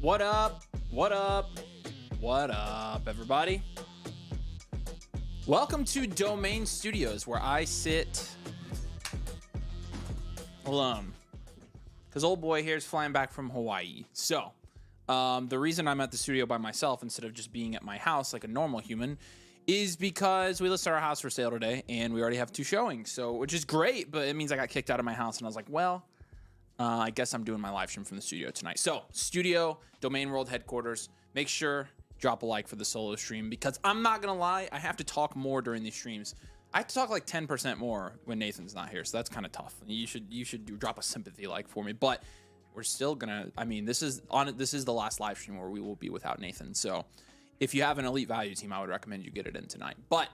What up? What up? What up, everybody? Welcome to Domain Studios, where I sit alone. Because old boy here is flying back from Hawaii. So, the reason I'm at the studio by myself instead of just being at my house like a normal human is because we listed our house for sale today, and we already have 2 showings, so which is great, but it means I got kicked out of my house, and I was like, well, I guess I'm doing my live stream from the studio tonight. So, studio, Domain World headquarters. Make sure drop a like for the solo stream, because I'm not gonna lie, I have to talk more during these streams. I have to talk like 10% more when Nathan's not here, so that's kind of tough. You should drop a sympathy like for me, but we're still gonna. I mean, this is the last live stream where we will be without Nathan. So, if you have an elite value team, I would recommend you get it in tonight. But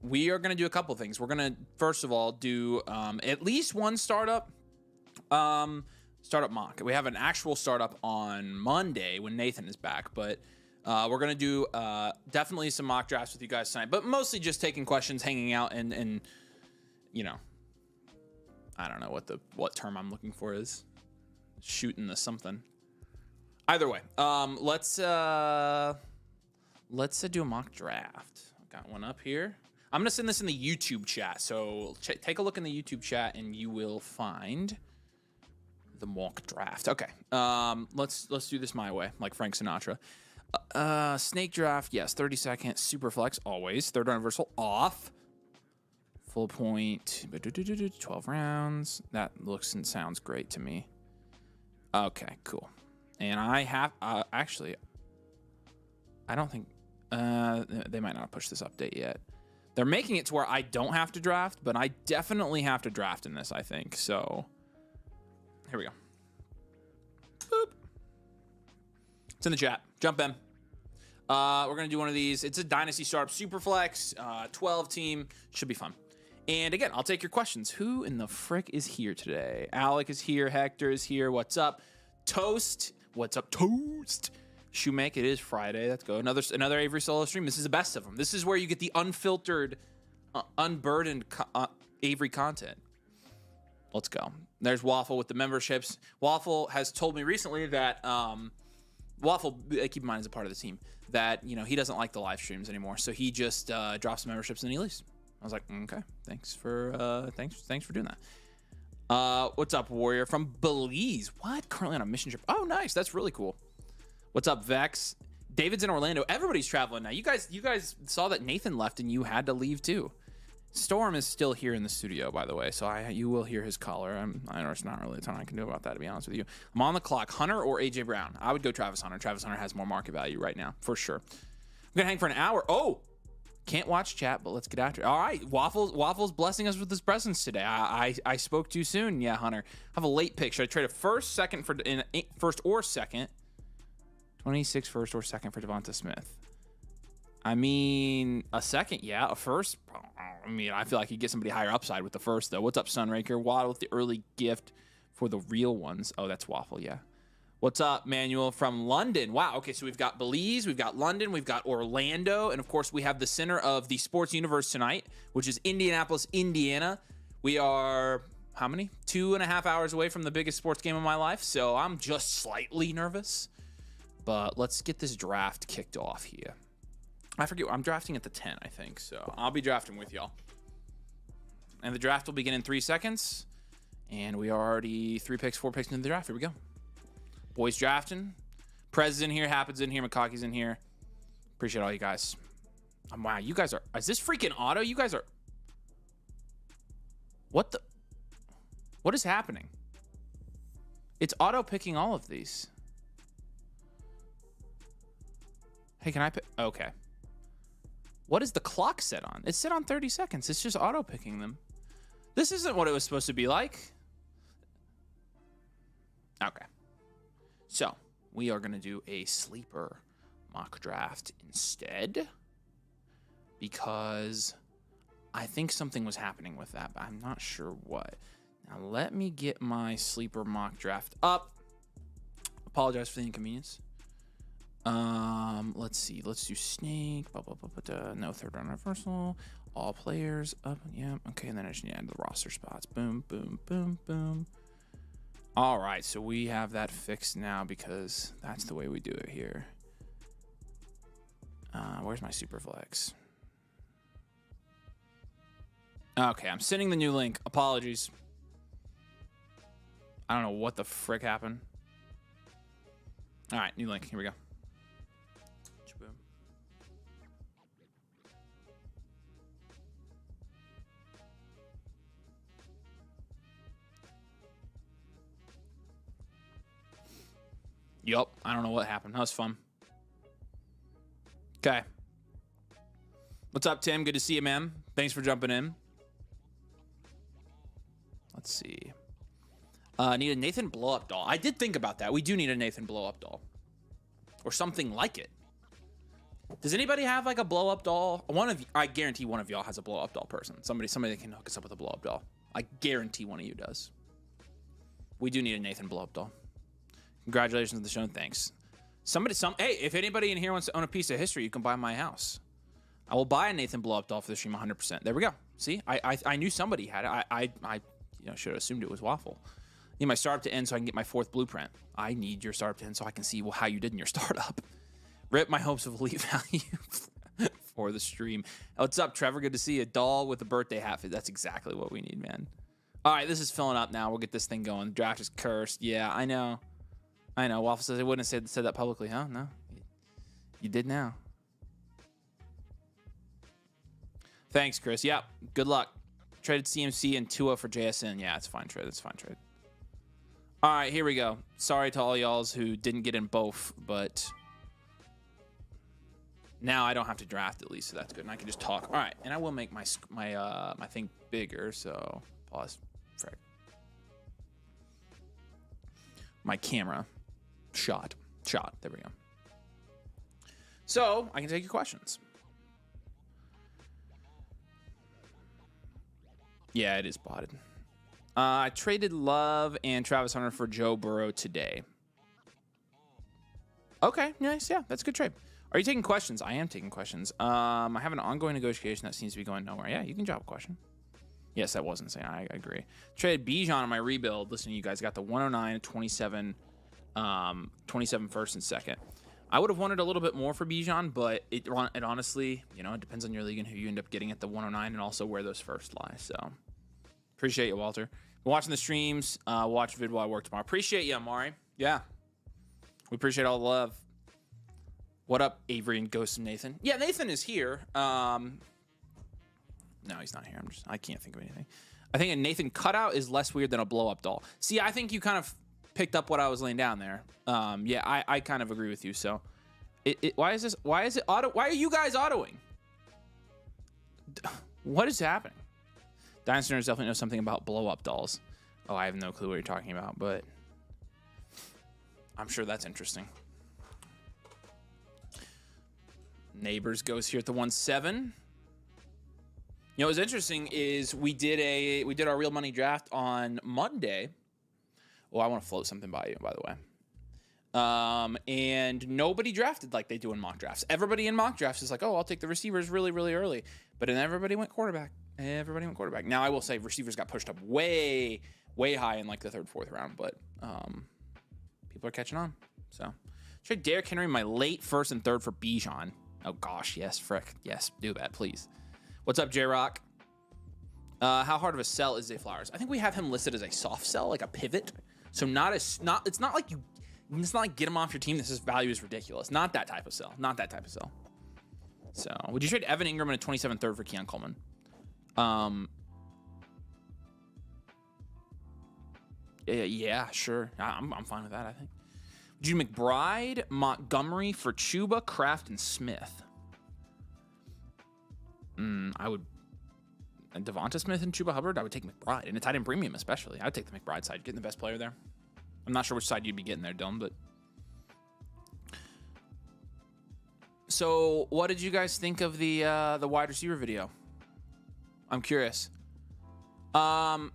we are gonna do a couple things. We're gonna first of all do at least one startup mock. We have an actual startup on Monday when Nathan is back, but we're gonna do definitely some mock drafts with you guys tonight, but mostly just taking questions, hanging out, and you know, I don't know what term I'm looking for is. Shooting the something. Either way, let's do a mock draft. I've got one up here. I'm gonna send this in the YouTube chat, so take a look in the YouTube chat and you will find the mock draft. Okay, let's do this my way, like Frank Sinatra. Snake draft, yes, 30 seconds. Super flex, always. Third universal off. Full point, 12 rounds. That looks and sounds great to me. Okay, cool. And I have, actually, I don't think, they might not push this update yet. They're making it to where I don't have to draft, but I definitely have to draft in this, I think. So, here we go. Boop. It's in the chat. Jump in. We're going to do one of these. It's a Dynasty startup Superflex, 12 team. Should be fun. And again, I'll take your questions. Who in the frick is here today? Alec is here. Hector is here. What's up? Toast. What's up, Toast? Shoemake, it is Friday. Let's go. Another Avery solo stream. This is the best of them. This is where you get the unfiltered, unburdened Avery content. Let's go. There's Waffle with the memberships. Waffle has told me recently that Waffle, keep in mind, is a part of the team, that he doesn't like the live streams anymore. So he just drops the memberships and he leaves. I was like, okay, thanks for doing that. What's up, Warrior from Belize? What? Currently on a mission trip. Oh, nice. That's really cool. What's up, Vex? David's in Orlando. Everybody's traveling now. You guys saw that Nathan left and you had to leave too. Storm is still here in the studio, by the way, so you will hear his caller. I know it's not really a ton I can do about that, to be honest with you. I'm on the clock. Hunter or AJ Brown? I would go Travis Hunter. Travis Hunter has more market value right now, for sure. I'm gonna hang for an hour. Oh, can't watch chat, but let's get after it. All right, Waffle's blessing us with his presence today. I spoke too soon. Yeah, Hunter. I have a late pick. Should I trade a first or second? 26 first or second for Devonta Smith. I mean, a second, yeah. A first, I mean, I feel like you get somebody higher upside with the first, though. What's up, Sunraker? Waddle with the early gift for the real ones. Oh, that's Waffle, yeah. What's up, Manuel from London? Wow, okay, so we've got Belize, we've got London, we've got Orlando, and of course we have the center of the sports universe tonight, which is Indianapolis, Indiana. We are, how many? 2.5 hours away from the biggest sports game of my life, so I'm just slightly nervous. But let's get this draft kicked off here. I forget, I'm drafting at the 10, I think, so I'll be drafting with y'all. And the draft will begin in 3 seconds, and we are already 4 picks into the draft. Here we go. Boys drafting. Prez is in here, Happens in here, McCockey's in here. Appreciate all you guys. Wow, you guys are, is this freaking auto? You guys are, what is happening? It's auto picking all of these. Hey, can I pick? Okay. What is the clock set on? It's set on 30 seconds. It's just auto picking them. This isn't what it was supposed to be like. Okay. So, we are going to do a sleeper mock draft instead, because I think something was happening with that, but I'm not sure what. Now, let me get my sleeper mock draft up. Apologize for the inconvenience. Let's see. Let's do snake. No third round universal. All players up. Yeah. Okay. And then I just need to add the roster spots. Boom, boom, boom, boom. All right, so we have that fixed now because that's the way we do it here. Where's my Superflex? Okay, I'm sending the new link. Apologies. I don't know what the frick happened. All right, new link. Here we go. Boom. Yup, I don't know what happened. That was fun. Okay. What's up, Tim? Good to see you, man. Thanks for jumping in. Let's see. Need a Nathan blow-up doll. I did think about that. We do need a Nathan blow-up doll. Or something like it. Does anybody have like a blow-up doll? I guarantee one of y'all has a blow-up doll person. Somebody that can hook us up with a blow-up doll. I guarantee one of you does. We do need a Nathan blow-up doll. Congratulations on the show. Thanks. Hey, if anybody in here wants to own a piece of history, you can buy my house. I will buy a Nathan blow-up doll for the stream 100%. There we go. See, I knew somebody had it. I should have assumed it was Waffle. I need my startup to end so I can get my 4th blueprint. I need your startup to end so I can see how you did in your startup. Rip my hopes of elite value for the stream. What's up, Trevor? Good to see you. A doll with a birthday hat. That's exactly what we need, man. All right, this is filling up now. We'll get this thing going. Draft is cursed. Yeah, I know. Waffle says I wouldn't have said that publicly, huh? No. You did now. Thanks, Chris. Yep. Good luck. Traded CMC and Tua for JSN. Yeah, it's a fine trade. It's a fine trade. All right, here we go. Sorry to all y'alls who didn't get in both, but now I don't have to draft at least, so that's good. And I can just talk. All right, and I will make my thing bigger, so pause. Frick. My camera. Shot. There we go. So, I can take your questions. Yeah, it is botted. I traded Love and Travis Hunter for Joe Burrow today. Okay, nice. Yeah, that's a good trade. Are you taking questions? I am taking questions. I have an ongoing negotiation that seems to be going nowhere. Yeah, you can drop a question. Yes, that was insane. I agree. Traded Bijan on my rebuild. Listen, you guys got the 109, 27, 27 first and second. I would have wanted a little bit more for Bijan, but it honestly, it depends on your league and who you end up getting at the 109 and also where those first lie. So appreciate you, Walter. Been watching the streams. Watch vid while I work tomorrow. Appreciate you, Amari. Yeah. We appreciate all the love. What up, Avery and Ghost and Nathan? Yeah, Nathan is here. No, he's not here. I can't think of anything. I think a Nathan cutout is less weird than a blow-up doll. See, I think you kind of picked up what I was laying down there. Yeah, I kind of agree with you. So, why is it auto? Why are you guys autoing? What is happening? Dynasty nerds definitely know something about blow-up dolls. Oh, I have no clue what you're talking about, but I'm sure that's interesting. Neighbors goes here at the 1-7. What's interesting is we did our real money draft on Monday. Well, I want to float something by you, by the way. And nobody drafted like they do in mock drafts. Everybody in mock drafts is like, oh, I'll take the receivers really, really early. But then everybody went quarterback. Now, I will say receivers got pushed up way, way high in like the 3rd, 4th round. But people are catching on. So, trade Derrick Henry my late 1st and 3rd for Bijan. Oh, gosh, yes, frick. Yes, do that, please. What's up, J-Rock? How hard of a sell is Zay Flowers? I think we have him listed as a soft sell, like a pivot. So it's not like get him off your team. His value is ridiculous. Not that type of sell. So would you trade Evan Ingram in a 27 3rd for Keon Coleman? Yeah, sure. I'm fine with that, I think. Would you do McBride, Montgomery for Chuba, Kraft, and Smith? I would. And Devonta Smith and Chuba Hubbard, I would take McBride. And a tight end premium, especially. I would take the McBride side. Getting the best player there. I'm not sure which side you'd be getting there, Dylan, but. So, what did you guys think of the wide receiver video? I'm curious. Rankings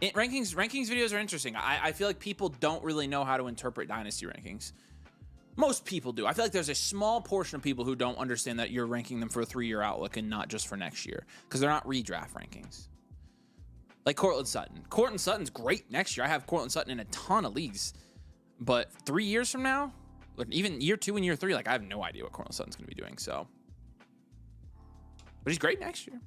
videos are interesting. I feel like people don't really know how to interpret Dynasty rankings. Most people do. I feel like there's a small portion of people who don't understand that you're ranking them for a 3-year outlook and not just for next year because they're not redraft rankings. Like Cortland Sutton. Cortland Sutton's great next year. I have Cortland Sutton in a ton of leagues. But 3 years from now, like even year 2 and year 3, like I have no idea what Cortland Sutton's going to be doing. So, but he's great next year.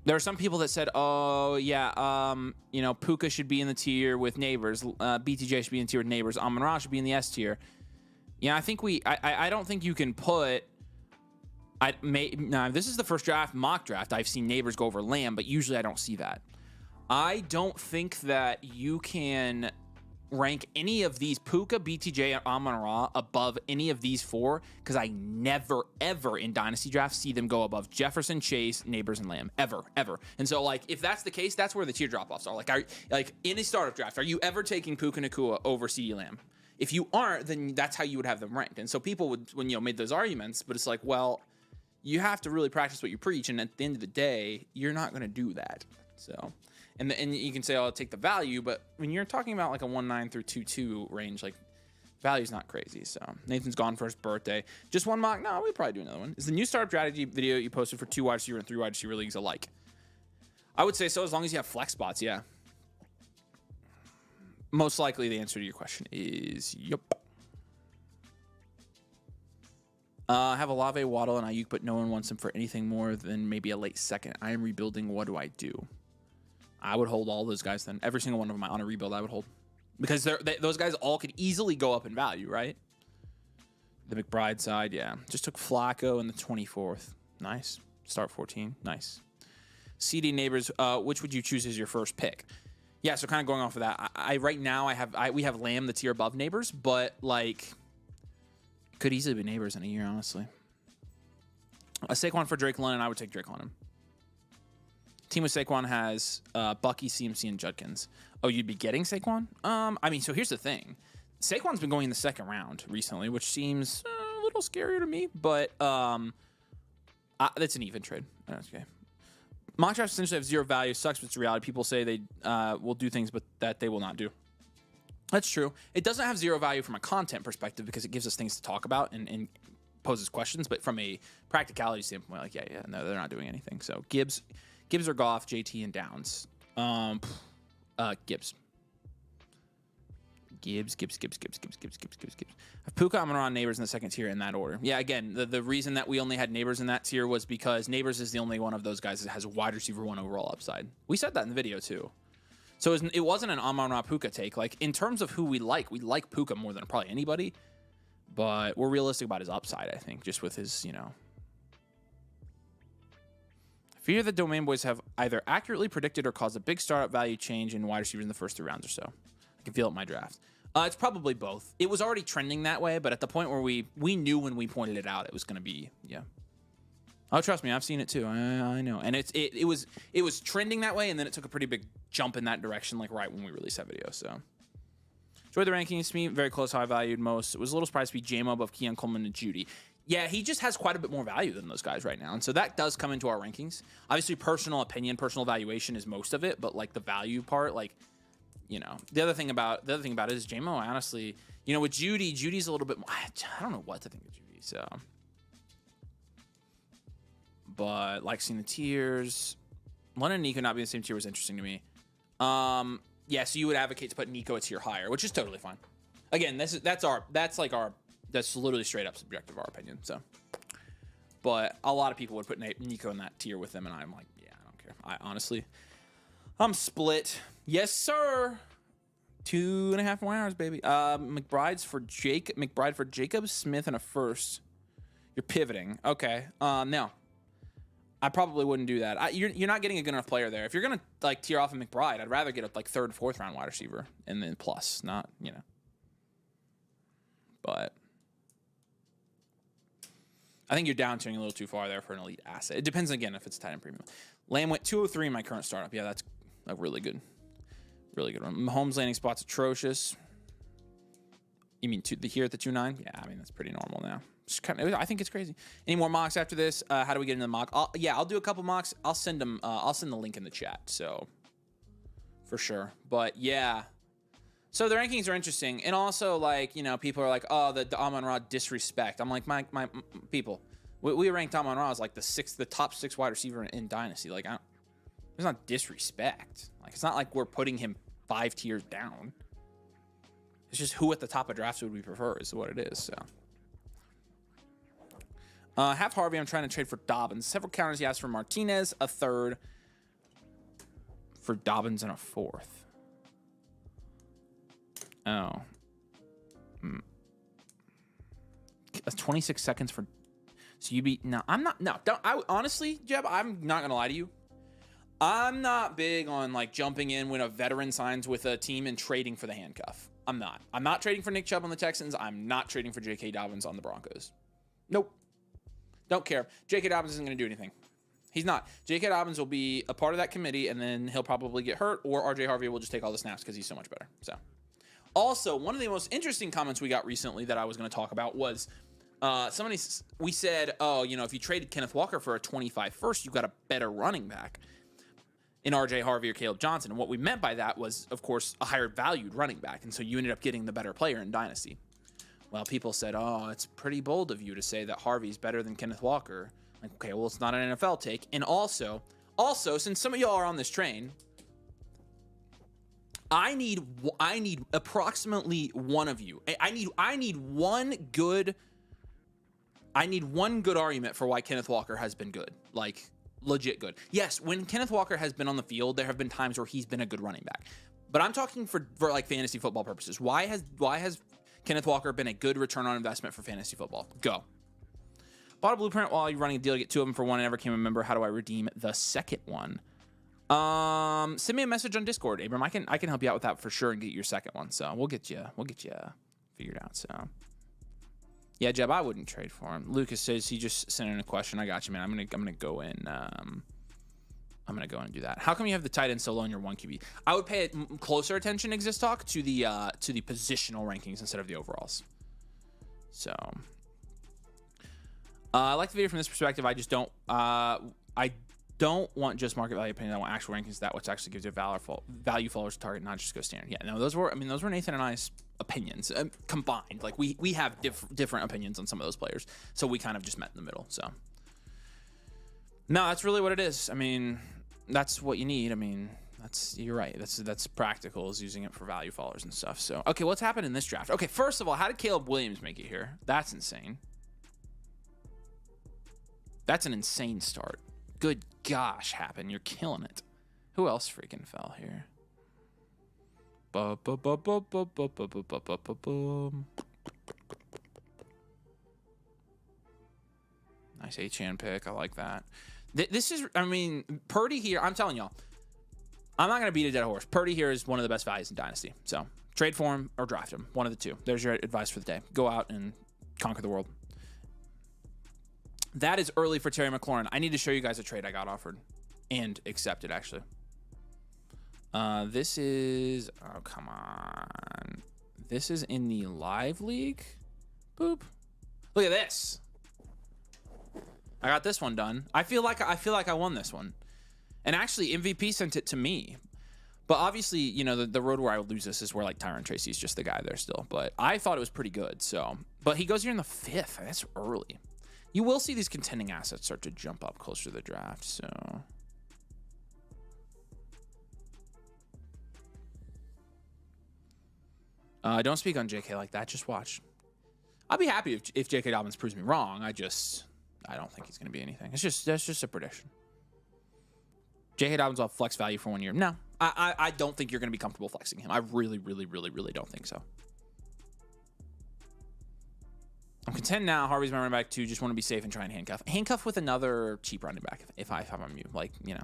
There are some people that said, "Oh yeah, you know, Puka should be in the tier with Neighbors. BTJ should be in the tier with Neighbors. Amon-Ra should be in the S tier." Yeah, I think I don't think you can put. Now, this is the first mock draft I've seen Neighbors go over Lamb, but usually I don't see that. I don't think that you can rank any of these Puka, BTJ, and Amon-Ra above any of these 4 because I never, ever in Dynasty drafts see them go above Jefferson, Chase, Neighbors, and Lamb. Ever. And so, like, if that's the case, that's where the tier drop-offs are. Like, in a startup draft, are you ever taking Puka Nacua over CeeDee Lamb? If you aren't, then that's how you would have them ranked. And so people would, when made those arguments, but it's like, well, you have to really practice what you preach, and at the end of the day, you're not going to do that. So... And you can say, oh, I'll take the value, but when you're talking about like a 1.9 through 2.2 range, like value's not crazy. So Nathan's gone for his birthday. Just one mock? No, we'll probably do another one. Is the new startup strategy video you posted for 2 wide receiver and 3 wide receiver leagues alike? I would say so, as long as you have flex spots, yeah. Most likely the answer to your question is yep. I have Olave, Waddle, and Ayuk, but no one wants him for anything more than maybe a late second. I am rebuilding. What do I do? I would hold all those guys then. Every single one of them on a rebuild I would hold. Because those guys all could easily go up in value, right? The McBride side, yeah. Just took Flacco in the 24th. Nice. Start 14. Nice. CD Neighbors, which would you choose as your first pick? Yeah, so kind of going off of that, right now we have Lamb the tier above Neighbors, but like could easily be Neighbors in a year, honestly. A Saquon for Drake London, I would take Drake London. Team with Saquon has Bucky, CMC, and Judkins. Oh, you'd be getting Saquon? I mean, so here's the thing. Saquon's been going in the second round recently, which seems a little scarier to me, but that's an even trade. Okay. Mock drafts essentially have 0 value. Sucks, but it's reality. People say they will do things, but that they will not do. That's true. It doesn't have 0 value from a content perspective because it gives us things to talk about and poses questions, but from a practicality standpoint, like, yeah, no, they're not doing anything. So Gibbs or Goff, JT, and Downs. Gibbs. I have Puka, Amon-Ra, Neighbors in the second tier in that order. Yeah, again, the reason that we only had Neighbors in that tier was because Neighbors is the only one of those guys that has a wide receiver 1 overall upside. We said that in the video too. So it wasn't an Amon-Ra Puka take. Like, in terms of who we like Puka more than probably anybody, but we're realistic about his upside, I think, just with his, I fear that Domain Boys have either accurately predicted or caused a big startup value change in wide receivers in the first 3 rounds or so. I can feel it in my draft. It's probably both. It was already trending that way, but at the point where we knew when we pointed it out, it was going to be, yeah. Oh, trust me, I've seen it too. I know. And it was trending that way, and then it took a pretty big jump in that direction, like right when we released that video, so. Enjoyed the rankings to me. Very close, how I valued most. It was a little surprised to be J-Mo above Keon Coleman and Judy. Yeah, he just has quite a bit more value than those guys right now. And so that does come into our rankings. Obviously, personal opinion, personal valuation is most of it, but like the value part, like, the other thing about it is J-Mo, honestly, with Judy's a little bit more, I don't know what to think of Judy, so. But like seeing the tiers, London and Nico not being the same tier was interesting to me. Yeah, so you would advocate to put Nico a tier higher, which is totally fine. Again, that's literally straight up subjective, our opinion. So, but a lot of people would put Nico in that tier with them, and I'm like, yeah, I don't care. I'm split. Yes, sir. 2.5 more hours, baby. McBride for Jacob Smith and a first. You're pivoting. Okay. No. I probably wouldn't do that. You're not getting a good enough player there. If you're gonna like tier off of McBride, I'd rather get a like 3rd, 4th round wide receiver and then plus, not But I think you're down tiering a little too far there for an elite asset. It depends again if it's tight end premium. Lamb went 203 in my current startup. Yeah, that's a really good one. Mahomes landing spot's atrocious. You mean here at the 2.9? Yeah, I mean that's pretty normal now. I think it's crazy. Any more mocks after this? How do we get into the mock? I'll do a couple mocks. I'll send them. I'll send the link in the chat. So for sure. But yeah. So the rankings are interesting, and also like people are like, oh, the Amon-Ra disrespect. I'm like, my people, we ranked Amon-Ra as like the top 6 wide receiver in Dynasty. Like There's not disrespect. Like, it's not like we're putting him 5 tiers down. It's just who at the top of drafts would we prefer is what it is. So, half Harvey. I'm trying to trade for Dobbins. Several counters he asked for Martinez, a third for Dobbins, and a fourth. Oh. That's 26 seconds for. So you be no. I'm not. No. Don't. I honestly, Jeb. I'm not gonna lie to you. I'm not big on like jumping in when a veteran signs with a team and trading for the handcuff. I'm not. I'm not trading for Nick Chubb on the Texans. I'm not trading for J.K. Dobbins on the Broncos. Nope. Don't care. J.K. Dobbins isn't going to do anything. He's not. J.K. Dobbins will be a part of that committee, and then he'll probably get hurt, or R.J. Harvey will just take all the snaps because he's so much better. So, also, one of the most interesting comments we got recently that I was going to talk about was we said, oh, you know, if you traded Kenneth Walker for a 25 first, you got a better running back in R.J. Harvey or Caleb Johnson. And what we meant by that was, of course, a higher valued running back. And so you ended up getting the better player in Dynasty. Well, people said, oh, it's pretty bold of you to say that Harvey's better than Kenneth Walker. Like, okay, well, it's not an NFL take. And also, since some of y'all are on this train, I need approximately one of you. I need one good argument for why Kenneth Walker has been good. Like, legit good. Yes, when Kenneth Walker has been on the field, there have been times where he's been a good running back. But I'm talking for like fantasy football purposes. Why has Kenneth Walker been a good return on investment for fantasy football? Go. Bought a blueprint while you're running a deal to get 2 of them for 1 and never became a member. How do I redeem the second one? Send me a message on Discord, Abram. I can help you out with that for sure and get your second one. So we'll get you figured out. So yeah, Jeb, I wouldn't trade for him. Lucas says he just sent in a question. I got you, man. I'm gonna go in. I'm gonna go in and do that. How come you have the tight end so low in your 1 QB? I would pay closer attention, Exist Talk, to the positional rankings instead of the overalls. So I like the video from this perspective. I just don't. I don't want just market value opinion. I want actual rankings. That which actually gives you value followers to target, not just go standard. Yeah, no, those were Nathan and I's opinions combined. Like we have different opinions on some of those players, so we kind of just met in the middle. So no, that's really what it is. I mean, that's what you need. I mean, you're right. That's practical, is using it for value followers and stuff. So okay, what's happened in this draft? Okay, first of all, how did Caleb Williams make it here? That's insane. That's an insane start. Good gosh, Happen, you're killing it. Who else freaking fell here? Nice H-Chan pick. I like that. This is, I mean, Purdy here, I'm telling y'all, I'm not going to beat a dead horse. Purdy here is one of the best values in Dynasty. So trade for him or draft him. One of the two. There's your advice for the day. Go out and conquer the world. That is early for Terry McLaurin. I need to show you guys a trade I got offered and accepted, actually. This is, oh, come on. This is in the live league. Boop. Look at this. I got this one done. I feel like I won this one. And actually, MVP sent it to me. But obviously, you know, the road where I would lose this is where like Tyron Tracy's just the guy there still. But I thought it was pretty good. So, but he goes here in the 5th. That's early. You will see these contending assets start to jump up closer to the draft, so. Don't speak on JK like that, just watch. I'll be happy if JK Dobbins proves me wrong. I don't think he's going to be anything. That's just a prediction. JK Dobbins will have flex value for 1 year. No, I don't think you're going to be comfortable flexing him. I really, really, really, really don't think so. I'm content now. Harvey's my running back too. Just want to be safe and try and handcuff. Handcuff with another cheap running back if I'm on you. Like, you know.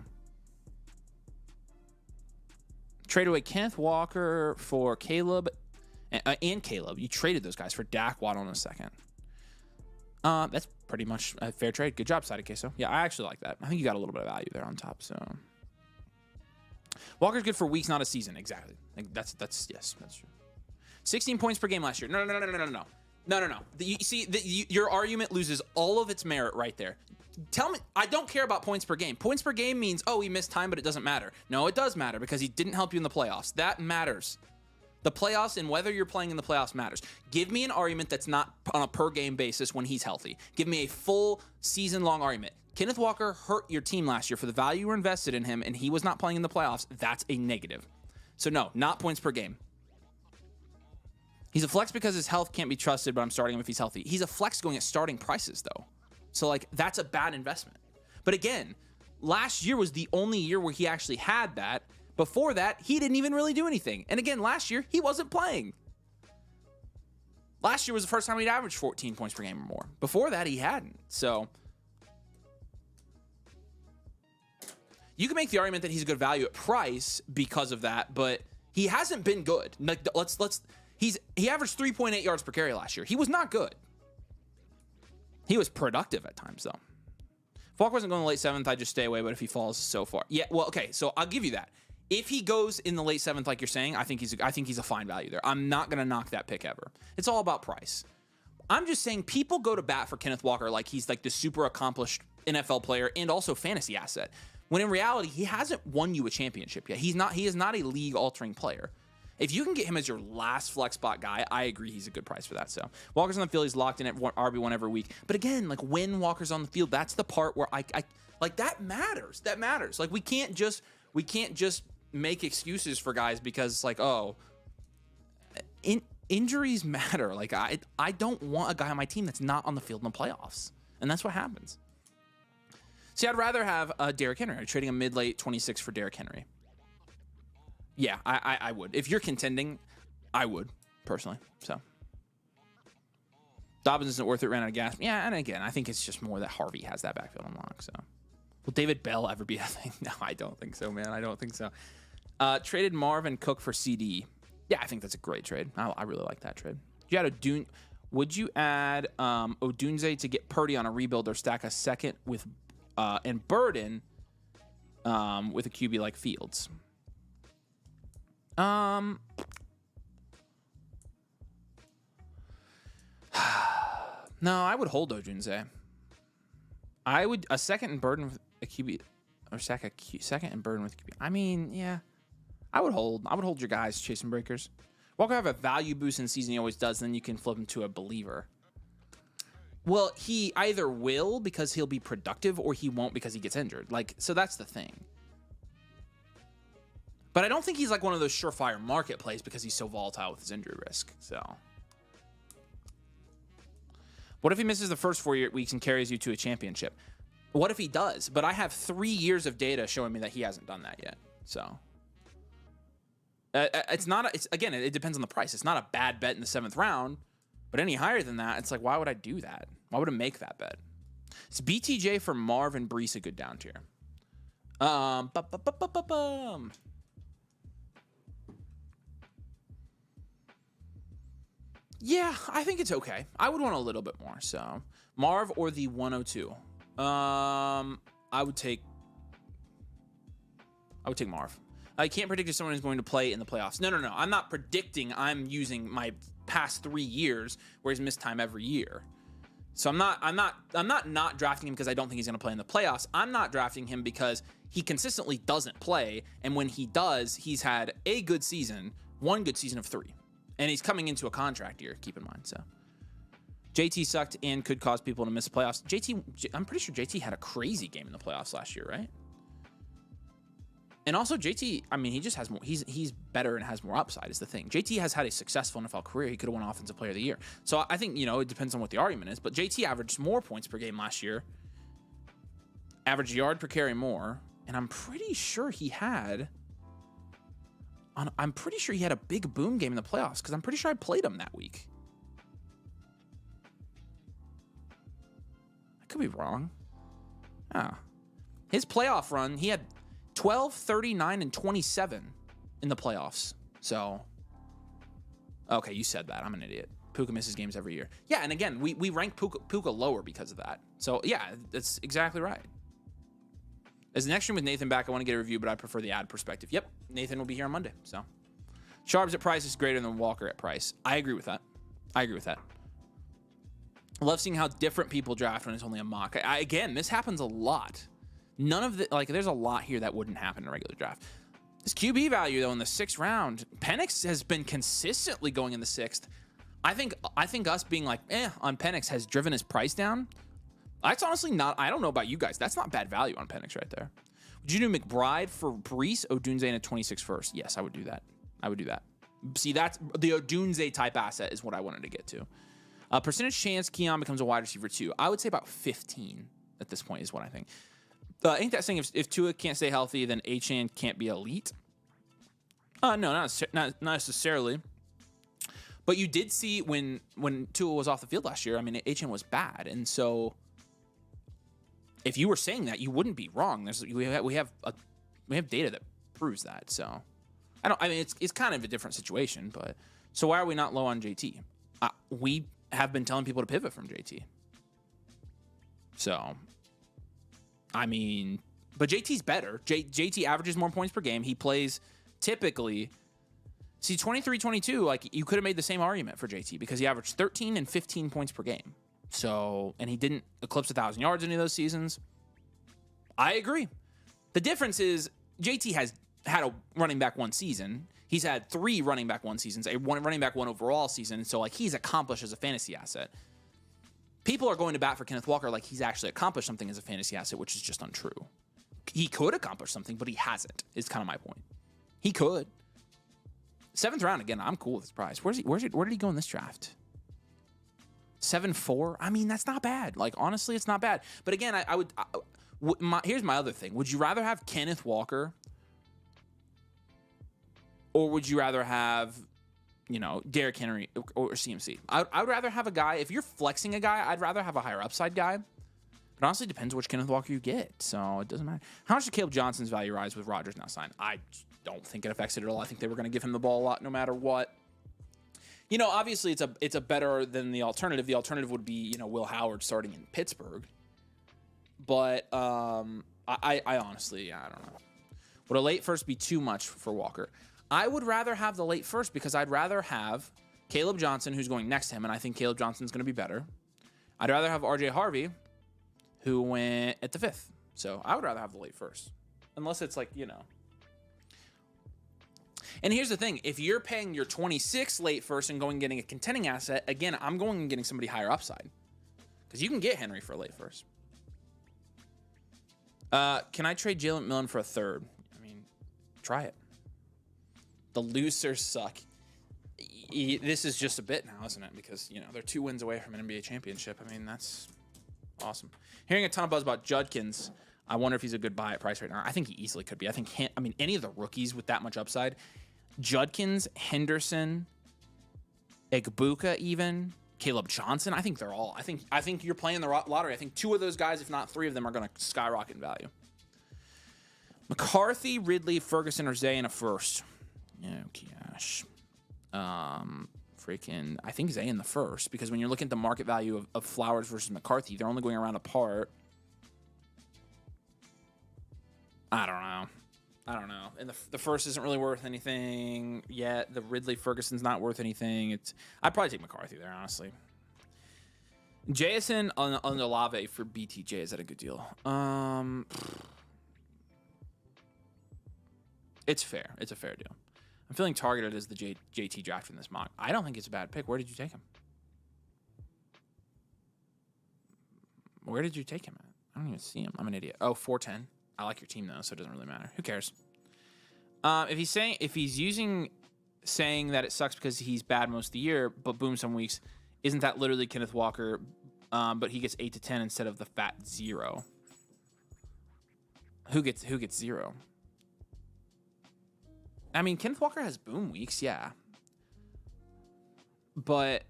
Trade away Kenneth Walker for Caleb and Caleb. You traded those guys for Dak, Waddle in a second. That's pretty much a fair trade. Good job, Side Queso. Yeah, I actually like that. I think you got a little bit of value there on top. So Walker's good for weeks, not a season. Exactly. Like that's yes, that's true. 16 points per game last year. No. No. Your argument loses all of its merit right there. Tell me, I don't care about points per game. Points per game means, oh, he missed time, but it doesn't matter. No, it does matter because he didn't help you in the playoffs. That matters. The playoffs and whether you're playing in the playoffs matters. Give me an argument that's not on a per game basis when he's healthy. Give me a full season-long argument. Kenneth Walker hurt your team last year for the value you were invested in him, and he was not playing in the playoffs. That's a negative. So no, not points per game. He's a flex because his health can't be trusted, but I'm starting him if he's healthy. He's a flex going at starting prices, though. So, like, that's a bad investment. But again, last year was the only year where he actually had that. Before that, he didn't even really do anything. And again, last year, he wasn't playing. Last year was the first time he'd averaged 14 points per game or more. Before that, he hadn't. So you can make the argument that he's a good value at price because of that, but he hasn't been good. Like, he averaged 3.8 yards per carry last year. He was not good. He was productive at times, though. If Walker wasn't going the late 7th, I'd just stay away, but if he falls so far. Yeah, well, okay, so I'll give you that. If he goes in the late 7th, like you're saying, I think he's a fine value there. I'm not going to knock that pick ever. It's all about price. I'm just saying people go to bat for Kenneth Walker like he's like the super accomplished NFL player and also fantasy asset, when in reality, he hasn't won you a championship yet. He is not a league-altering player. If you can get him as your last flex spot guy, I agree he's a good price for that. So Walker's on the field, he's locked in at RB1 every week. But again, like when Walker's on the field, that's the part where I like that matters. That matters. Like we can't just make excuses for guys because like, oh, injuries matter. Like I don't want a guy on my team that's not on the field in the playoffs. And that's what happens. See, I'd rather have Derrick Henry. I'm trading a mid-late 26 for Derrick Henry. Yeah, I would. If you're contending, I would, personally. So Dobbins isn't worth it, ran out of gas. Yeah, and again, I think it's just more that Harvey has that backfield unlocked. So will David Bell ever be a thing? No, I don't think so, man. I don't think so. Traded Marvin Cook for CD. Yeah, I think that's a great trade. I really like that trade. Would you add Odunze to get Purdy on a rebuild or stack a second with and Burden with a QB like Fields? No, I would hold Odunze. I would a second and Burden with a QB or second and Burden with QB. I mean, yeah, I would hold your guys chasing breakers. Walker have a value boost in the season, he always does, then you can flip him to a believer. Well, he either will because he'll be productive or he won't because he gets injured. Like, so that's the thing. But I don't think he's like one of those surefire market plays because he's so volatile with his injury risk. So what if he misses the first 4 weeks and carries you to a championship? What if he does? But I have 3 years of data showing me that he hasn't done that yet. So again, it depends on the price. It's not a bad bet in the 7th round, but any higher than that, it's like, why would I do that? Why would I make that bet? It's BTJ for Marv and Brees, a good down tier. Yeah, I think it's okay. I would want a little bit more. So Marv or the 102. I would take Marv. I can't predict if someone is going to play in the playoffs. No. I'm not predicting. I'm using my past 3 years where he's missed time every year. So I'm not drafting him because I don't think he's going to play in the playoffs. I'm not drafting him because he consistently doesn't play, and when he does, he's had a good season, one good season of 3. And he's coming into a contract year, keep in mind. So JT sucked and could cause people to miss the playoffs. I'm pretty sure JT had a crazy game in the playoffs last year, right? And also JT, I mean, he just has more. He's better and has more upside is the thing. JT has had a successful NFL career. He could have won Offensive Player of the Year. So I think, it depends on what the argument is. But JT averaged more points per game last year. Average yard per carry more. And I'm pretty sure he had a big boom game in the playoffs because I'm pretty sure I played him that week. I could be wrong. His playoff run, he had 12, 39, and 27 in the playoffs. So, okay, you said that. I'm an idiot. Puka misses games every year. Yeah, and again, we rank Puka lower because of that. So, yeah, that's exactly right. As the next stream with Nathan back, I want to get a review, but I prefer the ad perspective. Yep, Nathan will be here on Monday. So, Sharps at price is greater than Walker at price. I agree with that. I love seeing how different people draft when it's only a mock. Again, this happens a lot. None of the, there's a lot here that wouldn't happen in a regular draft. This QB value, though, in the 6th round, Penix has been consistently going in the 6th. I think us being on Penix has driven his price down. That's honestly not. I don't know about you guys. That's not bad value on Penix right there. Would you do McBride for Brees, Odunze, and a 26 first? Yes, I would do that. I would do that. See, that's the Odunze type asset is what I wanted to get to. Percentage chance Keon becomes a wide receiver 2. I would say about 15 at this point is what I think. Ain't that saying if Tua can't stay healthy, then Achane can't be elite? No, not necessarily. But you did see when Tua was off the field last year, I mean, Achane was bad. And so if you were saying that, you wouldn't be wrong. We have data that proves that. So I mean, it's kind of a different situation, but so why are we not low on JT? We have been telling people to pivot from JT. So, I mean, but JT's better. JT averages more points per game. He plays typically. See, 23-22, like, you could have made the same argument for JT because he averaged 13 and 15 points per game. So, and he didn't eclipse 1,000 yards any of those seasons. I agree. The difference is JT has had a running back one season. He's had 3 running back one seasons, a running back one overall season. So, like, he's accomplished as a fantasy asset. People are going to bat for Kenneth Walker like he's actually accomplished something as a fantasy asset, which is just untrue. He could accomplish something, but he hasn't, is kind of my point. He could. 7th round, again, I'm cool with his price. Where did he go in this draft? 7-4? I mean, that's not bad. Like, honestly, it's not bad. But again, here's my other thing. Would you rather have Kenneth Walker, or would you rather have, Derrick Henry or CMC? I would rather have a guy. If you're flexing a guy, I'd rather have a higher upside guy. But honestly, it depends which Kenneth Walker you get. So it doesn't matter. How much did Caleb Johnson's value rise with Rodgers now signed? I don't think it affects it at all. I think they were going to give him the ball a lot no matter what. Obviously it's a better than the alternative. The alternative would be, Will Howard starting in Pittsburgh. But I honestly, I don't know. Would a late first be too much for Walker? I would rather have the late first because I'd rather have Caleb Johnson, who's going next to him, and I think Caleb Johnson's going to be better. I'd rather have RJ Harvey, who went at the 5th. So I would rather have the late first. Unless it's like, And here's the thing. If you're paying your 26 late first and going and getting a contending asset, again, I'm going and getting somebody higher upside. Because you can get Henry for a late first. Can I trade Jalen Millen for a 3rd? I mean, try it. The losers suck. This is just a bit now, isn't it? Because, they're 2 wins away from an NBA championship. I mean, that's awesome. Hearing a ton of buzz about Judkins. I wonder if he's a good buy at price right now. I think he easily could be. I think any of the rookies with that much upside, Judkins, Henderson, Egbuka, even Caleb Johnson. I think they're all. I think you're playing the lottery. I think 2 of those guys, if not 3 of them, are going to skyrocket in value. McCarthy, Ridley, Ferguson, or Zay in a first. Oh gosh. I think Zay in the first, because when you're looking at the market value of Flowers versus McCarthy, they're only going around apart. I don't know. And the first isn't really worth anything yet. The Ridley Ferguson's not worth anything. I'd probably take McCarthy there, honestly. Jason on Olave for BTJ. Is that a good deal? It's fair. It's a fair deal. I'm feeling targeted as the JT draft in this mock. I don't think it's a bad pick. Where did you take him? Where did you take him at? I don't even see him. I'm an idiot. Oh, 410. I like your team though, so it doesn't really matter. Who cares? If he's saying that it sucks because he's bad most of the year, but boom some weeks, isn't that literally Kenneth Walker? But he gets 8 to 10 instead of the fat 0. Who gets 0? I mean, Kenneth Walker has boom weeks, yeah. But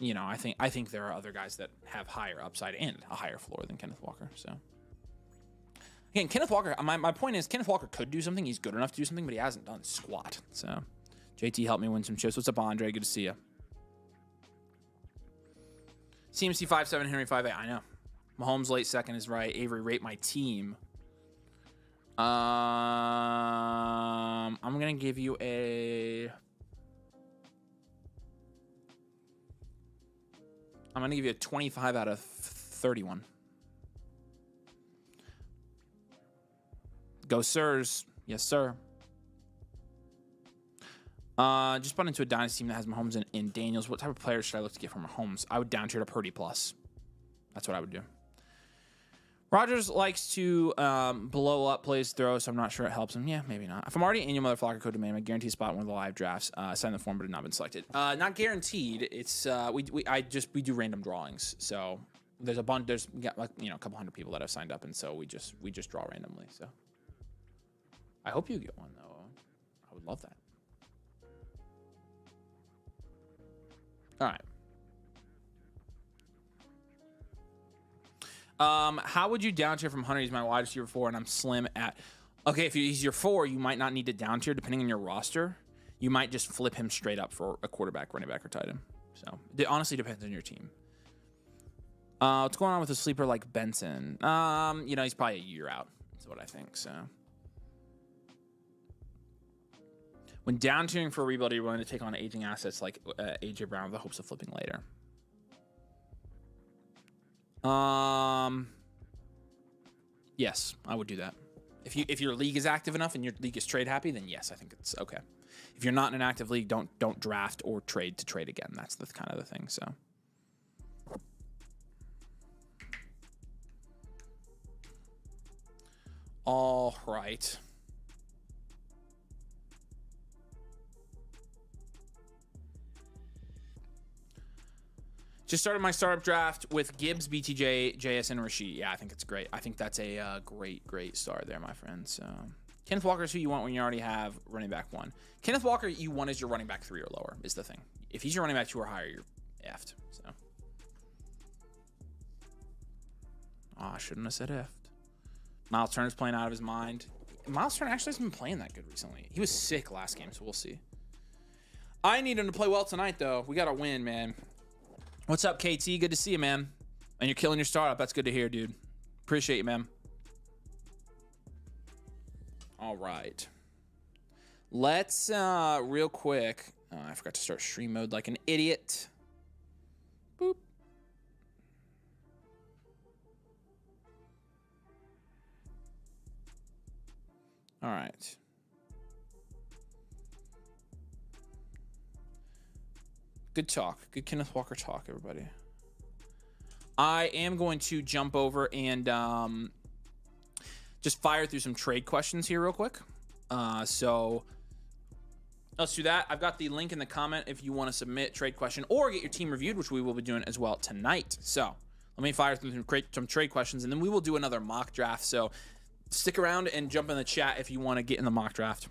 I think there are other guys that have higher upside and a higher floor than Kenneth Walker. So again, Kenneth Walker, my point is Kenneth Walker could do something. He's good enough to do something, but he hasn't done squat. So JT helped me win some chips. What's up, Andre? Good to see you. CMC 5'7", Henry 5'8". I know. Mahomes late second is right. Avery, rate my team. I'm gonna give you a 25 out of 31. Go Sirs. Yes, sir. Just bought into a Dynasty team that has Mahomes and Daniels. What type of players should I look to get from Mahomes? I would downtrade a Purdy plus. That's what I would do. Rogers likes to blow up plays throw, so I'm not sure it helps him. Yeah, maybe not. If I'm already in your motherfucker code domain, I guarantee a spot in one of the live drafts. Sign the form, but have not been selected. Not guaranteed. It's we do random drawings. So there's a bunch. There's like a couple hundred people that have signed up, and so we just draw randomly. So I hope you get one though. I would love that. All right. How would you down tier from Hunter? He's my wide receiver 4, and I'm slim at. Okay, if he's your 4, you might not need to down tier depending on your roster. You might just flip him straight up for a quarterback, running back, or tight end. So it honestly depends on your team. What's going on with a sleeper like Benson? He's probably a year out. That's what I think. So when down tiering for a rebuild, you're willing to take on aging assets like AJ Brown with the hopes of flipping later. Yes, I would do that. If your league is active enough and your league is trade happy, then yes, I think it's okay. If you're not in an active league, don't draft or trade to trade again. That's the kind of the thing. So, all right. Just started my startup draft with Gibbs, BTJ, JS, and Rashid. Yeah, I think it's great. I think that's a great start there, my friend. So, Kenneth Walker is who you want when you already have running back 1. Kenneth Walker, you want as your running back 3 or lower is the thing. If he's your running back 2 or higher, you're effed. So, I shouldn't have said effed. Miles Turner's playing out of his mind. Miles Turner actually hasn't been playing that good recently. He was sick last game, so we'll see. I need him to play well tonight, though. We got to win, man. What's up, KT? Good to see you, man. And you're killing your startup. That's good to hear, dude. Appreciate you, man. All right. Let's, real quick. I forgot to start stream mode like an idiot. Boop. All right. Good talk. Good Kenneth Walker talk, everybody. I am going to jump over and just fire through some trade questions here real quick. So let's do that. I've got the link in the comment if you want to submit trade question or get your team reviewed, which we will be doing as well tonight. So let me fire through some trade questions, and then we will do another mock draft. So stick around and jump in the chat if you want to get in the mock draft.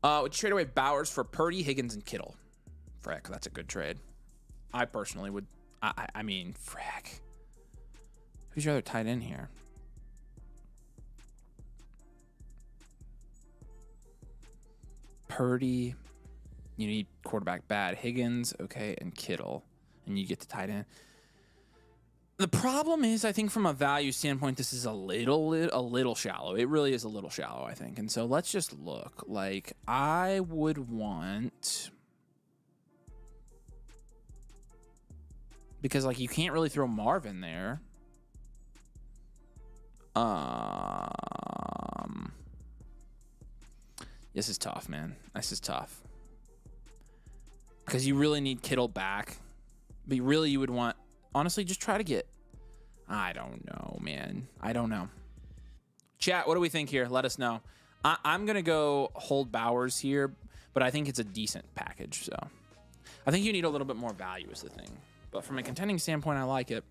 Would you trade away Bowers for Purdy, Higgins, and Kittle? Frick, that's a good trade. I personally would. I mean, frick. Who's your other tight end here? Purdy. You need quarterback bad. Higgins, okay, and Kittle. And you get the tight end. The problem is, I think from a value standpoint, this is a little shallow. It really is a little shallow, I think. And so let's just look. Like, I would want... Because, like, you can't really throw Marvin there. This is tough, man. This is tough. Because you really need Kittle back. But really, you would want... Honestly, just try to get... I don't know, man. I don't know. Chat, what do we think here? Let us know. I'm going to go hold Bowers here, but I think it's a decent package, so... I think you need a little bit more value is the thing. But from a contending standpoint, I like it.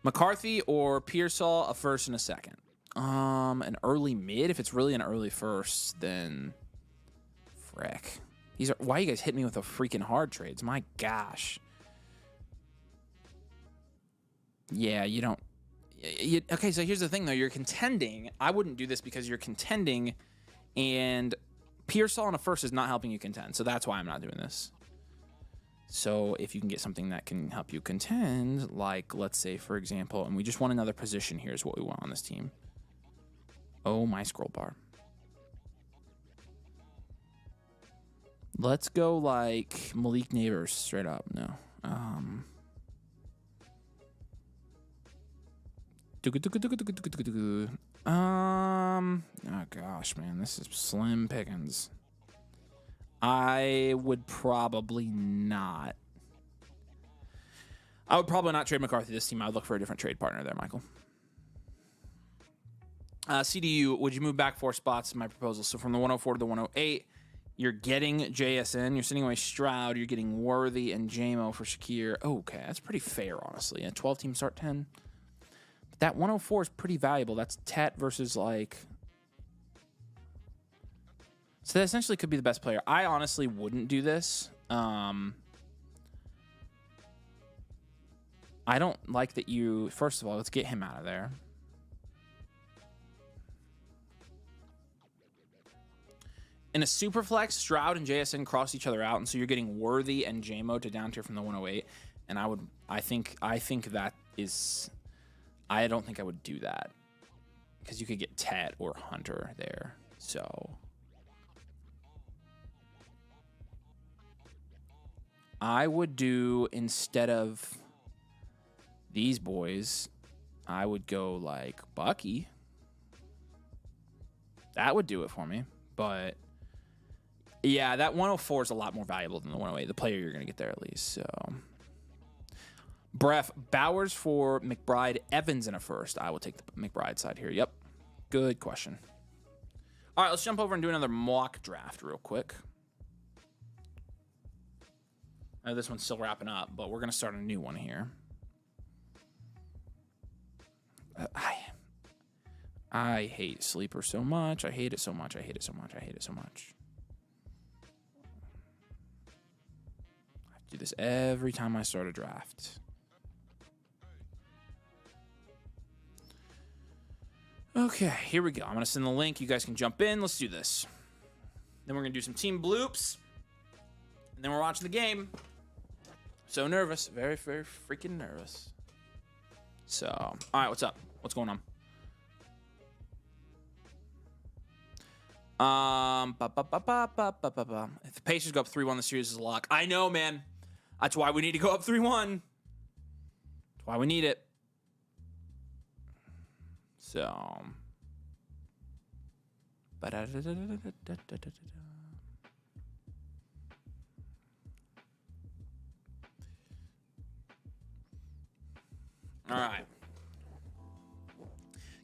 McCarthy or Pearsall, a first and a second. An early mid. If it's really an early first, then frick. Why you guys hit me with the freaking hard trades? My gosh. Yeah, you don't. Okay, so here's the thing though. You're contending. I wouldn't do this because you're contending, and Pearsall on a first is not helping you contend. So that's why I'm not doing this. So if you can get something that can help you contend, like, let's say, for example, and we just want another position here is what we want on this team. Oh, my scroll bar. Let's go, like, Malik Neighbors straight up. No. Oh, gosh, man. This is slim pickings. I would probably not. I would probably not trade McCarthy this team. I would look for a different trade partner there, Michael. CDU, would you move back 4 spots? My proposal. So from the 104 to the 108, you're getting JSN. You're sending away Stroud. You're getting Worthy and JMO for Shakir. Okay, that's pretty fair, honestly. A 12-team start 10. But that 104 is pretty valuable. That's Tet versus like... So that essentially could be the best player. I honestly wouldn't do this. I don't like that you... First of all, let's get him out of there. In a super flex, Stroud and JSN cross each other out, and so you're getting Worthy and JMO to down tier from the 108. And I think that is... I don't think I would do that. Because you could get Tet or Hunter there. So... I would do, instead of these boys, I would go like Bucky. That would do it for me. But yeah, that 104 is a lot more valuable than the 108. The player you're going to get there at least. So Bref, Bowers for McBride, Evans in a first. I will take the McBride side here. Yep. Good question. All right, let's jump over and do another mock draft real quick. I know this one's still wrapping up, but we're going to start a new one here. I hate Sleeper so much. I hate it so much. I hate it so much. I hate it so much. I do this every time I start a draft. Okay, here we go. I'm going to send the link. You guys can jump in. Let's do this. Then we're going to do some team bloops. And then we're watching the game. So nervous. Very, very freaking nervous. So, all right, what's up? What's going on? If the Pacers go up 3-1, the series is a lock. I know, man. That's why we need to go up 3-1. That's why we need it. So. All right.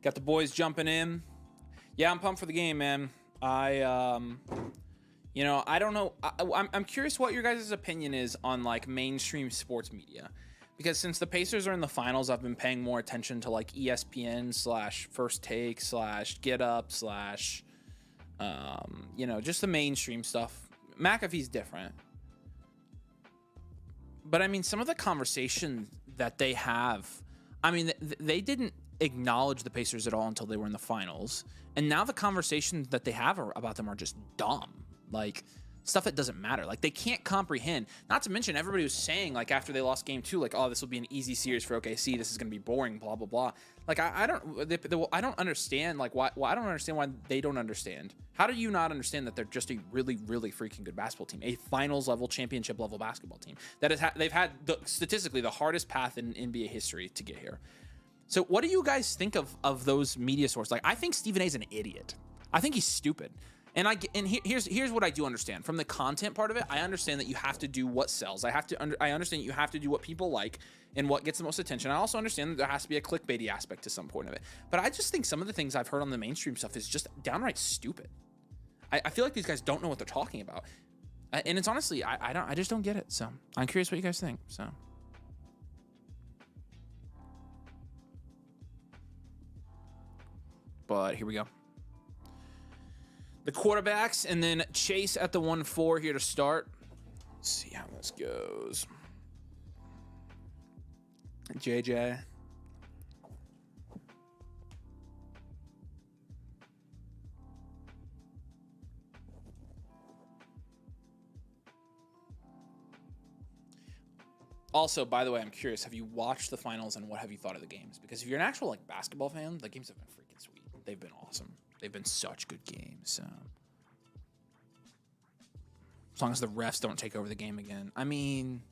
Got the boys jumping in. Yeah, I'm pumped for the game, man. I don't know. I'm curious what your guys' opinion is on like mainstream sports media, because since the Pacers are in the finals, I've been paying more attention to like ESPN / First Take / Get Up / just the mainstream stuff. McAfee's different, but I mean, some of the conversation that they have, I mean, they didn't acknowledge the Pacers at all until they were in the finals. And now the conversations that they have about them are just dumb. Like, stuff that doesn't matter. Like, they can't comprehend. Not to mention, everybody was saying, like, after they lost game 2, like, oh, this will be an easy series for OKC. This is going to be boring, blah, blah, blah. Like, I don't understand, like, why I don't understand why they don't understand. How do you not understand that they're just a really, really freaking good basketball team? A finals-level, championship-level basketball team. They've had, statistically, the hardest path in NBA history to get here. So what do you guys think of those media sources? Like, I think Stephen A is an idiot. I think he's stupid. And here's what I do understand. From the content part of it, I understand that you have to do what sells. I understand that you have to do what people like and what gets the most attention. I also understand that there has to be a clickbaity aspect to some point of it. But I just think some of the things I've heard on the mainstream stuff is just downright stupid. I feel like these guys don't know what they're talking about. And it's honestly, I just don't get it. So I'm curious what you guys think. So. But here we go. The quarterbacks, and then Chase at the 1-4 here to start. Let's see how this goes. JJ. Also, by the way, I'm curious, have you watched the finals and what have you thought of the games? Because if you're an actual like basketball fan, the games have been freaking sweet. They've been awesome. They've been such good games. So. As long as the refs don't take over the game again. I mean,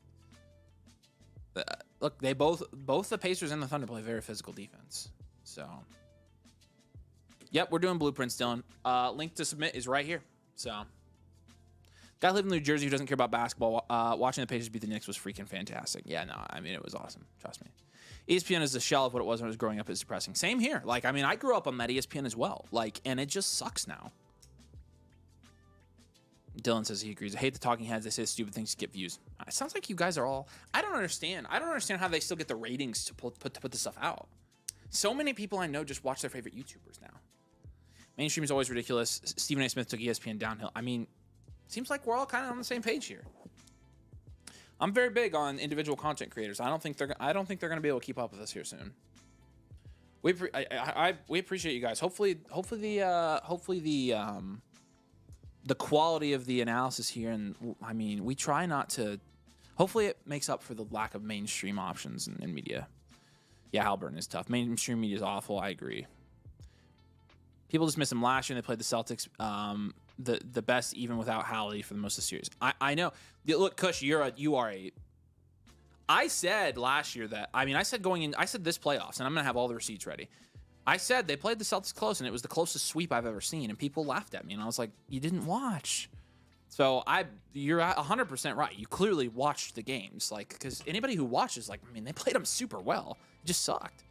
look, they both the Pacers and the Thunder play very physical defense. So, yep, we're doing blueprints, Dylan. Link to submit is right here. So, Guy living in New Jersey who doesn't care about basketball. Watching the Pacers beat the Knicks was freaking fantastic. Yeah, no, I mean, it was awesome. Trust me. ESPN is a shell of what it was when I was growing up. It's depressing. Same here. Like, I mean, I grew up on that ESPN as well. Like, and it just sucks now. Dylan says he agrees. I hate the talking heads. They say stupid things to get views. It sounds like you guys are all... I don't understand. I don't understand how they still get the ratings to put this stuff out. So many people I know just watch their favorite YouTubers now. Mainstream is always ridiculous. Stephen A. Smith took ESPN downhill. I mean, seems like we're all kind of on the same page here. I'm very big on individual content creators. I don't think they're going to be able to keep up with us here soon. We appreciate you guys. Hopefully the quality of the analysis here, and I mean, we try not to. Hopefully, it makes up for the lack of mainstream options in media. Yeah, Halliburton is tough. Mainstream media is awful. I agree. People dismissed him last year, and they played the Celtics the best even without Hallie for the most of the series. I know. Look, Kush, you are a. I said last year that I said this playoffs, and I'm gonna have all the receipts ready. I said they played the Celtics close, and it was the closest sweep I've ever seen, and people laughed at me, and I was like, you didn't watch. So you're 100% right. You clearly watched the games, like, because anybody who watches, like, I mean, they played them super well. It just sucked.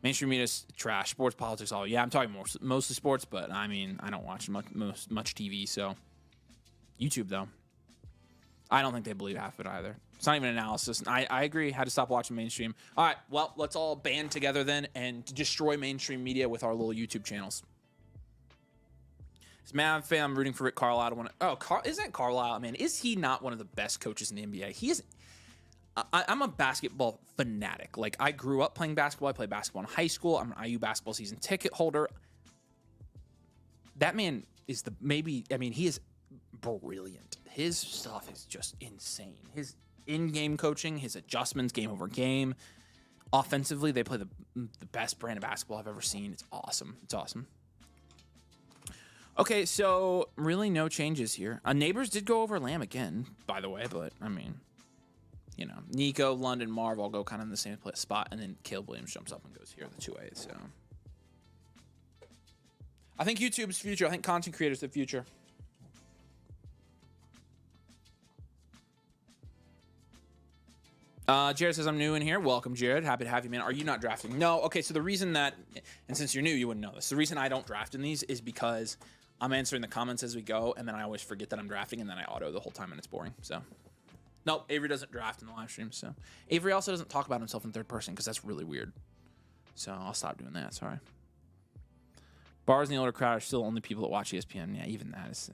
Mainstream media's trash. Sports, politics, all. Yeah, I'm talking mostly sports, but I mean, I don't watch much TV. So YouTube though, I don't think they believe half of it either. It's not even analysis. I agree. Had to stop watching mainstream. All right, well, let's all band together then and destroy mainstream media with our little YouTube channels. As a Mavs fan, I'm rooting for Rick Carlisle. Isn't Carlisle, man, is he not one of the best coaches in the NBA? He is. I'm a basketball fanatic. Like, I grew up playing basketball. I played basketball in high school. I'm an IU basketball season ticket holder. That man is he is brilliant. His stuff is just insane. His in-game coaching, his adjustments, game over game. Offensively, they play the best brand of basketball I've ever seen. It's awesome. It's awesome. Okay, so really no changes here. Neighbors did go over Lamb again, by the way, but I mean, you know, Nico, London, Marv all go kind of in the same spot, and then Caleb Williams jumps up and goes here, the 2A. So I think YouTube's future. I think content creators the future. Jared says, I'm new in here. Welcome, Jared. Happy to have you, man. Are you not drafting? No. Okay, so the reason that, and since you're new, you wouldn't know this. The reason I don't draft in these is because I'm answering the comments as we go, and then I always forget that I'm drafting, and then I auto the whole time, and it's boring. So, no, Avery doesn't draft in the live stream. So, Avery also doesn't talk about himself in third person because that's really weird. So, I'll stop doing that. Sorry. Bars in the older crowd are still only people that watch ESPN. Yeah, even that is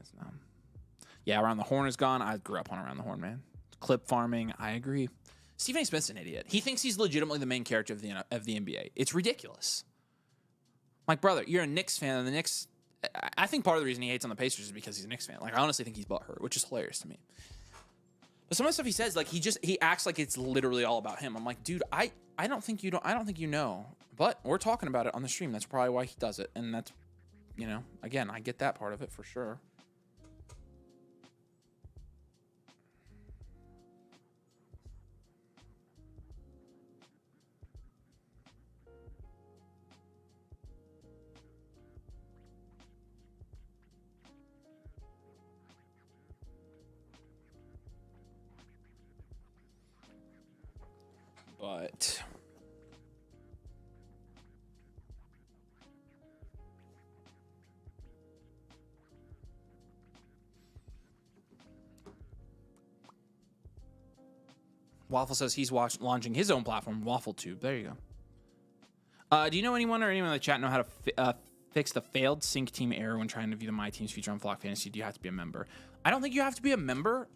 yeah, Around the Horn is gone. I grew up on Around the Horn, man. Clip farming, I agree. Stephen A. Smith's an idiot. He thinks he's legitimately the main character of the NBA. It's ridiculous. Like, brother, you're a Knicks fan, and the Knicks... I think part of the reason he hates on the Pacers is because he's a Knicks fan. Like, I honestly think he's butthurt, which is hilarious to me. But some of the stuff he says, like, he acts like it's literally all about him. I'm like, dude, I don't think you know. But we're talking about it on the stream. That's probably why he does it. And that's, you know, again, I get that part of it for sure. But Waffle says he's launching his own platform, WaffleTube. There you go. Do you know anyone in the chat know how to fix the failed sync team error when trying to view the My Team's feature on Flock Fantasy? Do you have to be a member? I don't think you have to be a member.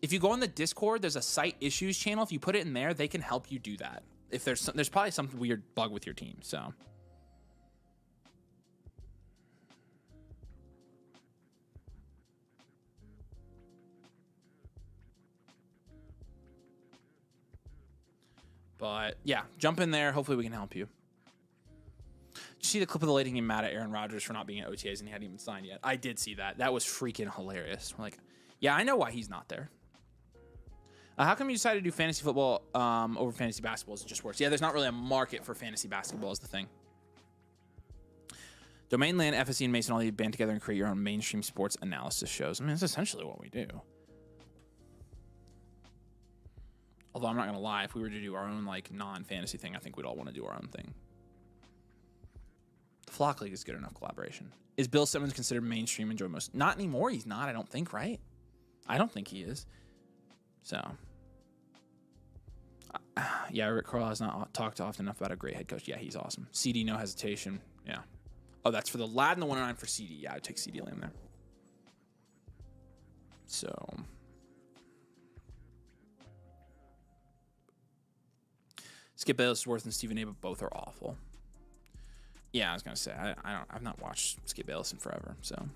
If you go on the Discord, there's a site issues channel. If you put it in there, they can help you do that. If there's probably some weird bug with your team. So. But yeah, jump in there. Hopefully we can help you. Did you see the clip of the lady getting mad at Aaron Rodgers for not being at OTAs and he hadn't even signed yet? I did see that. That was freaking hilarious. We're like, yeah, I know why he's not there. How come you decided to do fantasy football over fantasy basketball? Is it just worse? Yeah, there's not really a market for fantasy basketball is the thing. Domain Land, FSC, and Mason all you band together and create your own mainstream sports analysis shows. I mean, that's essentially what we do. Although I'm not going to lie, if we were to do our own like non-fantasy thing, I think we'd all want to do our own thing. The Flock League is good enough collaboration. Is Bill Simmons considered mainstream? Enjoy most? Not anymore. He's not. I don't think. Right? I don't think he is. So, yeah, Rick Carlisle has not talked often enough about a great head coach. Yeah, he's awesome. CD, no hesitation. Yeah. Oh, that's for the lad and the 109 for CD. Yeah, I'd take CD Lamb there. So, Skip Bayless-Worth and Stephen A, but both are awful. Yeah, I was gonna say I've not watched Skip Bayless in forever, so.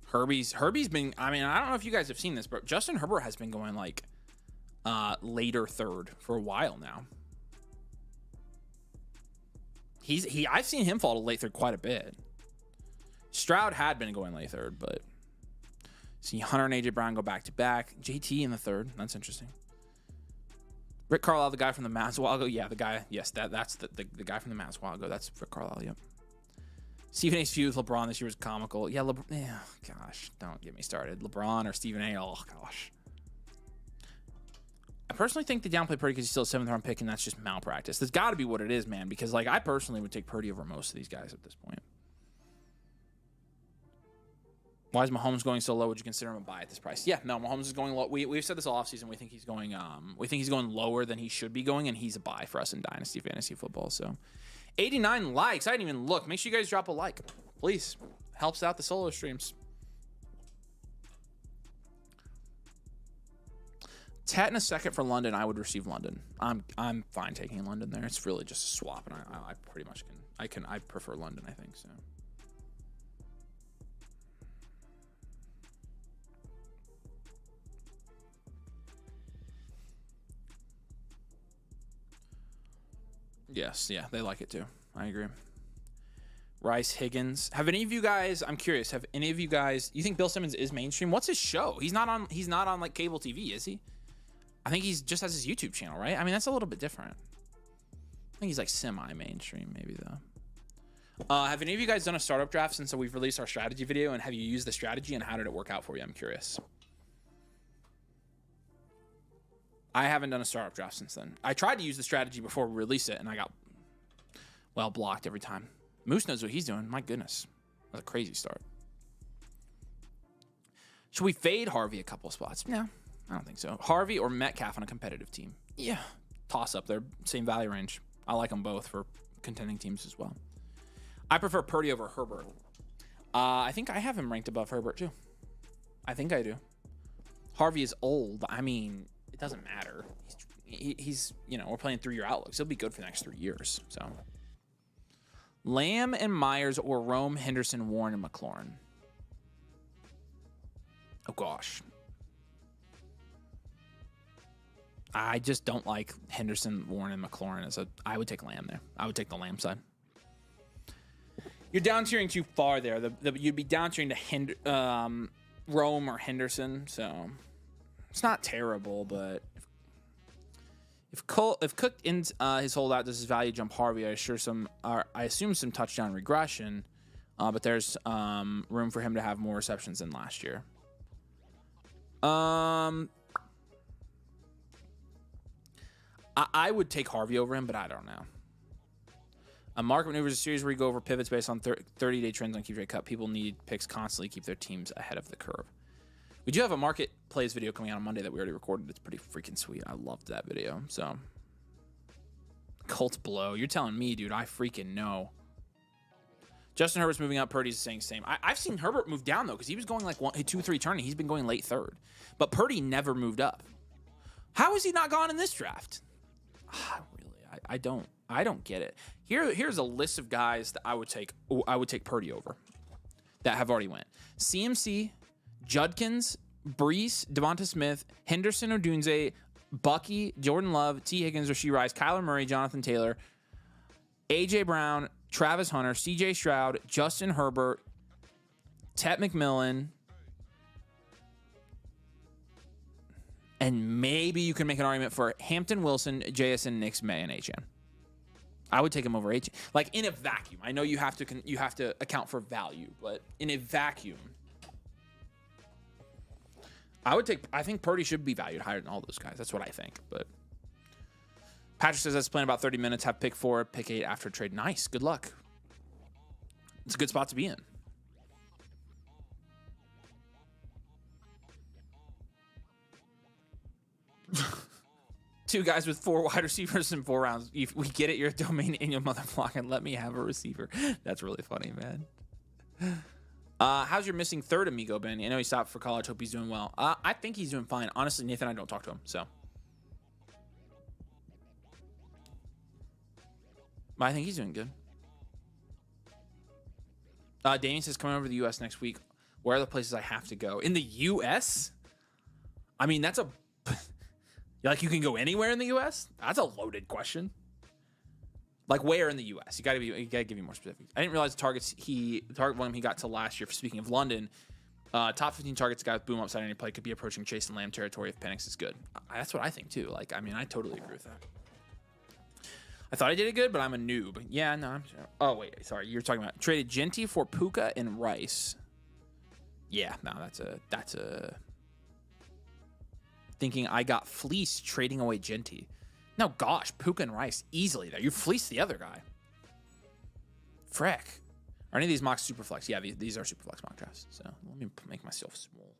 Herbie's been, I mean, I don't know if you guys have seen this, but Justin Herbert has been going like later third for a while now. I've seen him fall to late third quite a bit. Stroud had been going late third, but see Hunter and AJ Brown go back to back. JT in the third. That's interesting. Rick Carlisle, the guy from the Mavs a while ago. Yeah, the guy. Yes, that's the guy from the Mavs a while ago. That's Rick Carlisle. Yep. Stephen A's feud with LeBron this year was comical. Yeah, gosh, don't get me started. LeBron or Stephen A. Oh gosh. I personally think they downplay Purdy because he's still a 7th round pick, and that's just malpractice. That's got to be what it is, man. Because like I personally would take Purdy over most of these guys at this point. Why is Mahomes going so low? Would you consider him a buy at this price? Yeah, no, Mahomes is going low. We've said this all offseason. We think he's going lower than he should be going, and he's a buy for us in Dynasty Fantasy Football. So 89 likes. I didn't even look. Make sure you guys drop a like. Please. Helps out the solo streams. Tat in a second for London. I would receive London. I'm fine taking London there. It's really just a swap, and I pretty much can. I prefer London, I think, so. Yes, yeah, they like it too. I agree. Rice Higgins. Have any of you guys? I'm curious. Have any of you guys? You think Bill Simmons is mainstream? What's his show? He's not on like cable TV, is he? I think he's just has his YouTube channel, right? I mean, that's a little bit different. I think he's like semi-mainstream, maybe though. Have any of you guys done a startup draft since we've released our strategy video? And have you used the strategy? And how did it work out for you? I'm curious. I haven't done a startup draft since then. I tried to use the strategy before we released it, and I got, well, blocked every time. Moose knows what he's doing. My goodness. That's a crazy start. Should we fade Harvey a couple of spots? No, I don't think so. Harvey or Metcalf on a competitive team? Yeah. Toss up. They're same value range. I like them both for contending teams as well. I prefer Purdy over Herbert. I think I have him ranked above Herbert, too. I think I do. Harvey is old. I mean, it doesn't matter. He's you know, we're playing 3-year outlooks. He'll be good for the next 3 years. So, Lamb and Myers or Rome, Henderson, Warren, and McLaurin. Oh, gosh. I just don't like Henderson, Warren, and McLaurin. I would take Lamb there. I would take the Lamb side. You're down tiering too far there. You'd be down tiering to Rome or Henderson. So it's not terrible, but if Cook ends his holdout, does his value jump Harvey? I assume some touchdown regression, but there's room for him to have more receptions than last year. I would take Harvey over him, but I don't know. A market maneuver is a series where you go over pivots based on 30-day trends on keep rate cut. People need picks constantly, keep their teams ahead of the curve. We do have a market plays video coming out on Monday that we already recorded. It's pretty freaking sweet. I loved that video. So, Colts blow. You're telling me, dude. I freaking know. Justin Herbert's moving up. Purdy's saying same. I've seen Herbert move down, though, because he was going like 2-3 turning. He's been going late third. But Purdy never moved up. How is he not gone in this draft? Really, I don't get it. Here's a list of guys that I would take Purdy over that have already went. CMC, Judkins, Brees, Devonta Smith, Henderson Odunze, Bucky, Jordan Love, T. Higgins, Rashee Rice, Kyler Murray, Jonathan Taylor, A.J. Brown, Travis Hunter, C.J. Stroud, Justin Herbert, Tet McMillan, and maybe you can make an argument for Hampton Wilson, JSN, Nix, May, and HN. I would take him over 18. Like in a vacuum. I know you have to account for value, but in a vacuum, I think Purdy should be valued higher than all those guys. That's what I think. But Patrick says that's playing about 30 minutes. Have pick 4, pick 8 after trade. Nice. Good luck. It's a good spot to be in. Two guys with 4 wide receivers in 4 rounds. If we get it, you're a domain in your mother block and let me have a receiver. That's really funny, man. How's your missing third amigo been? I know he stopped for college. Hope he's doing well. I think he's doing fine. Honestly, Nathan, I don't talk to him, so. But I think he's doing good. Damien says coming over to the U.S. next week. Where are the places I have to go? In the U.S.? I mean, that's a... Like, you can go anywhere in the U.S.? That's a loaded question. Like, where in the U.S.? You gotta give me more specific. I didn't realize the target volume he got to last year. Speaking of London, top 15 targets, guy with boom upside any play could be approaching Chase and Lamb territory if Penix is good. That's what I think too. Like, I mean, I totally agree with that. I thought I did it good, but I'm a noob. Yeah, no, I'm sure. Oh wait, sorry, you're talking about traded Genty for Puka and Rice. Yeah, no, that's a. Thinking I got fleeced trading away Genty. No, gosh, Puka and Rice easily there. You fleeced the other guy. Frick. Are any of these mocks super flex? Yeah, these are super flex mock drafts. So let me make myself small.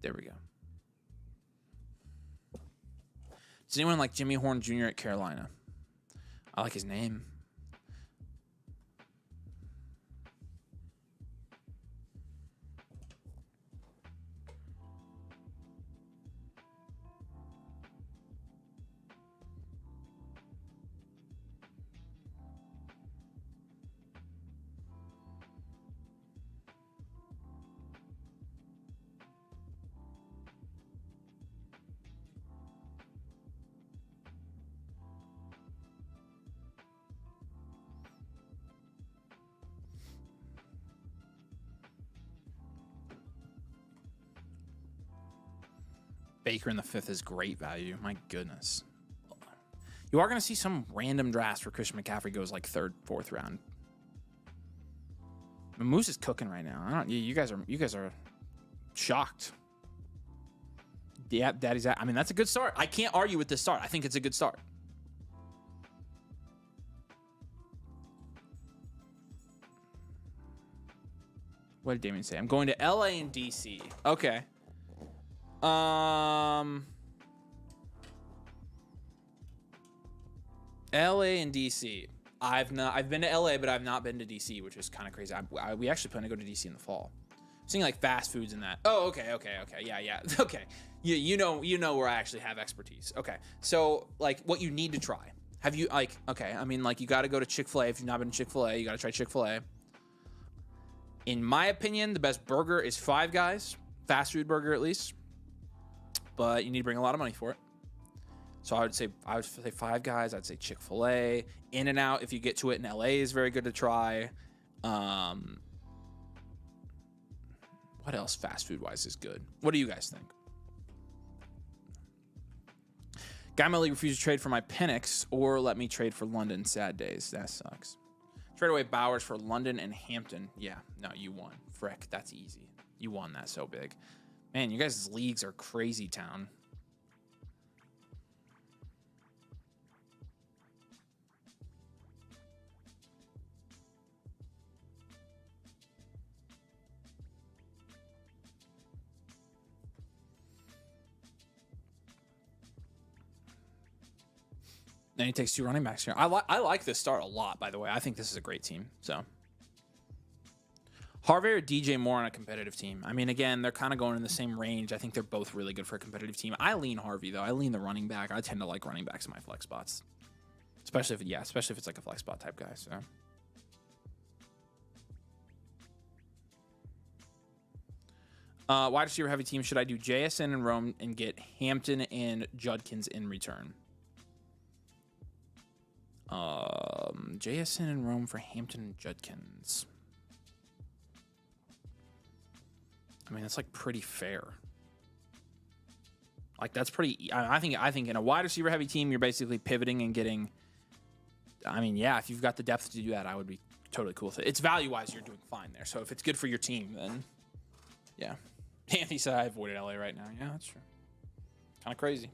There we go. Does anyone like Jimmy Horn Jr. at Carolina? I like his name. Baker in the 5th is great value. My goodness. You are going to see some random drafts where Christian McCaffrey goes like 3rd, 4th round. Moose is cooking right now. You guys are shocked. Yeah, I mean, that's a good start. I can't argue with this start. I think it's a good start. What did Damien say? I'm going to LA and DC. Okay. LA and DC. I've been to LA, but I've not been to DC, which is kind of crazy. We actually plan to go to DC in the fall. I'm seeing like fast foods and that. Oh, okay. Yeah. Okay. You know where I actually have expertise. Okay. So like what you need to try. Have you like, okay. I mean, like you got to go to Chick-fil-A. If you've not been to Chick-fil-A, you got to try Chick-fil-A. In my opinion, the best burger is Five Guys, fast food burger at least. But you need to bring a lot of money for it. So I would say Five Guys. I'd say Chick-fil-A. In-N-Out, if you get to it in LA, is very good to try. What else fast food wise is good? What do you guys think? Guy Melly refused to trade for my Penix or let me trade for London. Sad days. That sucks. Trade away Bowers for London and Hampton. Yeah, no, you won. Frick, that's easy. You won that so big. Man, you guys' leagues are crazy town. Then he takes 2 running backs here. I like this start a lot, by the way. I think this is a great team. So Harvey or DJ Moore on a competitive team. I mean, again, they're kind of going in the same range. I think they're both really good for a competitive team. I lean Harvey, though. I lean the running back. I tend to like running backs in my flex spots. Especially if it's like a flex spot type guy. So wide receiver heavy team. Should I do JSN and Rome and get Hampton and Judkins in return? JSN and Rome for Hampton and Judkins. I mean, that's like pretty fair. Like that's pretty. I think in a wide receiver heavy team, you're basically pivoting and getting. I mean, yeah, if you've got the depth to do that, I would be totally cool with it. It's value wise, you're doing fine there. So if it's good for your team, then yeah. Anthony said I avoided LA right now. Yeah, that's true. Kind of crazy.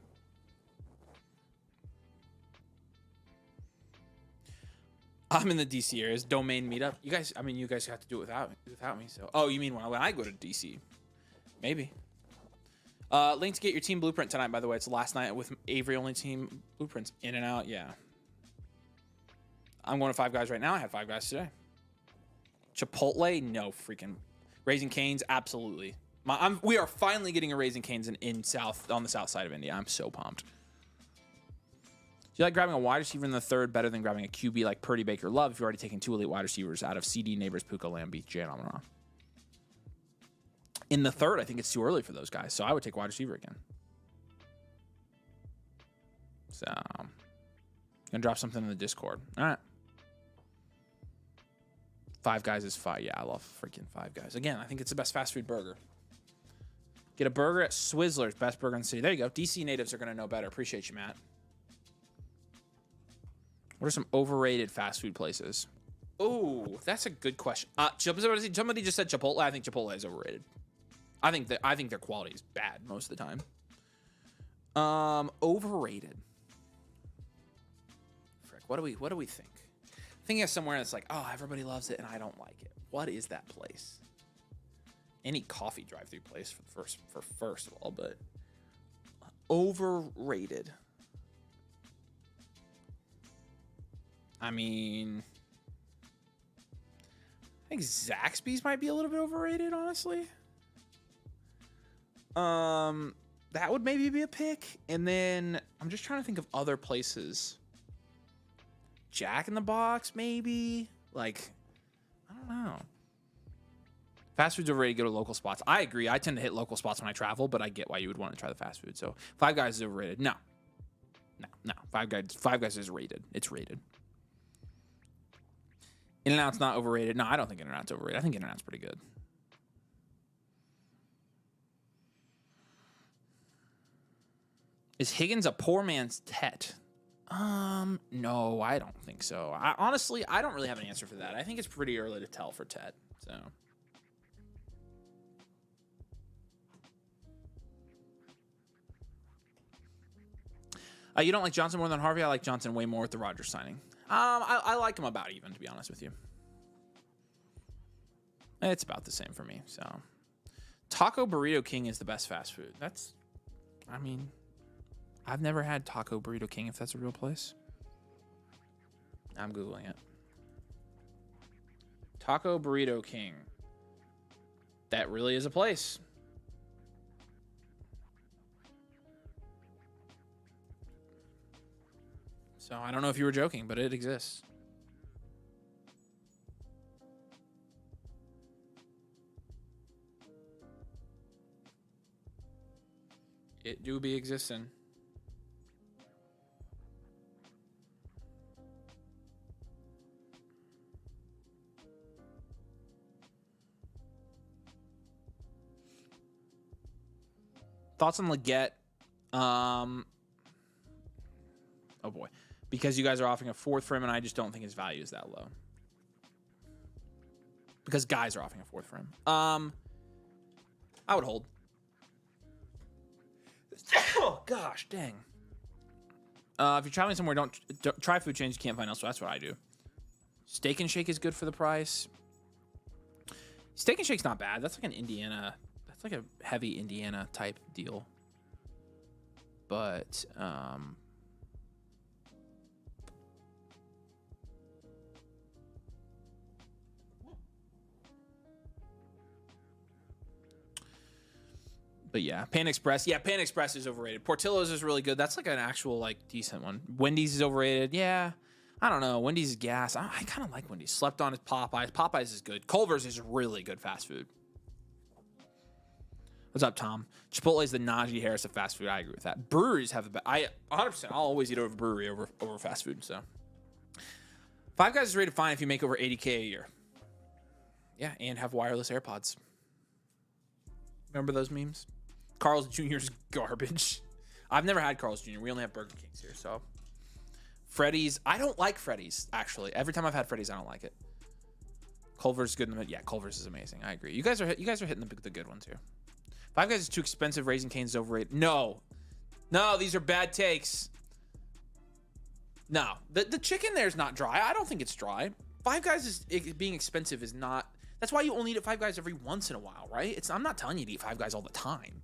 I'm in the DC areas. Domain meetup. You guys have to do it without me. So, oh, you mean when I go to DC? Maybe. Link to get your team blueprint tonight. By the way, it's last night with Avery only team blueprints in and out. Yeah. I'm going to Five Guys right now. I had Five Guys today. Chipotle, no freaking. Raising Cane's, absolutely. We are finally getting a Raising Cane's on the south side of India. I'm so pumped. Do you like grabbing a wide receiver in the third better than grabbing a QB like Purdy, Baker, Love if you're already taking 2 elite wide receivers out of CD, Neighbors, Puka, Lamb, Jan Amon-Ra? In the third, I think it's too early for those guys, so I would take wide receiver again. So, gonna drop something in the Discord. All right. Five Guys is fire. Yeah, I love freaking Five Guys. Again, I think it's the best fast food burger. Get a burger at Swizzler's, best burger in the city. There you go. DC natives are gonna know better. Appreciate you, Matt. What are some overrated fast food places? Oh, that's a good question. Somebody just said Chipotle. I think Chipotle is overrated. I think their quality is bad most of the time. Overrated. Frick, what do we think? I think it's somewhere that's like, oh, everybody loves it and I don't like it. What is that place? Any coffee drive-through place for first of all, but overrated. I mean, I think Zaxby's might be a little bit overrated, honestly. That would maybe be a pick. And then I'm just trying to think of other places. Jack in the Box, maybe. Like, I don't know. Fast food's overrated. Go to local spots. I agree. I tend to hit local spots when I travel, but I get why you would want to try the fast food. So Five Guys is overrated. No. Five Guys is rated. It's rated. In-N-Out's not overrated. No, I don't think In-N-Out's overrated. I think In-N-Out's pretty good. Is Higgins a poor man's Tet? No, I don't think so. Honestly, I don't really have an answer for that. I think it's pretty early to tell for Tet. So. You don't like Johnson more than Harvey? I like Johnson way more with the Rodgers signing. I like him about even, to be honest with you. It's about the same for me. So, Taco Burrito King is the best fast food. I've never had Taco Burrito King, if that's a real place. I'm Googling it. Taco Burrito King. That really is a place. So I don't know if you were joking, but it exists. It do be existing. Thoughts on Leggett? Oh boy. Because you guys are offering a fourth for him, and I just don't think his value is that low. Because guys are offering a fourth for him. I would hold. Oh, gosh, dang. If you're traveling somewhere, don't try food chains you can't find elsewhere. That's what I do. Steak and Shake is good for the price. Steak and Shake's not bad. That's like an Indiana. That's like a heavy Indiana type deal. But, yeah, Pan Express. Yeah, Pan Express is overrated. Portillo's is really good. That's like an actual, like, decent one. Wendy's is overrated. Yeah, I don't know. Wendy's is gas. I kind of like Wendy's. Slept on is Popeyes. Popeyes is good. Culver's is really good fast food. What's up, Tom? Chipotle is the Najee Harris of fast food. I agree with that. Breweries have the best. 100%. I'll always eat over brewery over fast food. So, Five Guys is rated fine if you make over $80K a year. Yeah, and have wireless AirPods. Remember those memes? Carl's Jr.'s garbage. I've never had Carl's Jr. We only have Burger Kings here, so. Freddy's. I don't like Freddy's, actually. Every time I've had Freddy's, I don't like it. Culver's good in the... Yeah, Culver's is amazing. I agree. You guys are hitting the good ones here. Five Guys is too expensive. Raising Cane's is overrated. No. No, these are bad takes. No. The chicken there is not dry. I don't think it's dry. Five Guys being expensive is not... That's why you only eat at Five Guys every once in a while, right? I'm not telling you to eat Five Guys all the time.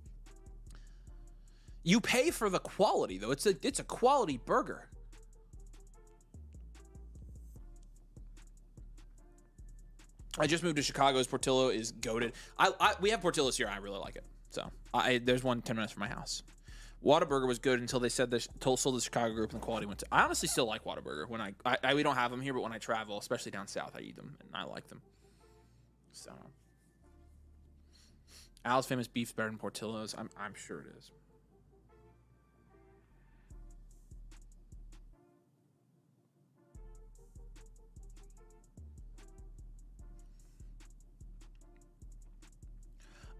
You pay for the quality, though. It's a quality burger. I just moved to Chicago's Portillo is goated. We have Portillo's here. I really like it. So there's one 10 minutes from my house. Whataburger was good until they said sold the Chicago group and the quality went to. I honestly still like Whataburger. When we don't have them here, but when I travel, especially down south, I eat them and I like them. So Al's famous beef's better than Portillo's. I'm sure it is.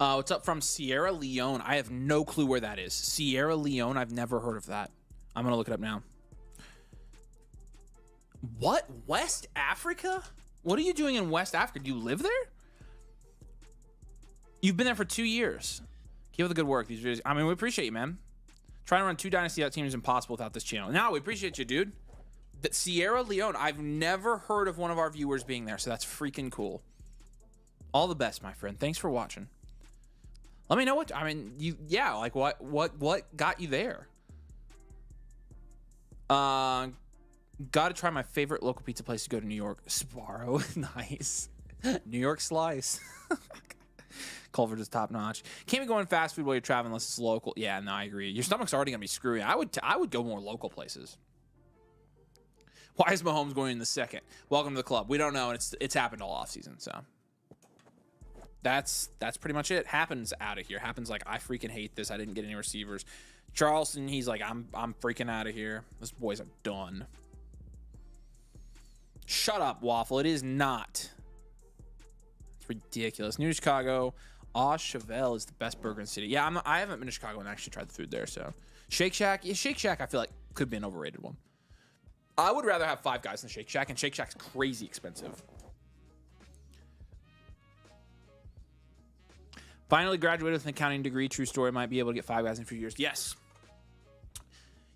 What's up from Sierra Leone? I have no clue where that is. Sierra Leone? I've never heard of that. I'm going to look it up now. What? West Africa? What are you doing in West Africa? Do you live there? You've been there for 2 years. Keep up the good work. These videos. I mean, we appreciate you, man. Trying to run 2 Dynasty teams is impossible without this channel. No, we appreciate you, dude. Sierra Leone. I've never heard of one of our viewers being there, so that's freaking cool. All the best, my friend. Thanks for watching. Let me know what I mean. Like what got you there? Got to try my favorite local pizza place to go to New York. Sbarro, nice. New York slice. Culver is top notch. Can't be going fast food while you're traveling unless it's local. Yeah, no, I agree. Your stomach's already gonna be screwy. I would go more local places. Why is Mahomes going in the second? Welcome to the club. We don't know, and it's happened all off season, so. That's pretty much it. Happens out of here. Happens like I freaking hate this. I didn't get any receivers. Charleston, he's like I'm freaking out of here. Those boys are done. Shut up, Waffle. It is not. It's ridiculous. New to Chicago. Chevelle is the best burger in the city. Yeah, I haven't been to Chicago and actually tried the food there. So Shake Shack. Yeah, Shake Shack I feel like could be an overrated one. I would rather have Five Guys than Shake Shack, and Shake Shack's crazy expensive. Finally graduated with an accounting degree. True story. Might be able to get Five Guys in a few years. Yes.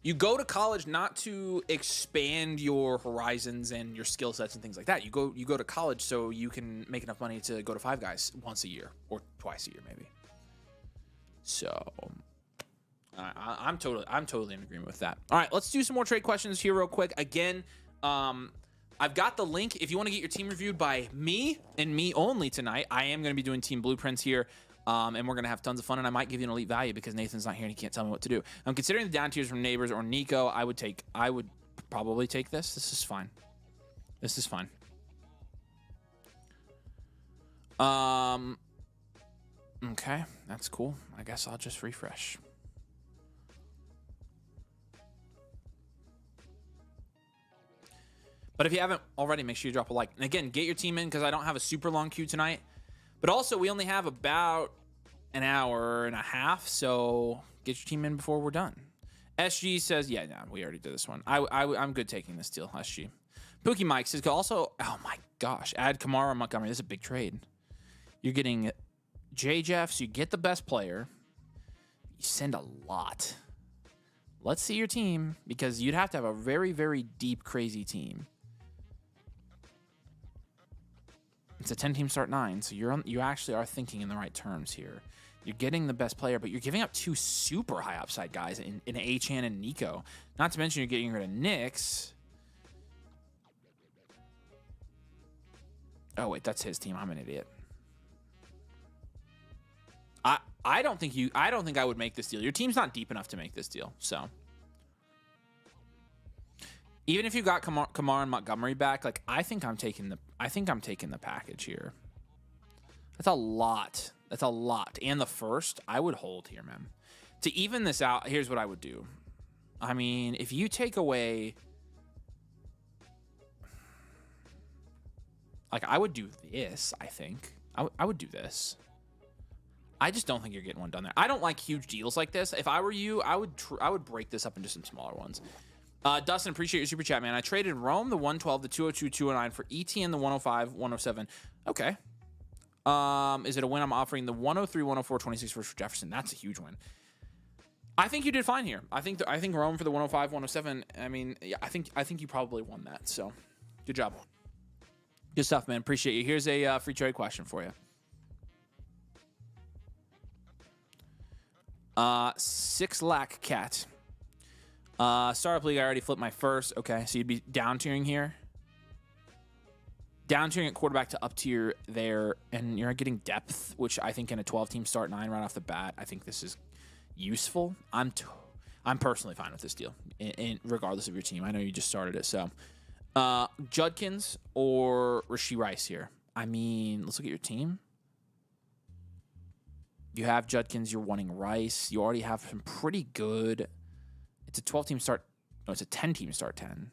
You go to college not to expand your horizons and your skill sets and things like that. You go to college so you can make enough money to go to Five Guys once a year or twice a year maybe. So I'm totally in agreement with that. All right, let's do some more trade questions here real quick. Again, I've got the link if you want to get your team reviewed by me and me only tonight. I am going to be doing team blueprints here. And we're going to have tons of fun, and I might give you an elite value because Nathan's not here and he can't tell me what to do. I'm considering the down tiers from Neighbors or Nico. I would probably take this. This is fine. This is fine. Okay, that's cool. I guess I'll just refresh. But if you haven't already, make sure you drop a like. And again, get your team in because I don't have a super long queue tonight. But also, we only have about an hour and a half, so get your team in before we're done. SG says, yeah, no, we already did this one. I'm good taking this deal, SG. Pookie Mike says, also, oh my gosh, add Kamara Montgomery. This is a big trade. You're getting J. Jeff, so you get the best player. You send a lot. Let's see your team, because you'd have to have a very, very deep, crazy team. It's a 10-team start 9, so you actually are thinking in the right terms here. You're getting the best player, but you're giving up 2 super high upside guys in Achan and Nico. Not to mention you're getting rid of Knicks. Oh wait, that's his team. I'm an idiot. I don't think I would make this deal. Your team's not deep enough to make this deal, so. Even if you got Kamara and Montgomery back, like I think I'm taking the package here. That's a lot. That's a lot. And the first, I would hold here, man. To even this out, here's what I would do. I mean, if you take away, like I would do this. I think I would do this. I just don't think you're getting one done there. I don't like huge deals like this. If I were you, I would break this up into some smaller ones. Dustin, appreciate your super chat, man. I traded Rome, the 112, the 202, 209 for ETN, the 105, 107. Okay. Is it a win? I'm offering the 103, 104, 26 for Jefferson. That's a huge win. I think you did fine here. I think Rome for the 105, 107. I mean, yeah, I think you probably won that. So, good job. Good stuff, man. Appreciate you. Here's a free trade question for you. 6 lakh cat. Startup league, I already flipped my first. Okay, so you'd be down tiering here. Down tiering at quarterback to up tier there, and you're getting depth, which I think in a 12-team start 9 right off the bat, I think this is useful. I'm personally fine with this deal, regardless of your team. I know you just started it, so Judkins or Rashee Rice here. I mean, let's look at your team. You have Judkins. You're wanting Rice. You already have some pretty good. It's a 12-team start. No, it's a 10-team start 10.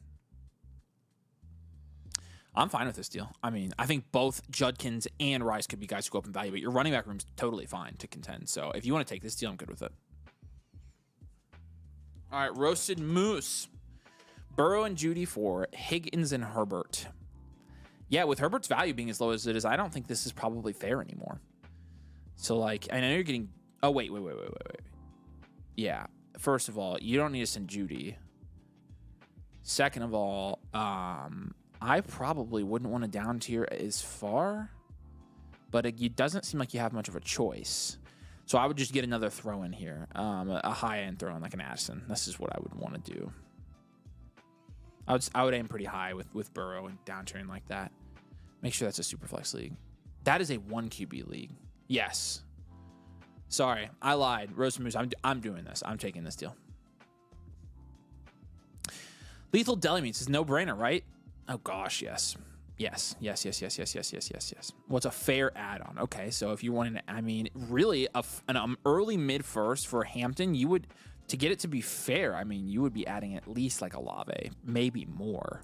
I'm fine with this deal. I mean, I think both Judkins and Rice could be guys who go up in value, but your running back room's totally fine to contend. So if you want to take this deal, I'm good with it. All right, roasted moose. Burrow and Judy for Higgins and Herbert. Yeah, with Herbert's value being as low as it is, I don't think this is probably fair anymore. So, like, I know you're getting... Oh, wait. Yeah. First of all, you don't need to send Judy. Second of all, I probably wouldn't want to down tier as far, but it doesn't seem like you have much of a choice. So I would just get another throw in here, a high-end throw in like an Addison. This is what I would want to do. I would aim pretty high with Burrow and down tiering like that. Make sure that's a super flex league. That is a 1 QB league. Yes. Sorry, I lied. Roasted Moose, I'm doing this. I'm taking this deal. Lethal Deli Meats is no-brainer, right? Oh, gosh, yes. Yes. What's a fair add-on? Okay, so if you wanted to, I mean, really, an early mid-first for Hampton, you would, to get it to be fair, I mean, you would be adding at least like a Olave, maybe more.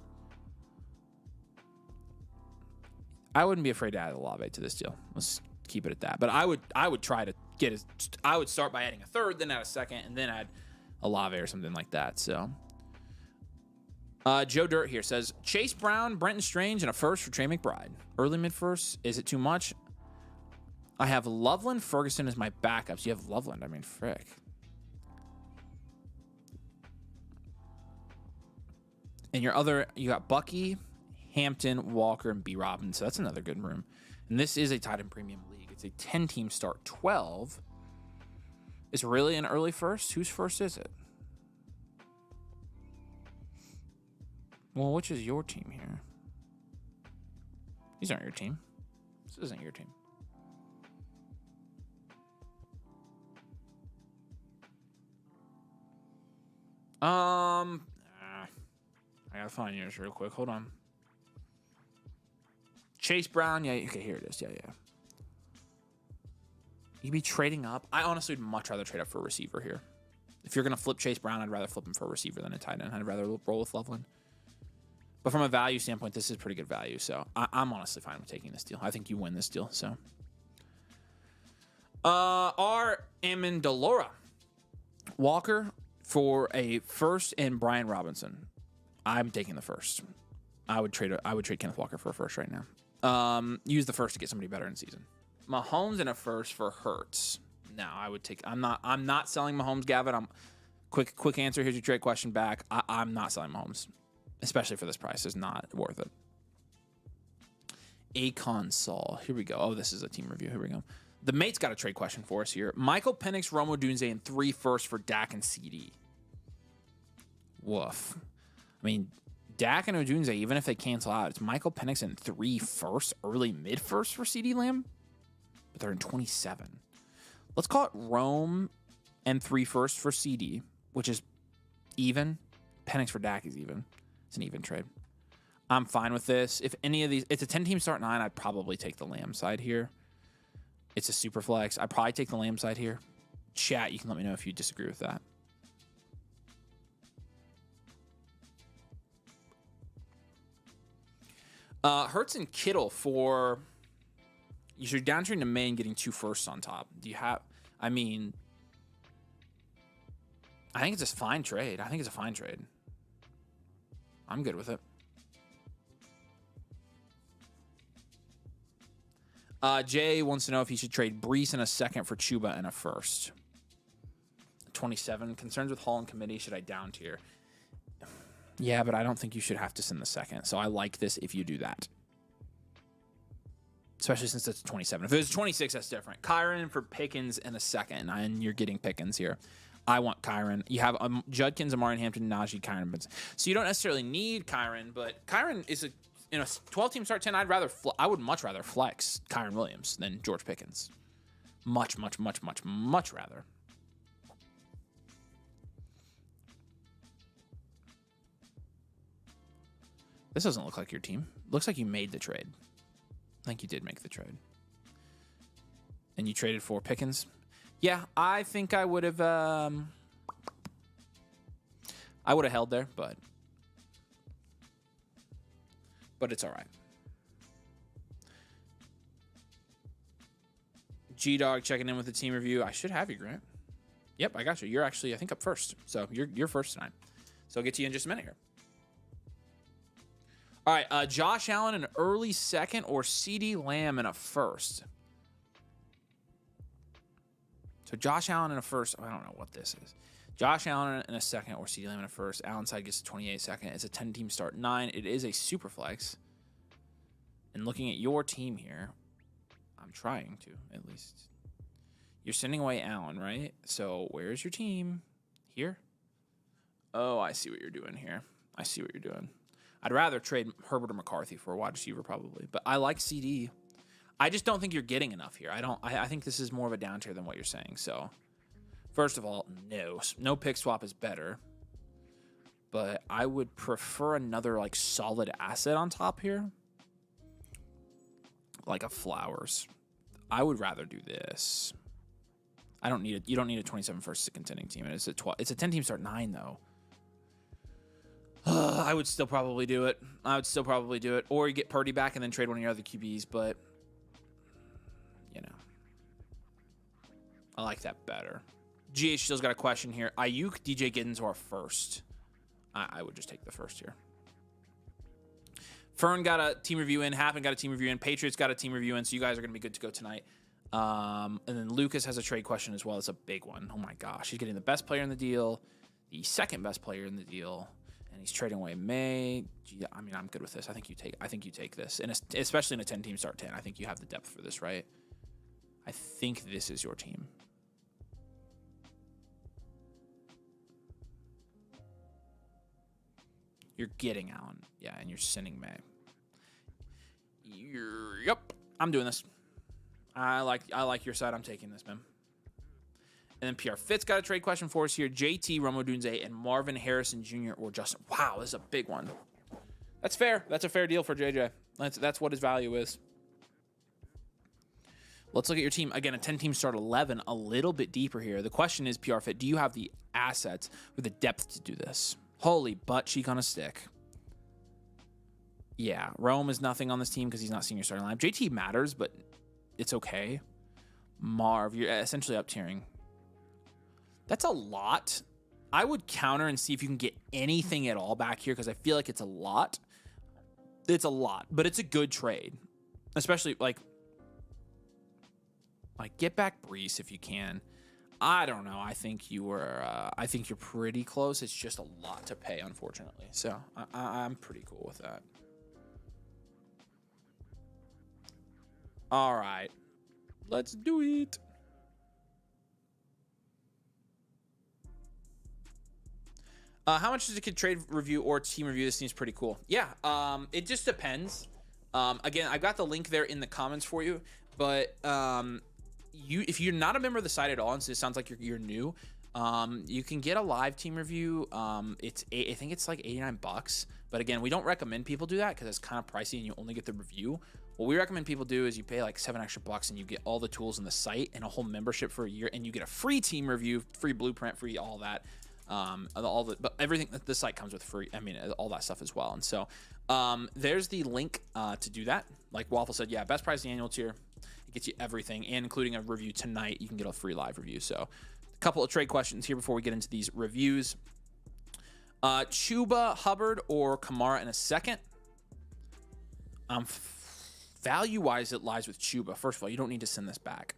I wouldn't be afraid to add a Olave to this deal. Let's keep it at that. But I would try to get it. I would start by adding a third, then add a second, and then add a Olave or something like that. So, Joe Dirt here says Chase Brown, Brenton Strange, and a first for Trey McBride. Early mid first. Is it too much? I have Loveland, Ferguson as my backups. You have Loveland. I mean, frick. And your other, you got Bucky, Hampton, Walker, and B. Robbins. So that's another good room. And this is a tight end premium league. It's a 10-team start 12. Is really an early first? Whose first is it? Well, which is your team here? These aren't your team. This isn't your team. I gotta find yours real quick. Hold on. Chase Brown. Yeah, okay, here it is. Yeah. You'd be trading up. I honestly would much rather trade up for a receiver here. If you're going to flip Chase Brown, I'd rather flip him for a receiver than a tight end. I'd rather roll with Loveland. But from a value standpoint, this is pretty good value. So I'm honestly fine with taking this deal. I think you win this deal. So, R. Amendola. Walker for a first and Brian Robinson. I'm taking the first. I would trade Kenneth Walker for a first right now. Use the first to get somebody better in season. Mahomes and a first for Hurts. No, I would take. I'm not selling Mahomes, Gavin. Quick answer. Here's your trade question back. I'm not selling Mahomes, especially for this price. It's not worth it. Akon Saul. Here we go. Oh, this is a team review. Here we go. The mate's got a trade question for us here. Michael Penix, Romo Dunze, and 3 firsts for Dak and CD. Woof. I mean, Dak and Odunze, even if they cancel out, it's Michael Penix and 3 firsts, early mid first for CD Lamb, but they're in 27. Let's call it Rome and 3 firsts for CD, which is even. Penix for Dak is even. It's an even trade. I'm fine with this. If any of these, it's a 10-team start 9, I'd probably take the Lamb side here. It's a super flex. I'd probably take the Lamb side here. Chat, you can let me know if you disagree with that. Hurts and Kittle for You're down trading to May and getting 2 firsts on top. Do you have? I mean, I think it's a fine trade. I'm good with it. Jay wants to know if he should trade Brees in a second for Chuba in a first. 27. Concerns with Hall and committee. Should I down tier? Yeah, but I don't think you should have to send the second. So I like this if you do that. Especially since it's 27. If it was 26, that's different. Kyron for Pickens in a second, and you're getting Pickens here. I want Kyron. You have Judkins, Amari Hampton, Najee, Kyron. So you don't necessarily need Kyron, but Kyron is in a 12-team start 10. I would much rather flex Kyron Williams than George Pickens. Much rather. This doesn't look like your team. Looks like you made the trade. I think you did make the trade. And you traded for Pickens? Yeah, I think I would have held there, but it's all right. G-Dog checking in with the team review. I should have you, Grant. Yep, I got you. You're actually, I think, up first. So you're first tonight. So I'll get to you in just a minute here. All right, Josh Allen in an early second or CeeDee Lamb in a first. So Josh Allen in a first. I don't know what this is. Josh Allen in a second or CeeDee Lamb in a first. Allen side gets a 28 second. It's a 10-team start 9. It is a super flex. And looking at your team here, I'm trying to at least. You're sending away Allen, right? So where's your team? Here? Oh, I see what you're doing here. I'd rather trade Herbert or McCarthy for a wide receiver probably, but I like CD. I just don't think you're getting enough here. I think this is more of a down tier than what you're saying. So, first of all, no pick swap is better, but I would prefer another like solid asset on top here, like a Flowers. I would rather do this. I don't need it. You don't need a 27 versus a contending team. It's a 10-team start 9 though. I would still probably do it. Or you get Purdy back and then trade one of your other QBs, but, you know. I like that better. GH still's got a question here. Ayuk, DJ Giddens, or first? I would just take the first here. Fern got a team review in. Happen got a team review in. Patriots got a team review in, so you guys are going to be good to go tonight. And then Lucas has a trade question as well. It's a big one. Oh, my gosh. He's getting the best player in the deal, the second best player in the deal, and he's trading away May. I mean, I'm good with this. I think you take this, and especially in a 10-team start 10. I think you have the depth for this, right? I think this is your team. You're getting Allen, yeah, and you're sending May. Yep, I'm doing this. I like your side. I'm taking this, man. And then PR Fitz got a trade question for us here. JT, Romo Dunze, and Marvin Harrison Jr. or Justin. Wow, this is a big one. That's fair. That's a fair deal for JJ. That's what his value is. Let's look at your team. Again, a 10-team start 11, a little bit deeper here. The question is, PR Fit, do you have the assets with the depth to do this? Holy butt cheek on a stick. Yeah, Rome is nothing on this team because he's not senior starting lineup. JT matters, but it's okay. Marv, you're essentially up tiering. That's a lot. I would counter and see if you can get anything at all back here because I feel like it's a lot. It's a lot, but it's a good trade. Especially like get back Brees if you can. I don't know. I think you're pretty close. It's just a lot to pay, unfortunately. So I'm pretty cool with that. All right, let's do it. How much does a kid trade review or team review? This seems pretty cool. Yeah, it just depends. Again, I've got the link there in the comments for you. But if you're not a member of the site at all, and so it sounds like you're new, you can get a live team review. I think it's like $89. But again, we don't recommend people do that because it's kind of pricey and you only get the review. What we recommend people do is you pay like $7 extra and you get all the tools in the site and a whole membership for a year, and you get a free team review, free blueprint, free all that. But everything that the site comes with free. I mean, all that stuff as well. And so there's the link to do that. Like Waffle said, yeah, best price the annual tier. It gets you everything, and including a review tonight, you can get a free live review. So a couple of trade questions here before we get into these reviews. Chuba Hubbard or Kamara in a second. Value-wise, it lies with Chuba. First of all, you don't need to send this back.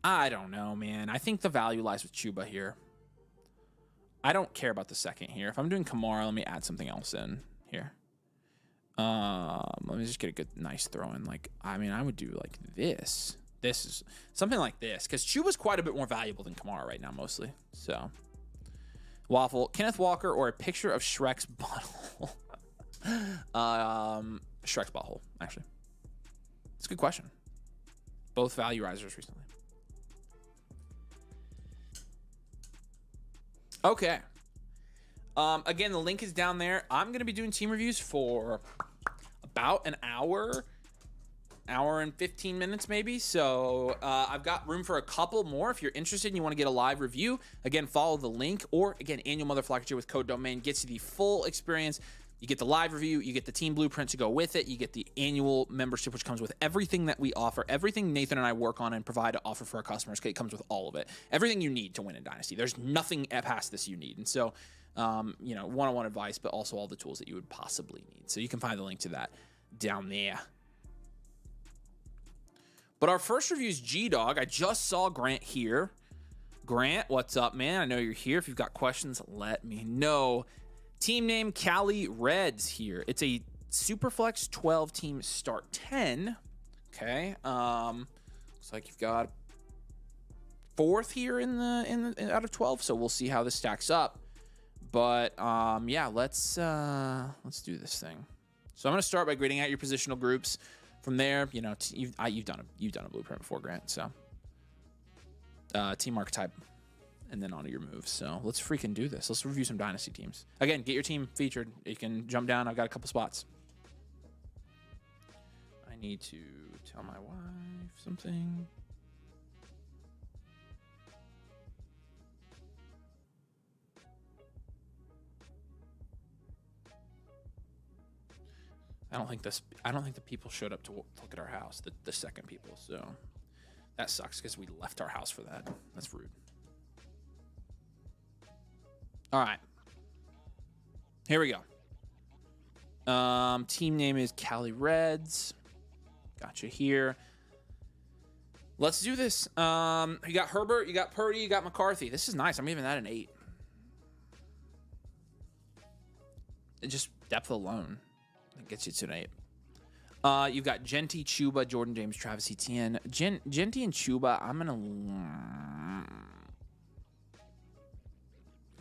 I don't know, man. I think the value lies with Chuba here. I don't care about the second here. If I'm doing Kamara, let me add something else in here. Let me just get a good, nice throw in. Like, I mean, I would do like this. This is something like this, because Chuba's quite a bit more valuable than Kamara right now, mostly. So, Waffle, Kenneth Walker, or a picture of Shrek's butthole? Shrek's butthole, actually. It's a good question. Both value risers recently. Okay. Again, the link is down there. I'm going to be doing team reviews for about an hour and 15 minutes maybe. So I've got room for a couple more. If you're interested and you want to get a live review, again, follow the link. Or, again, Annual Motherflocker with code DOMAIN gets you the full experience. You get the live review, you get the team blueprint to go with it, you get the annual membership, which comes with everything that we offer, everything Nathan and I work on and provide to offer for our customers. It comes with all of it, everything you need to win in Dynasty. There's nothing past this you need. And so, you know, one-on-one advice, but also all the tools that you would possibly need. So you can find the link to that down there. But our first review is G-Dog. I just saw Grant here. Grant, what's up, man? I know you're here. If you've got questions, let me know. Team name Cali Reds here. It's a Superflex 12 team start 10. Okay. Looks like you've got fourth here in the out of 12. So we'll see how this stacks up. But yeah, let's do this thing. So I'm gonna start by grading out your positional groups. From there, you know, you've done a blueprint before, Grant. So team archetype. And then onto your moves. So let's freaking do this. Let's review some Dynasty teams. Again, get your team featured. You can jump down. I've got a couple spots. I need to tell my wife something. I don't think the people showed up to look at our house. The second people. So that sucks because we left our house for that. That's rude. All right, here we go. Team name is Cali Reds. Gotcha here. Let's do this. You got Herbert, you got Purdy, you got McCarthy. This is nice. I'm giving that an 8. It just depth alone that gets you to an 8. You've got Genty, Chuba, Jordan James, Travis Etienne. Genty and Chuba, I'm gonna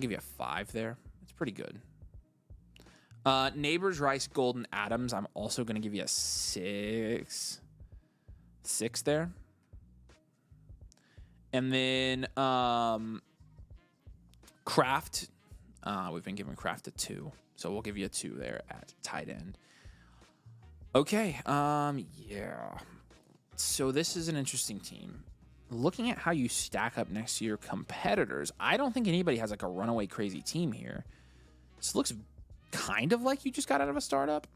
give you a 5 there. It's pretty good. Neighbors, Rice, Golden, Adams. I'm also going to give you a 6. 6 there. And then Kraft. We've been giving Kraft a 2. So we'll give you a 2 there at tight end. Okay. Yeah. So this is an interesting team. Looking at how you stack up next to your competitors, I don't think anybody has like a runaway crazy team here. This looks kind of like you just got out of a startup.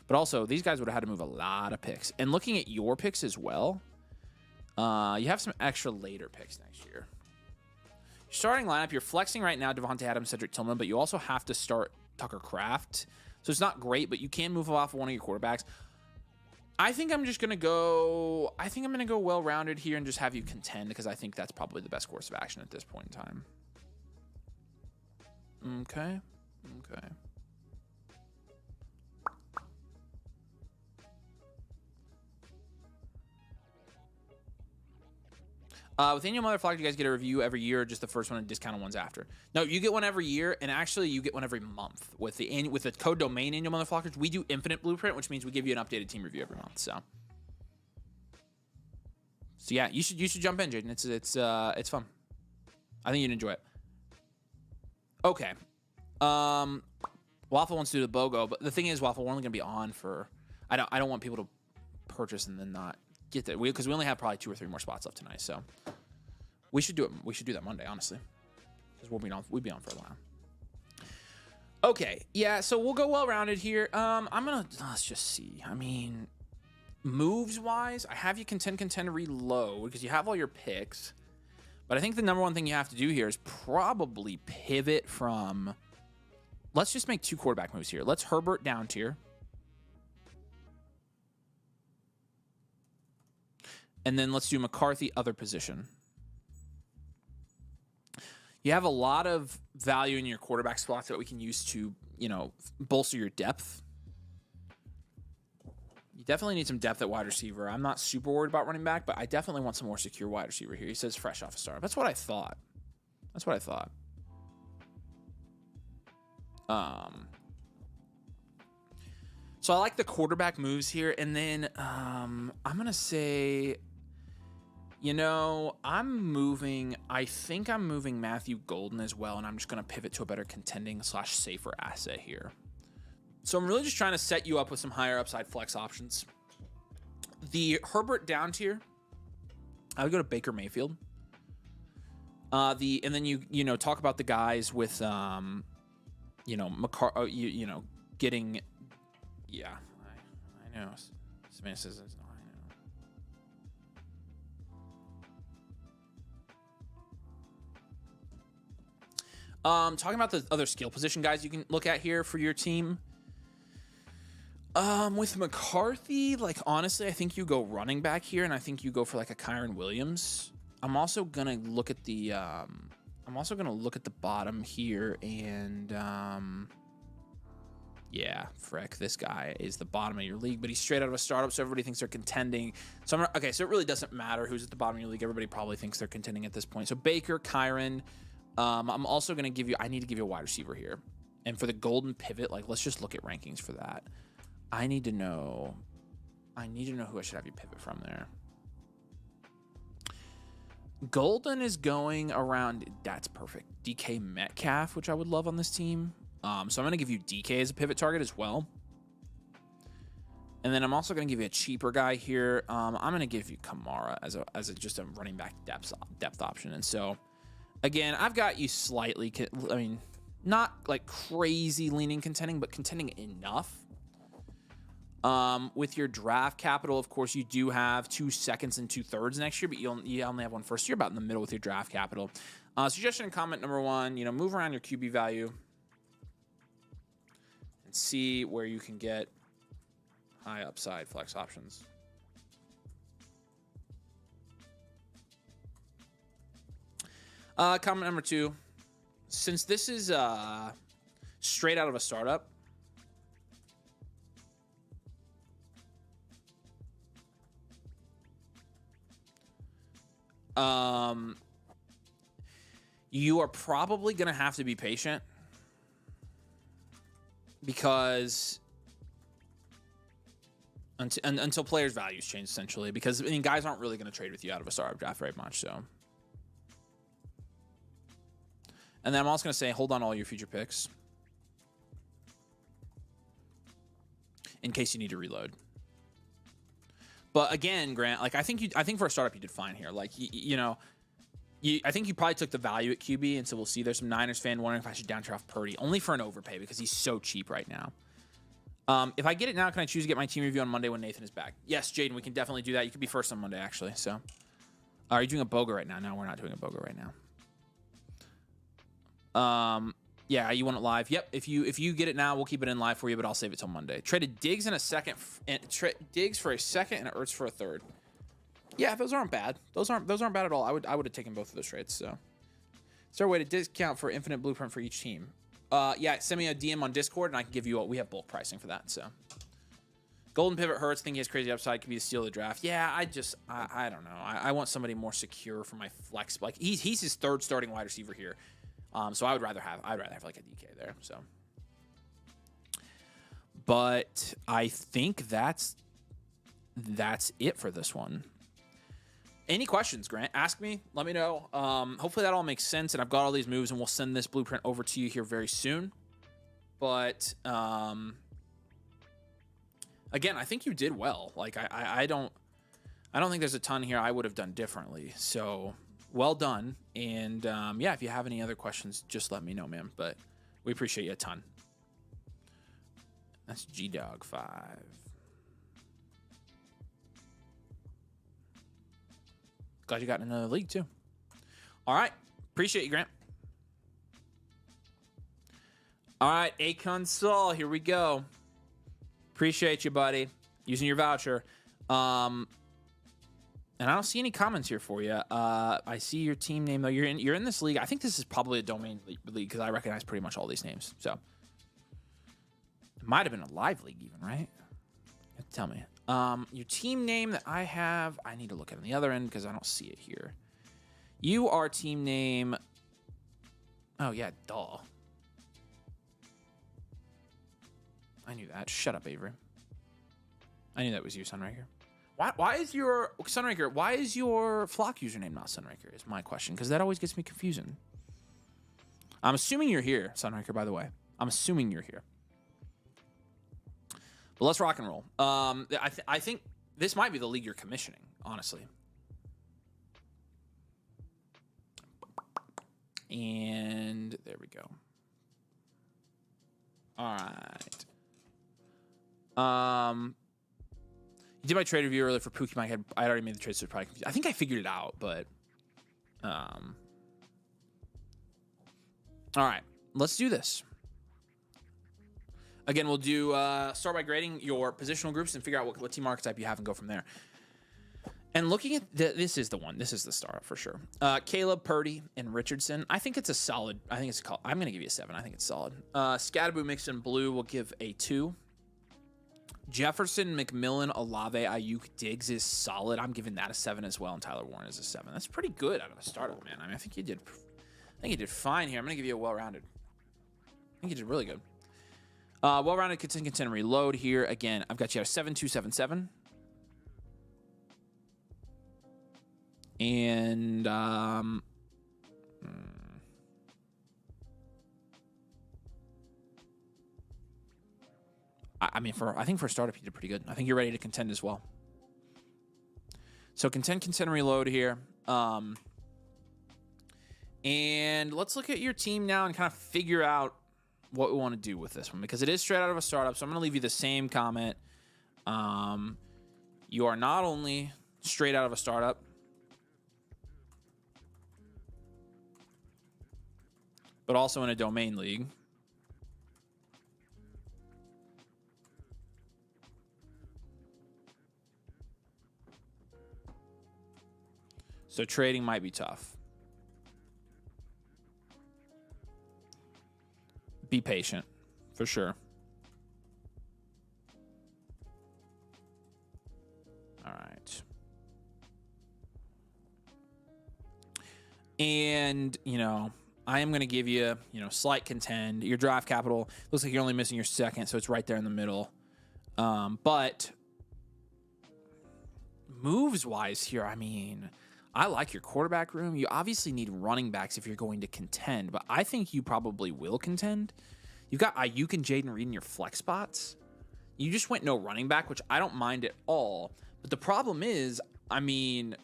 But also, these guys would have had to move a lot of picks. And looking at your picks as well, you have some extra later picks next year. Your starting lineup, you're flexing right now Devontae Adams, Cedric Tillman, but you also have to start Tucker Kraft. So it's not great, but you can move off of one of your quarterbacks. I think I'm just going to go... I think I'm going to go well-rounded here and just have you contend, because I think that's probably the best course of action at this point in time. Okay. Okay. With Annual Motherflocker, you guys get a review every year, or just the first one and discounted ones after? No, you get one every year, and actually you get one every month. With the code domain Annual Motherflockers, we do Infinite Blueprint, which means we give you an updated team review every month. So yeah, you should jump in, Jaden. It's fun. I think you'd enjoy it. Okay. Waffle wants to do the BOGO, but the thing is, Waffle, we're only gonna be on for... I don't want people to purchase and then not get that, because we only have probably 2 or 3 more spots left tonight. So we should do it. We should do that Monday, honestly, because we'll be on for a while. Okay, yeah, so we'll go well-rounded here. Let's just see. I mean, moves-wise, I have you contend, reload, because you have all your picks. But I think the number one thing you have to do here is probably pivot from... Let's just make 2 quarterback moves here. Let's Herbert down tier. And then let's do McCarthy other position. You have a lot of value in your quarterback spots that we can use to, you know, bolster your depth. You definitely need some depth at wide receiver. I'm not super worried about running back, but I definitely want some more secure wide receiver here. He says fresh off a start. That's what I thought. That's what I thought. So I like the quarterback moves here. And then I'm going to say... You know, I think I'm moving Matthew Golden as well, and I'm just going to pivot to a better contending / safer asset here. So I'm really just trying to set you up with some higher upside flex options. The Herbert down tier, I would go to Baker Mayfield. And then you know, talk about the guys with you know, you know, getting, yeah, I know. Samantha says it's not. Talking about the other skill position guys you can look at here for your team. With McCarthy, like, honestly, I think you go running back here, and I think you go for like a Kyron Williams. I'm also gonna look at the bottom here, and yeah, frick, this guy is the bottom of your league, but he's straight out of a startup, so everybody thinks they're contending. So okay, so it really doesn't matter who's at the bottom of your league. Everybody probably thinks they're contending at this point. So Baker, Kyron. I'm also going to give you, I need to give you a wide receiver here. And for the golden pivot, like, let's just look at rankings for that. I need to know who I should have you pivot from there. Golden is going around, that's perfect. DK Metcalf, which I would love on this team. So I'm going to give you DK as a pivot target as well. And then I'm also going to give you a cheaper guy here. I'm going to give you Kamara as just a running back depth option. And so, again, I've got you slightly, I mean, not like crazy leaning contending, but contending enough. With your draft capital, of course, you do have 2 seconds and 2 thirds next year, but you only have 1 first. You're about in the middle with your draft capital. Suggestion and comment number 1, you know, move around your QB value and see where you can get high upside flex options. Comment number 2, since this is straight out of a startup, you are probably going to have to be patient because until players' values change, essentially, because I mean, guys aren't really going to trade with you out of a startup draft very much, so. And then I'm also going to say, hold on all your future picks in case you need to reload. But again, Grant, like I think for a startup you did fine here. Like I think you probably took the value at QB, and so we'll see. There's some Niners fan wondering if I should downtrade off Purdy, only for an overpay because he's so cheap right now. If I get it now, can I choose to get my team review on Monday when Nathan is back? Yes, Jaden, we can definitely do that. You could be first on Monday, actually. So, are you doing a BOGA right now? No, we're not doing a BOGA right now. Yeah, you want it live? Yep. If you get it now, we'll keep it in live for you, but I'll save it till Monday. Traded Diggs in a second, Diggs for a second and Ertz for a third. Yeah, those aren't bad. Those aren't bad at all. I would have taken both of those trades. So, is there a way to discount for infinite blueprint for each team? Yeah, send me a DM on Discord, and I can give you we have bulk pricing for that. So, golden pivot Hurts. Think he has crazy upside. Could be the steal of the draft. Yeah, I don't know. I want somebody more secure for my flex. Like he's his third starting wide receiver here. So I'd rather have like a DK there. So, but I think that's it for this one. Any questions, Grant? Ask me. Let me know. Hopefully that all makes sense, and I've got all these moves, and we'll send this blueprint over to you here very soon. But again, I think you did well. Like I don't think there's a ton here I would have done differently. So. Well done. And yeah, if you have any other questions, just let me know, man. But we appreciate you a ton. That's G-Dog 5. Glad you got in another league, too. All right. Appreciate you, Grant. All right, Akon Saul, here we go. Appreciate you, buddy. Using your voucher. And I don't see any comments here for you. I see your team name, though. You're in this league. I think this is probably a domain league because I recognize pretty much all these names. So it might have been a live league even, right? Tell me. Your team name that I have, I need to look at on the other end because I don't see it here. You are team name. Oh, yeah, duh. I knew that. Shut up, Avery. I knew that was you, Sunraker. Why is your Sunraker? Why is your Flock username not Sunraker? Is my question, because that always gets me confusing. I'm assuming you're here, Sunraker. By the way, I'm assuming you're here. But let's rock and roll. I think this might be the league you're commissioning, honestly. And there we go. All right. You did my trade review earlier for Pookie Mike. I already made the trade, so it's probably confused. I think I figured it out, but all right, let's do this. Again, we'll do start by grading your positional groups and figure out what team archetype you have and go from there. And looking at this is the one. This is the startup for sure. Caleb, Purdy, and Richardson. I think it's a solid. I think it's a. I'm going to give you a 7. I think it's solid. Scatterboo Mixon Blue will give a 2. Jefferson, McMillan, Olave, Ayuk, Diggs is solid. I'm giving that a 7 as well, and Tyler Warren is a 7. That's pretty good out of the startup, man. I mean, I think you did fine here. I'm going to give you a well-rounded. I think you did really good. Well-rounded contend reload here. Again, I've got you at a 7-2-7-7. And I mean, I think for a startup, you did pretty good. I think you're ready to contend as well. So contend, reload here. And let's look at your team now and kind of figure out what we want to do with this one, because it is straight out of a startup. So I'm going to leave you the same comment. You are not only straight out of a startup, but also in a domain league. So trading might be tough. Be patient, for sure. All right. And, I am going to give you, slight contend. Your draft capital looks like you're only missing your second, so it's right there in the middle. But moves-wise here, I mean, I like your quarterback room. You obviously need running backs if you're going to contend, but I think you probably will contend. You've got Ayuk and Jaden Reed in your flex spots. You just went no running back, which I don't mind at all. But the problem is, I mean,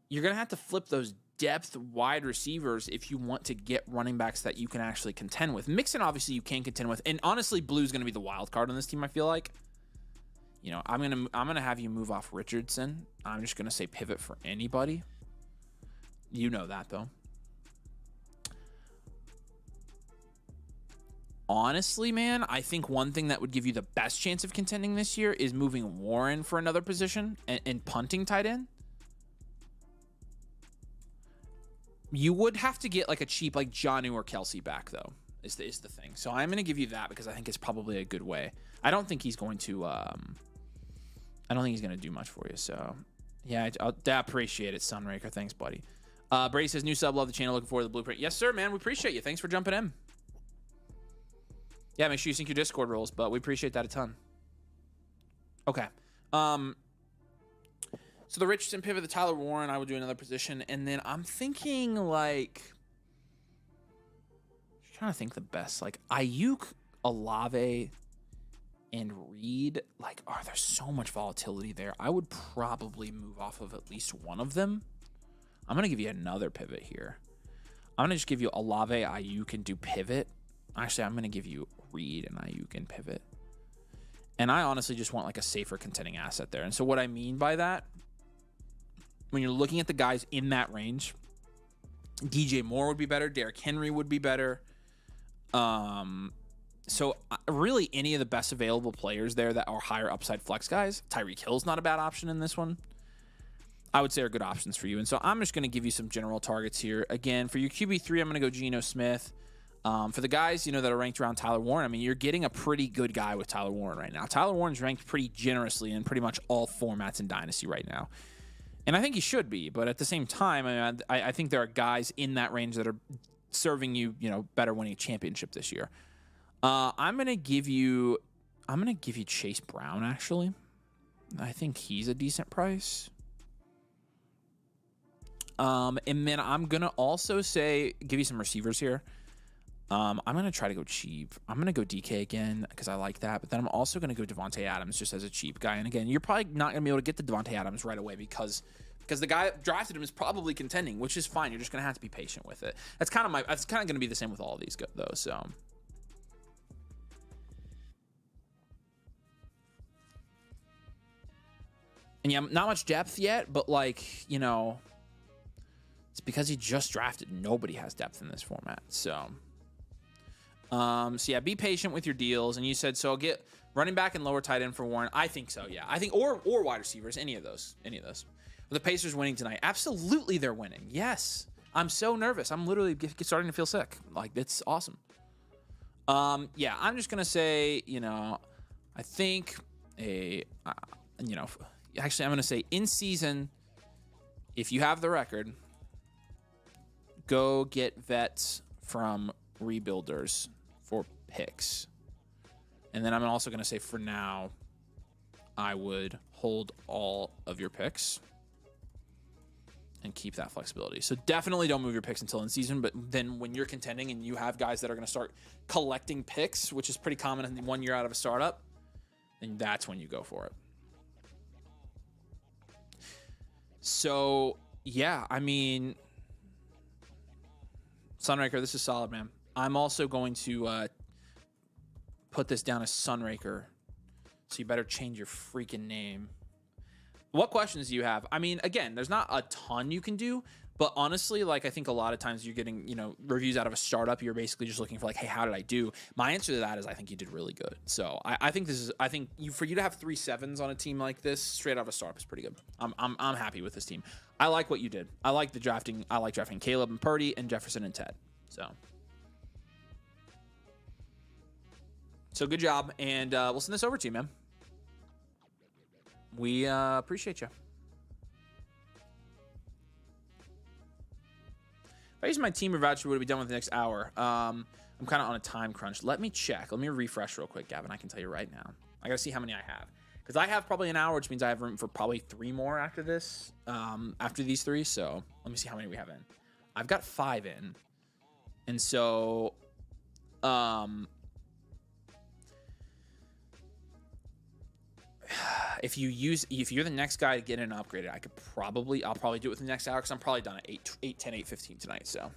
you're going to have to flip those depth wide receivers if you want to get running backs that you can actually contend with. Mixon, obviously, you can contend with. And honestly, Blue's going to be the wild card on this team, I feel like. I'm gonna have you move off Richardson. I'm just gonna say pivot for anybody. You know that, though. Honestly, man, I think one thing that would give you the best chance of contending this year is moving Warren for another position and punting tight end. You would have to get like a cheap like Jonnu or Kelsey back, though, is the thing. So I'm going to give you that because I think it's probably a good way. I don't think he's going to do much for you. So, yeah, I appreciate it, Sunraker. Thanks, buddy. Brady says, new sub, love the channel, looking forward to the blueprint. Yes, sir, man. We appreciate you. Thanks for jumping in. Yeah, make sure you sync your Discord roles, but we appreciate that a ton. Okay. So the Richardson pivot, the Tyler Warren, I would do another position. And then I'm thinking, like, I'm trying to think the best. Like, Ayuk, Olave, and Reed, like, there's so much volatility there. I would probably move off of at least one of them. I'm going to give you another pivot here. I'm going to just give you Olave, Ayuk, and do pivot. Actually, I'm going to give you Reed and Ayuk and pivot. And I honestly just want like a safer contending asset there. And so what I mean by that, when you're looking at the guys in that range, DJ Moore would be better. Derrick Henry would be better. So really any of the best available players there that are higher upside flex guys, Tyreek Hill's not a bad option in this one, I would say are good options for you. And so I'm just going to give you some general targets here. Again, for your QB3, I'm going to go Geno Smith. For the guys, that are ranked around Tyler Warren, I mean, you're getting a pretty good guy with Tyler Warren right now. Tyler Warren's ranked pretty generously in pretty much all formats in Dynasty right now. And I think he should be, but at the same time, I think there are guys in that range that are serving you, better winning a championship this year. I'm gonna give you Chase Brown. Actually, I think he's a decent price. And then I'm gonna also give you some receivers here. I'm gonna try to go cheap. I'm gonna go DK again because I like that. But then I'm also gonna go Devontae Adams just as a cheap guy. And again, you're probably not gonna be able to get the Devontae Adams right away because the guy that drafted him is probably contending, which is fine. You're just gonna have to be patient with it. That's kind of gonna be the same with all of these though. So. And yeah, not much depth yet, but it's because he just drafted. Nobody has depth in this format. So yeah, be patient with your deals. And you said, so I'll get running back and lower tight end for Warren. I think so. Yeah, I think, or wide receivers, any of those. Are the Pacers winning tonight? Absolutely. They're winning. Yes. I'm so nervous. I'm literally starting to feel sick. It's awesome. Yeah, I'm just going to say, I think actually, I'm going to say in season, if you have the record, go get vets from rebuilders for picks. And then I'm also going to say for now, I would hold all of your picks and keep that flexibility. So definitely don't move your picks until in season, but then when you're contending and you have guys that are going to start collecting picks, which is pretty common in 1 year out of a startup, then that's when you go for it. So, yeah, I mean, Sunraker, this is solid, man. I'm also going to put this down as Sunraker, so you better change your freaking name. What questions do you have? I mean, again, there's not a ton you can do, but honestly, I think a lot of times you're getting, reviews out of a startup. You're basically just looking for hey, how did I do? My answer to that is I think you did really good. So I think for you to have 3 7s on a team like this straight out of a startup is pretty good. I'm happy with this team. I like what you did. I like the drafting. I like drafting Caleb and Purdy and Jefferson and Ted. So good job, and we'll send this over to you, man. We appreciate you. If I use my team voucher, would it be done with the next hour? I'm kind of on a time crunch. Let me check. Let me refresh real quick, Gavin. I can tell you right now. I got to see how many I have. Because I have probably an hour, which means I have room for probably 3 more after this, after these 3. So let me see how many we have in. I've got 5 in. And so, if you're the next guy to get in and upgrade it, I'll probably do it within the next hour because I'm probably done at 8, 10, 8:15 tonight. So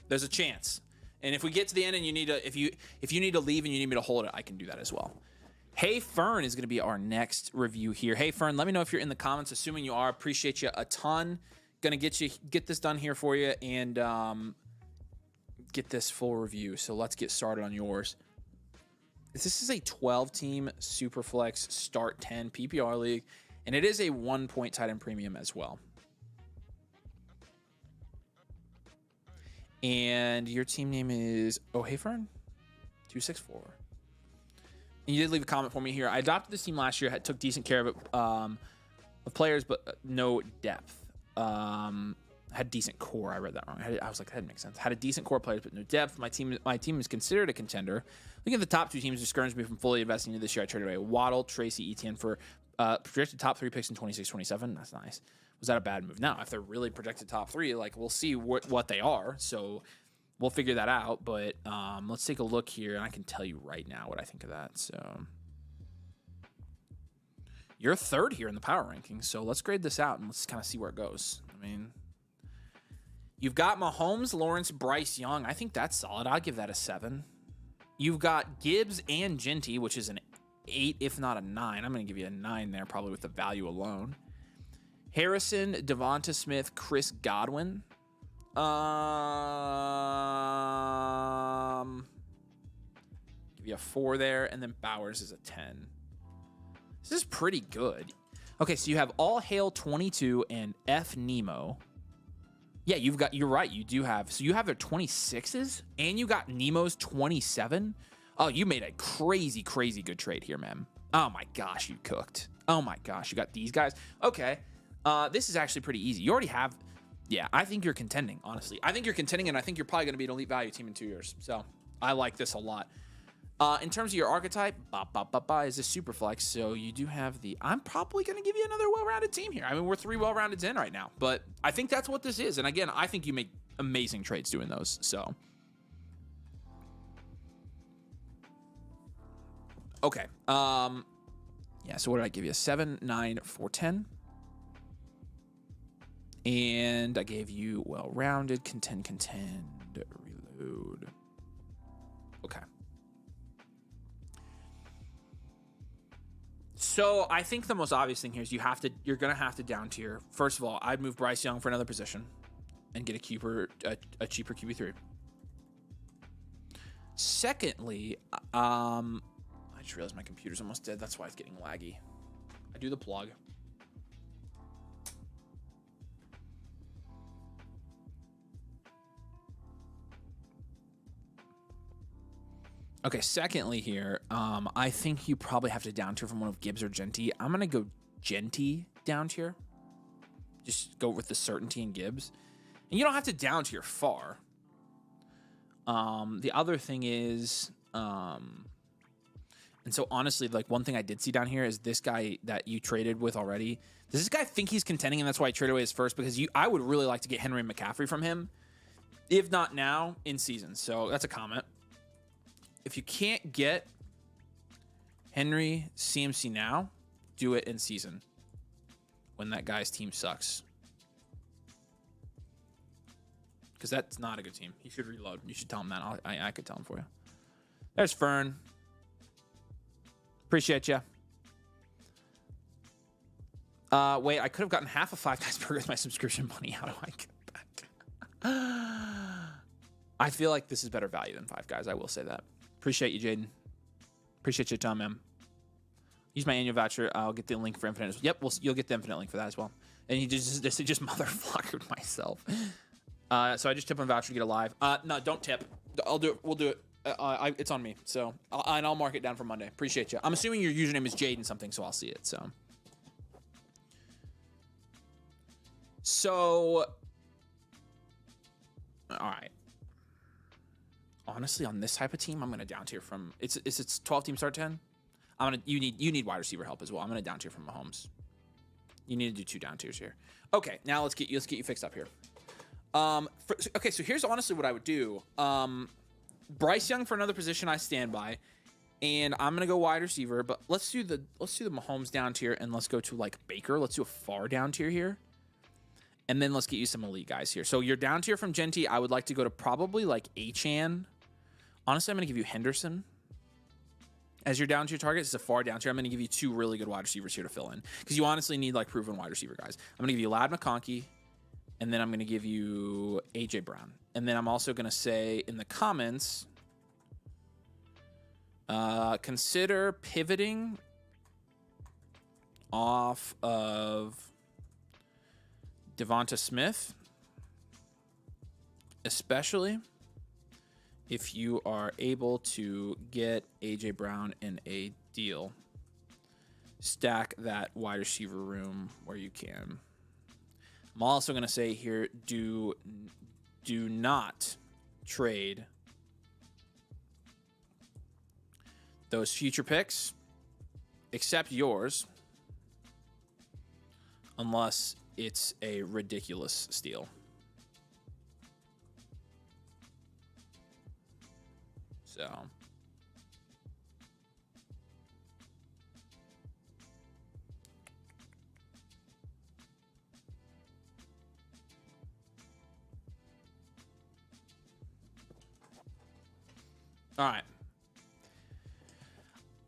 there's a chance. And if we get to the end and if you need to leave and you need me to hold it, I can do that as well. Hey Fern is going to be our next review here. Hey Fern, let me know if you're in the comments. Assuming you are, appreciate you a ton. Gonna get this done here for you and get this full review. So let's get started on yours. This is a 12-team Superflex Start 10 PPR league, and it is a 1-point tight end premium as well. And your team name is Fern 264. And you did leave a comment for me here. I adopted this team last year. Took decent care of it, of players, but no depth. Had decent core. I read that wrong. I was like, that didn't make sense. Had a decent core players, but no depth. My team is considered a contender. Looking at the top 2 teams, discouraged me from fully investing into this year. I traded away Waddle, Tracy, Etienne for projected top 3 picks in 26, 27. That's nice. Was that a bad move? Now, if they're really projected top 3, we'll see what they are. So we'll figure that out. But let's take a look here, and I can tell you right now what I think of that. So you're 3rd here in the power rankings. So let's grade this out and let's kind of see where it goes. I mean, You've got Mahomes, Lawrence, Bryce Young. I think that's solid. I'll give that a 7. You've got Gibbs and Genty, which is an 8, if not a 9. I'm going to give you a 9 there, probably with the value alone. Harrison, Devonta Smith, Chris Godwin. Give you a 4 there, and then Bowers is a 10. This is pretty good. Okay, so you have All Hail 22 and F Nemo. Yeah, you're right. You do have. So you have their 26s and you got Nemo's 27. Oh, you made a crazy, crazy good trade here, man. Oh my gosh, you cooked. Oh my gosh, you got these guys. Okay. This is actually pretty easy. You already have. Yeah, I think you're contending, honestly. I think you're contending, and I think you're probably going to be an elite value team in 2 years. So I like this a lot. In terms of your archetype, is a super flex. So you do have the. I'm probably going to give you another well-rounded team here. I mean, we're 3 well-roundeds in right now, but I think that's what this is. And again, I think you make amazing trades doing those. So. Okay. Yeah. So what did I give you? 7, 9, 4, 10. And I gave you well-rounded, contend, reload. Okay. So I think the most obvious thing here is you're gonna have to down tier. First of all, I'd move Bryce Young for another position and get a cheaper QB3. Secondly, I just realized my computer's almost dead. That's why it's getting laggy. I do the plug. Okay, secondly here, I think you probably have to down tier from one of Gibbs or Genty. I'm going to go Genty down tier. Just go with the certainty in Gibbs. And you don't have to down tier far. The other thing is, and so honestly, like one thing I did see down here is this guy that you traded with already. Does this guy think he's contending, and that's why I traded away his first? Because I would really like to get Henry and McCaffrey from him. If not now, in season. So that's a comment. If you can't get Henry CMC now, do it in season when that guy's team sucks. Because that's not a good team. He should reload. You should tell him that. I could tell him for you. There's Fern. Appreciate you. Wait, I could have gotten half of Five Guys Burger with my subscription money. How do I get back? I feel like this is better value than Five Guys. I will say that. Appreciate you, Jaden. Appreciate you, Tom, man. Use my annual voucher. I'll get the link for Infinite. Yep, you'll get the Infinite link for that as well. And you just motherfuckered myself. So I just tip on voucher to get a live. No, don't tip. I'll do it. We'll do it. It's on me. So I'll mark it down for Monday. Appreciate you. I'm assuming your username is Jaden something, so I'll see it. So all right. Honestly, on this type of team, I'm gonna down tier from it's 12 team start 10. You need wide receiver help as well. I'm gonna down tier from Mahomes. You need to do 2 down tiers here. Okay, now let's get you fixed up here. Okay, so here's honestly what I would do. Bryce Young for another position I stand by, and I'm gonna go wide receiver. But let's do the Mahomes down tier, and let's go to like Baker. Let's do a far down tier here. And then let's get you some elite guys here. So you're down tier from Genty. I would like to go to probably like Achane. Honestly, I'm going to give you Henderson as your down tier target. This is a far down tier. I'm going to give you 2 really good wide receivers here to fill in because you honestly need like proven wide receiver guys. I'm going to give you Lad McConkey, and then I'm going to give you AJ Brown. And then I'm also going to say in the comments, consider pivoting off of Devonta Smith, especially if you are able to get AJ Brown in a deal. Stack that wide receiver room where you can. I'm also going to say here, do not trade those future picks, except yours, unless it's a ridiculous steal. So All right.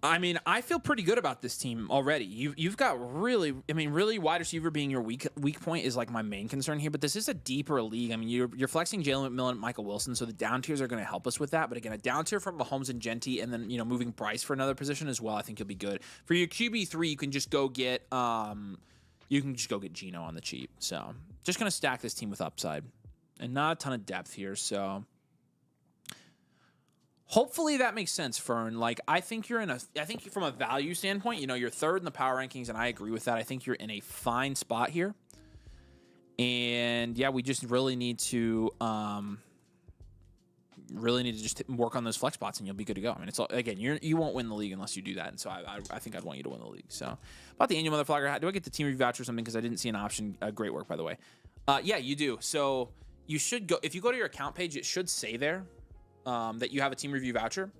I mean, I feel pretty good about this team already. You've got really, I mean, really wide receiver being your weak point is like my main concern here. But this is a deeper league. I mean, you're flexing Jalen McMillan and Michael Wilson, so the down tiers are going to help us with that. But again, a down tier from Mahomes and Genty, and then moving Bryce for another position as well. I think you'll be good for your QB3. You can just go get Geno on the cheap. So just going to stack this team with upside and not a ton of depth here. So. Hopefully that makes sense, Fern. Like, I think from a value standpoint, you're third in the power rankings, and I agree with that. I think you're in a fine spot here. And yeah, we just really need to just work on those flex spots, and you'll be good to go. I mean, you won't win the league unless you do that. And so I think I'd want you to win the league. So about the annual motherfucker, do I get the team review voucher or something? Because I didn't see an option. Great work, by the way. Yeah, you do. So you should go, if you go to your account page, it should say there. That you have a team review voucher,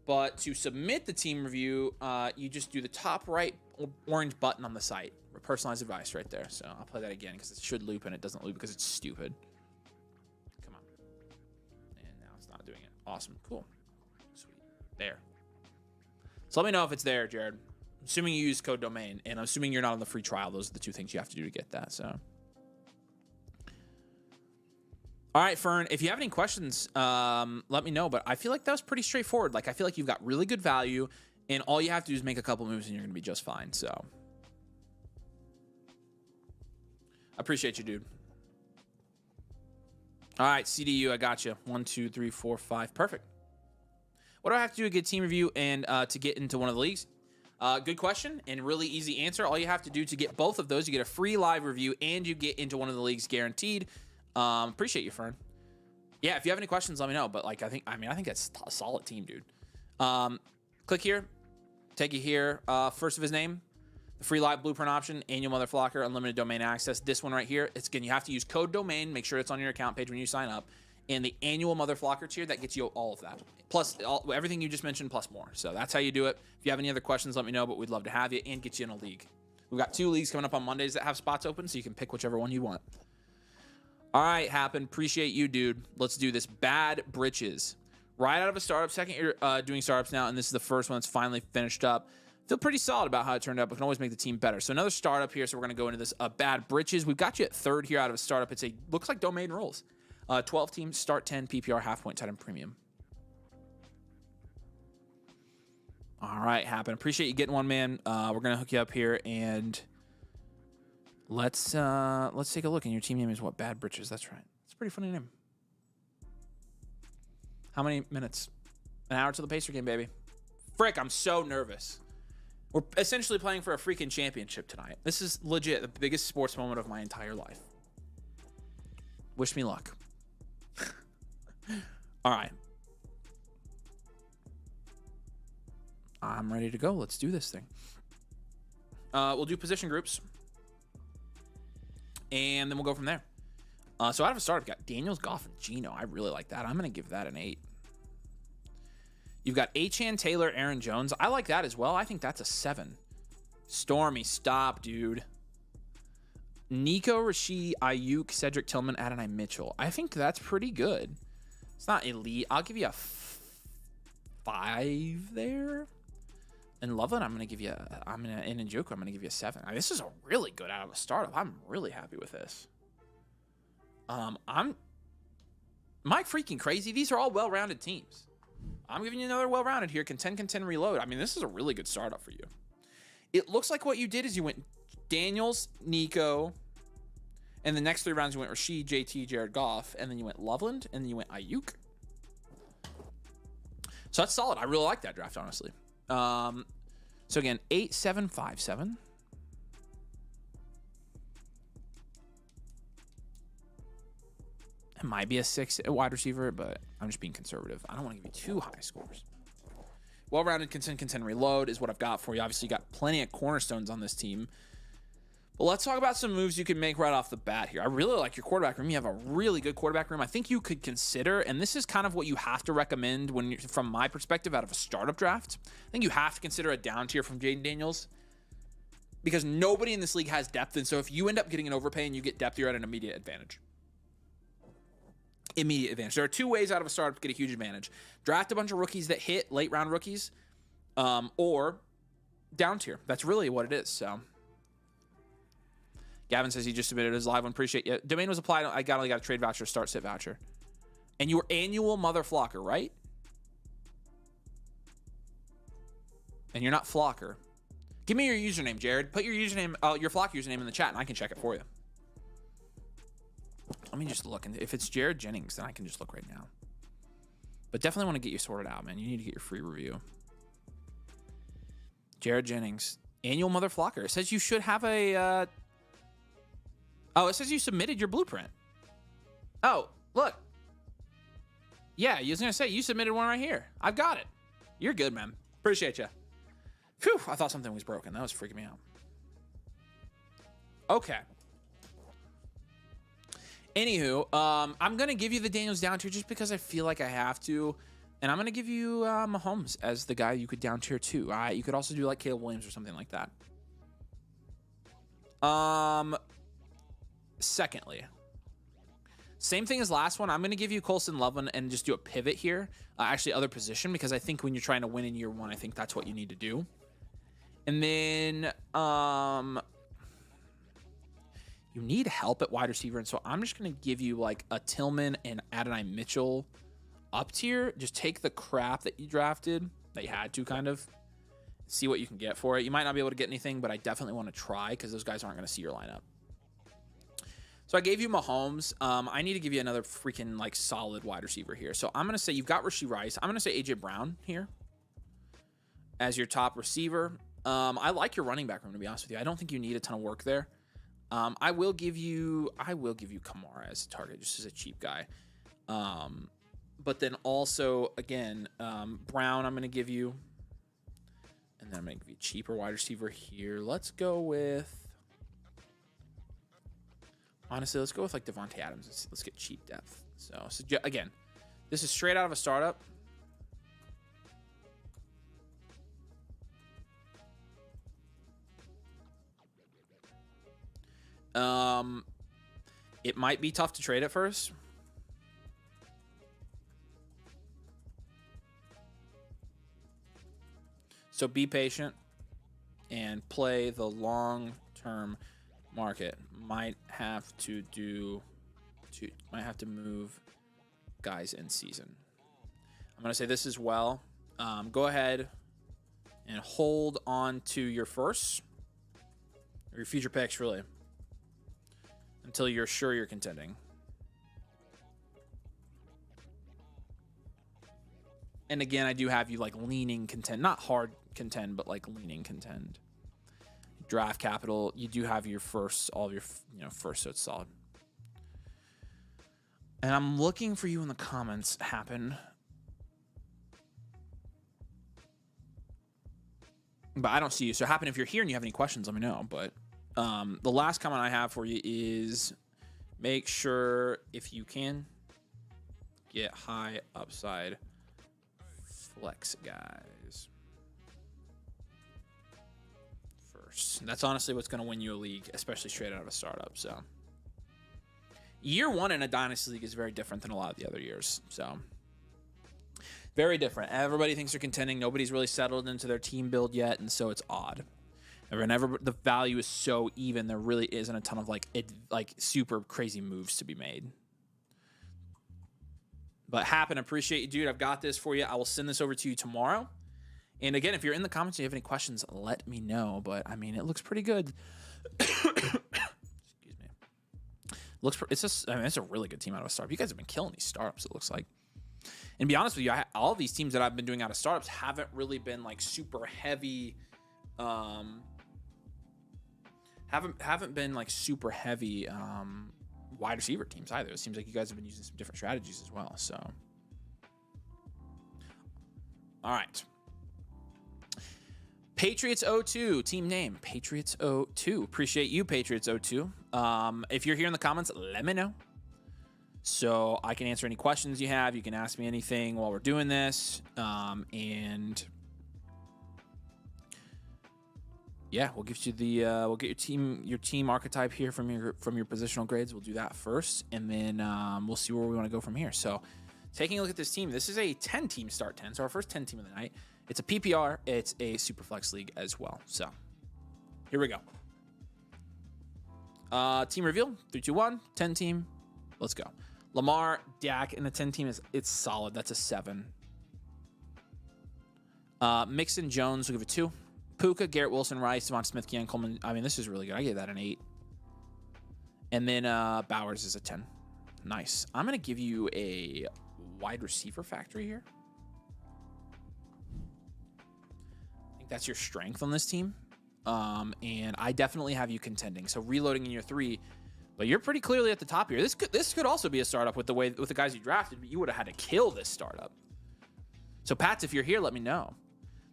but to submit the team review, you just do the top right orange button on the site, personalized advice right there. So I'll play that again because it should loop and it doesn't loop because it's stupid. Come on. And now it's not doing it. Awesome. Cool. Sweet. There. So let me know if it's there, Jared. I'm assuming you use code domain, and I'm assuming you're not on the free trial. Those are the two things you have to do to get that. So. All right, Fern, if you have any questions, let me know. But I feel like that was pretty straightforward. Like, I feel like you've got really good value, and all you have to do is make a couple moves, and you're going to be just fine. So, I appreciate you, dude. All right, CDU, I got you. 1, 2, 3, 4, 5. Perfect. What do I have to do to get team review and to get into one of the leagues? Good question and really easy answer. All you have to do to get both of those, you get a free live review, and you get into one of the leagues guaranteed. Appreciate you, Fern. Yeah, if you have any questions, let me know. But like, I think that's a solid team, dude. Click here, take you here. First of his name, the free live blueprint option, annual motherflocker, unlimited domain access. This one right here, it's again, you have to use code domain. Make sure it's on your account page when you sign up. And the annual motherflocker tier, that gets you all of that. Plus everything you just mentioned, plus more. So that's how you do it. If you have any other questions, let me know. But we'd love to have you and get you in a league. We've got 2 leagues coming up on Mondays that have spots open, so you can pick whichever one you want. All right, Happen. Appreciate you, dude. Let's do this. Bad Britches. Right out of a startup. Second year doing startups now, and this is the first one that's finally finished up. Feel pretty solid about how it turned out, but can always make the team better. So another startup here, so we're going to go into this. Bad Britches. We've got you at third here out of a startup. Looks like domain rules. 12 teams, start 10, PPR, half point, tight end premium. All right, Happen. Appreciate you getting one, man. We're going to hook you up here, and... Let's take a look. And your team name is what? Bad Britches. That's right. It's a pretty funny name. How many minutes? An hour to the Pacer game, baby. Frick, I'm so nervous. We're essentially playing for a freaking championship tonight. This is legit the biggest sports moment of my entire life. Wish me luck. All right. I'm ready to go. Let's do this thing. We'll do position groups. And then we'll go from there. So out of a startup, got Daniels, Goff, and Geno. I really like that. I'm going to give that an 8. You've got Achane, Taylor, Aaron Jones. I like that as well. I think that's a 7. Stormy, stop, dude. Nico, Rashid, Ayuk, Cedric Tillman, Adonai Mitchell. I think that's pretty good. It's not elite. I'll give you a 5 there. And Loveland, I'm going to give you, in Njoku, I'm going to give you a 7. I mean, this is a really good out of a startup. I'm really happy with this. Am I freaking crazy? These are all well-rounded teams. I'm giving you another well-rounded here. Contend, reload. I mean, this is a really good startup for you. It looks like what you did is you went Daniels, Nico, and the next 3 rounds you went Rashid, JT, Jared Goff, and then you went Loveland, and then you went Ayuk. So that's solid. I really like that draft, honestly. So again, 8, 7, 5, 7. It might be a 6 at wide receiver, but I'm just being conservative. I don't want to give you too high scores. Well-rounded contend, reload is what I've got for you. Obviously, you got plenty of cornerstones on this team. But let's talk about some moves you can make right off the bat here. I really like your quarterback room. You have a really good quarterback room. I think you could consider, and this is kind of what you have to recommend when you're, from my perspective, out of a startup draft. I think you have to consider a down tier from Jaden Daniels because nobody in this league has depth. And so if you end up getting an overpay and you get depth, you're at an immediate advantage. immediate advantage. There are two ways out of a startup to get a huge advantage. Draft a bunch of rookies that hit, late round rookies, or down tier. That's really what it is. So Gavin says he just submitted his live one. Appreciate you. Domain was applied. I only got a trade voucher, start sit voucher. And you were annual mother flocker, right? And you're not flocker. Give me your username, Jared. Put your username, your flock username in the chat, and I can check it for you. Let me just look. And if it's Jared Jennings, then I can just look right now. But definitely want to get you sorted out, man. You need to get your free review. Jared Jennings, annual mother flocker. It says you should have a. Oh, it says you submitted your blueprint. Oh, look. Yeah, I was gonna say you submitted one right here. I've got it. You're good, man. Appreciate you. Phew, I thought something was broken. That was freaking me out. Okay. Anywho, I'm going to give you the Daniels down tier just because I feel like I have to. And I'm going to give you Mahomes as the guy you could down tier too. You could also do like Caleb Williams or something like that. Secondly, same thing as last one. I'm going to give you Colson Loveland and just do a pivot here. Actually, other position, because I think when you're trying to win in year one, I think that's what you need to do. And then you need help at wide receiver. And so I'm just going to give you like a Tillman and Adonai Mitchell up tier. Just take the crap that you drafted, that you had to kind of see what you can get for it. You might not be able to get anything, but I definitely want to try because those guys aren't going to see your lineup. So I gave you Mahomes. I need to give you another freaking like solid wide receiver here. So I'm going to say you've got Rashee Rice. I'm going to say AJ Brown here as your top receiver. I like your running back room, to be honest with you. I don't think you need a ton of work there. I will give you Kamara as a target, just as a cheap guy. But then also, again, Brown I'm going to give you. And then I'm going to give you a cheaper wide receiver here. Let's go with... Honestly, let's go with like Devontae Adams. Let's get cheap depth. So again, this is straight out of a startup. It might be tough to trade at first. So be patient and play the long-term market. Might have to move guys in season. I'm going to say this as well. Go ahead and hold on to your firsts or your future picks, really, until you're sure you're contending. And again, I do have you like leaning contend, not hard contend, but like leaning contend. Draft capital, you do have your first, all of your, first, so it's solid. And I'm looking for you in the comments, Happen. But I don't see you. So Happen, if you're here and you have any questions, let me know. But the last comment I have for you is make sure, if you can, get high upside flex guys. That's honestly what's going to win you a league, especially straight out of a startup. So year one in a dynasty league is very different than a lot of the other years. So very different. Everybody thinks they're contending. Nobody's really settled into their team build yet. And so it's odd. And whenever the value is so even, there really isn't a ton of like super crazy moves to be made. But Happen, appreciate you, dude. I've got this for you. I will send this over to you tomorrow. And again, if you're in the comments and you have any questions, let me know. But I mean, it looks pretty good. Excuse me. It's a really good team out of a startup. You guys have been killing these startups, it looks like. And to be honest with you, all of these teams that I've been doing out of startups haven't really been like super heavy. Haven't been like super heavy wide receiver teams either. It seems like you guys have been using some different strategies as well. So, all right. Patriots 02, team name, Patriots 02. Appreciate you, Patriots 02. If you're here in the comments, let me know. So I can answer any questions you have. You can ask me anything while we're doing this. And Yeah, we'll give you the we'll get your team archetype here from your positional grades. We'll do that first, and then we'll see where we want to go from here. So, taking a look at this team, this is a 10-team start 10. So our first 10 team of the night. It's a PPR. It's a Superflex league as well. So, here we go. Team reveal 3, 2, 1. 10 team. Let's go. Lamar, Dak in the 10 team it's solid. That's a 7. Mixon, Jones, we'll give it 2. Puka, Garrett Wilson, Rice, Devonta Smith, Keon Coleman. I mean, this is really good. I gave that an 8. And then Bowers is a 10. Nice. I'm going to give you a wide receiver factory here. I think that's your strength on this team. And I definitely have you contending. So reloading in your 3, but you're pretty clearly at the top here. This could also be a startup with the guys you drafted, but you would have had to kill this startup. So Pats, if you're here, let me know.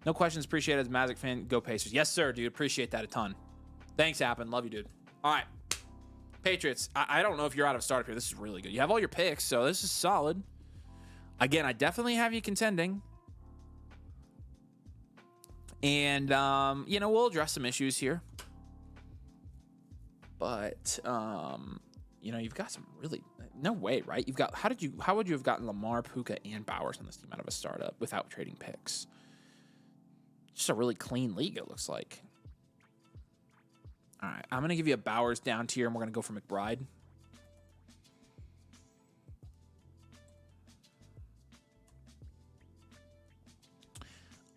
No questions appreciated as a Magic fan. Go Pacers. Yes, sir, dude. Appreciate that a ton. Thanks, Appen. Love you, dude. All right. Patriots. I don't know if you're out of startup here. This is really good. You have all your picks, so this is solid. Again, I definitely have you contending. And, we'll address some issues here. But, you've got some really... No way, right? You've got... How would you have gotten Lamar, Puka, and Bowers on this team out of a startup without trading picks? Just a really clean league, it looks like. All right, I'm going to give you a Bowers down tier, and we're going to go for McBride.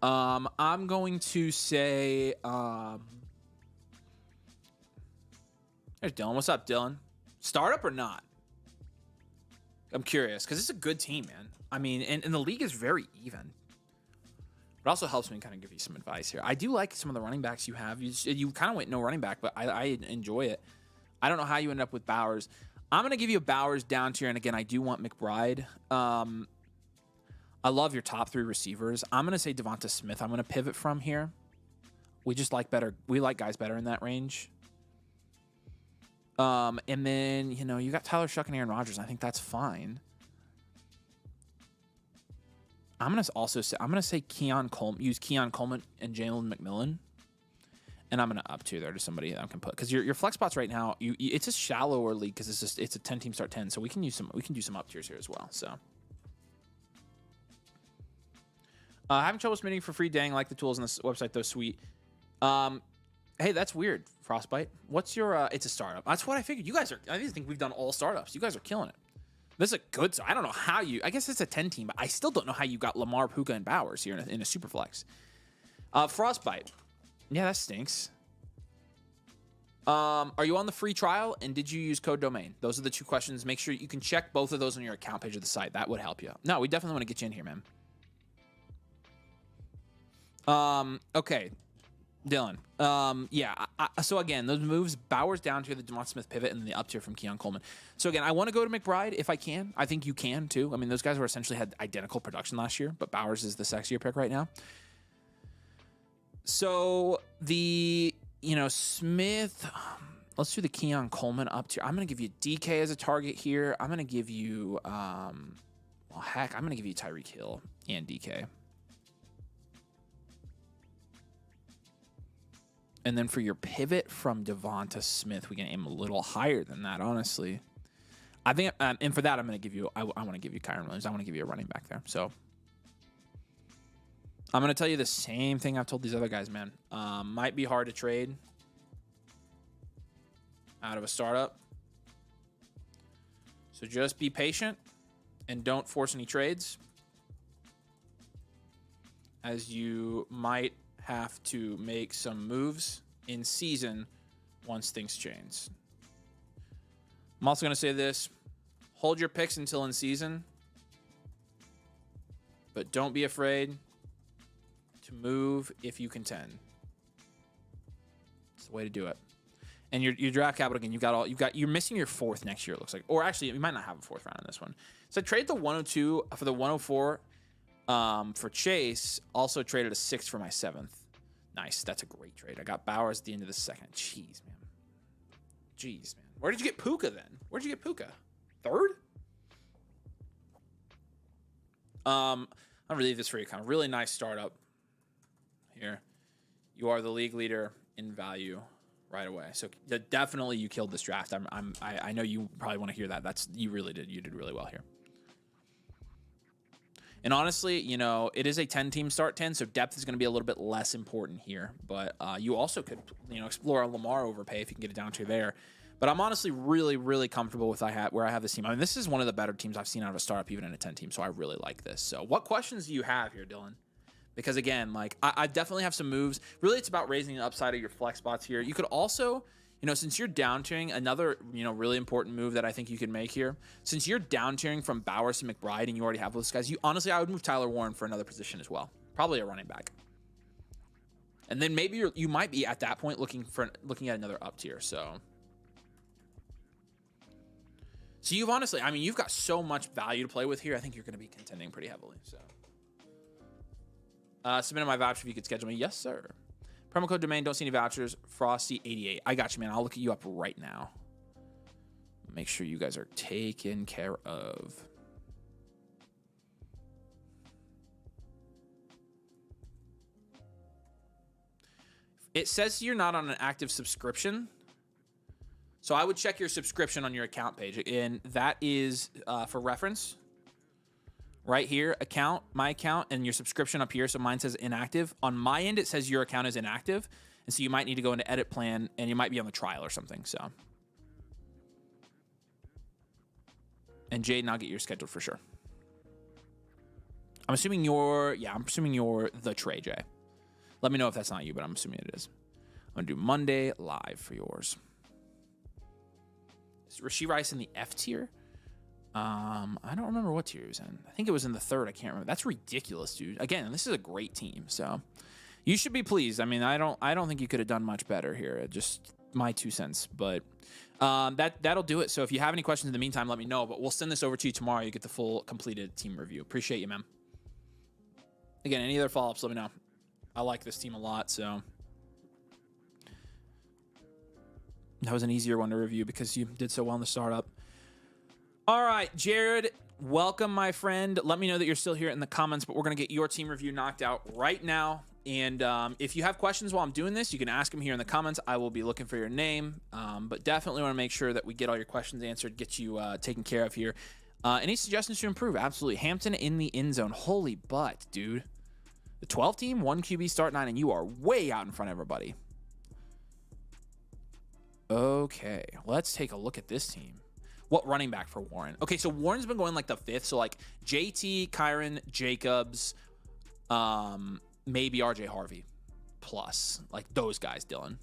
I'm going to say... There's Dylan. What's up, Dylan? Startup or not? I'm curious, because it's a good team, man. I mean, and the league is very even. It also helps me kind of give you some advice here. I do like some of the running backs you have. You kind of went no running back, but I enjoy it. I don't know how you end up with Bowers. I'm going to give you a Bowers down tier, and again, I do want McBride. I love your top 3 receivers. I'm going to say Devonta Smith. I'm going to pivot from here. We just like better. We like guys better in that range. And then, you got Tyler Shuck and Aaron Rodgers. I think that's fine. I'm going to say Keon Coleman, use Keon Coleman and Jalen McMillan. And I'm going to up tier there to somebody that I can put, because your flex spots right now, it's a shallower league because it's a 10 team start 10. So we can do some up tiers here as well. So having trouble submitting for free. Dang, like the tools on this website though. Sweet. Hey, that's weird. Frostbite. What's your? It's a startup. That's what I figured. You guys are. I think we've done all startups. You guys are killing it. This is a good. So I don't know how you. I guess it's a 10 team, but I still don't know how you got Lamar, Puka, and Bowers here in a super flex. Frostbite. Yeah, that stinks. Are you on the free trial, and did you use code domain? Those are the 2 questions. Make sure you can check both of those on your account page of the site. That would help you. No, we definitely want to get you in here, man. Okay. Dylan. So again, those moves, Bowers down tier, the Devonta Smith pivot, and then the up tier from Keon Coleman. So again, I want to go to McBride if I can. I think you can too. I mean, those guys were essentially had identical production last year, but Bowers is the sexier pick right now. So the, Smith, let's do the Keon Coleman up tier. I'm going to give you DK as a target here. I'm going to give you, I'm going to give you Tyreek Hill and DK. And then for your pivot from Devonta Smith, we can aim a little higher than that, honestly. I think, and for that, I'm going to give you, I want to give you Kyron Williams. I want to give you a running back there. So I'm going to tell you the same thing I've told these other guys, man. Might be hard to trade out of a startup. So just be patient and don't force any trades, as you might have to make some moves in season once things change. I'm also going to say this. Hold your picks until in season, but don't be afraid to move if you contend. It's the way to do it. And your draft capital, again, you're missing your 4th next year, it looks like. Or actually, you might not have a 4th round in this one. So trade the 102 for the 104 for Chase. Also traded a 6th for my 7th. Nice. That's a great trade. I got Bowers at the end of the 2nd. Jeez, man. Where did you get Puka then? Where'd you get Puka? 3rd? I'll leave this for you. Kind of really nice startup here. You are the league leader in value right away. So definitely you killed this draft. I know you probably want to hear that. You really did. You did really well here. And honestly, you know, it is a 10-team start 10, so depth is going to be a little bit less important here. But you also could, you know, explore a Lamar overpay if you can get it down to there. But I'm honestly really, really comfortable with where I have this team. I mean, this is one of the better teams I've seen out of a startup, even in a 10-team, so I really like this. So what questions do you have here, Dylan? Because, again, like, I definitely have some moves. Really, it's about raising the upside of your flex spots here. You could also, you know, since you're down tiering, another, you know, really important move that I think you can make here, since you're down tiering from Bowers to McBride and you already have those guys, honestly, I would move Tyler Warren for another position as well. Probably a running back. And then maybe you might be at that point looking at another up tier, so you've honestly, I mean, you've got so much value to play with here. I think you're going to be contending pretty heavily. So, submitting my voucher if you could schedule me. Yes, sir. Promo code domain. Don't see any vouchers. Frosty88. I got you, man. I'll look you up right now. Make sure you guys are taken care of. It says you're not on an active subscription. So I would check your subscription on your account page. And that is, for reference, right here, my account, and your subscription up here. So mine says inactive. On my end, it says your account is inactive. And so you might need to go into edit plan, and you might be on the trial or something. So, and Jaden, I'll get your scheduled for sure. I'm assuming you're the Trey J. Let me know if that's not you, but I'm assuming it is. I'm going to do Monday live for yours. Is Rashee Rice in the F tier? I don't remember what tier he was in. I think it was in the third. I can't remember. That's ridiculous, dude. Again, this is a great team, so you should be pleased. I mean, I don't think you could have done much better here. Just my 2 cents, but that'll do it. So if you have any questions in the meantime, let me know. But we'll send this over to you tomorrow. You get the full completed team review. Appreciate you, man. Again, any other follow-ups, let me know. I like this team a lot, so that was an easier one to review because you did so well in the startup. All right, Jared, welcome, my friend. Let me know that you're still here in the comments, but we're going to get your team review knocked out right now. And if you have questions while I'm doing this, you can ask them here in the comments. I will be looking for your name, but definitely want to make sure that we get all your questions answered, get you taken care of here. Any suggestions to improve? Absolutely. Hampton in the end zone. Holy butt, dude. The 12 team, 1 QB start 9, and you are way out in front of everybody. Okay, let's take a look at this team. What running back for Warren? Okay, so Warren's been going like the 5th. So like JT, Kyron, Jacobs, maybe RJ Harvey plus. Like those guys, Dylan.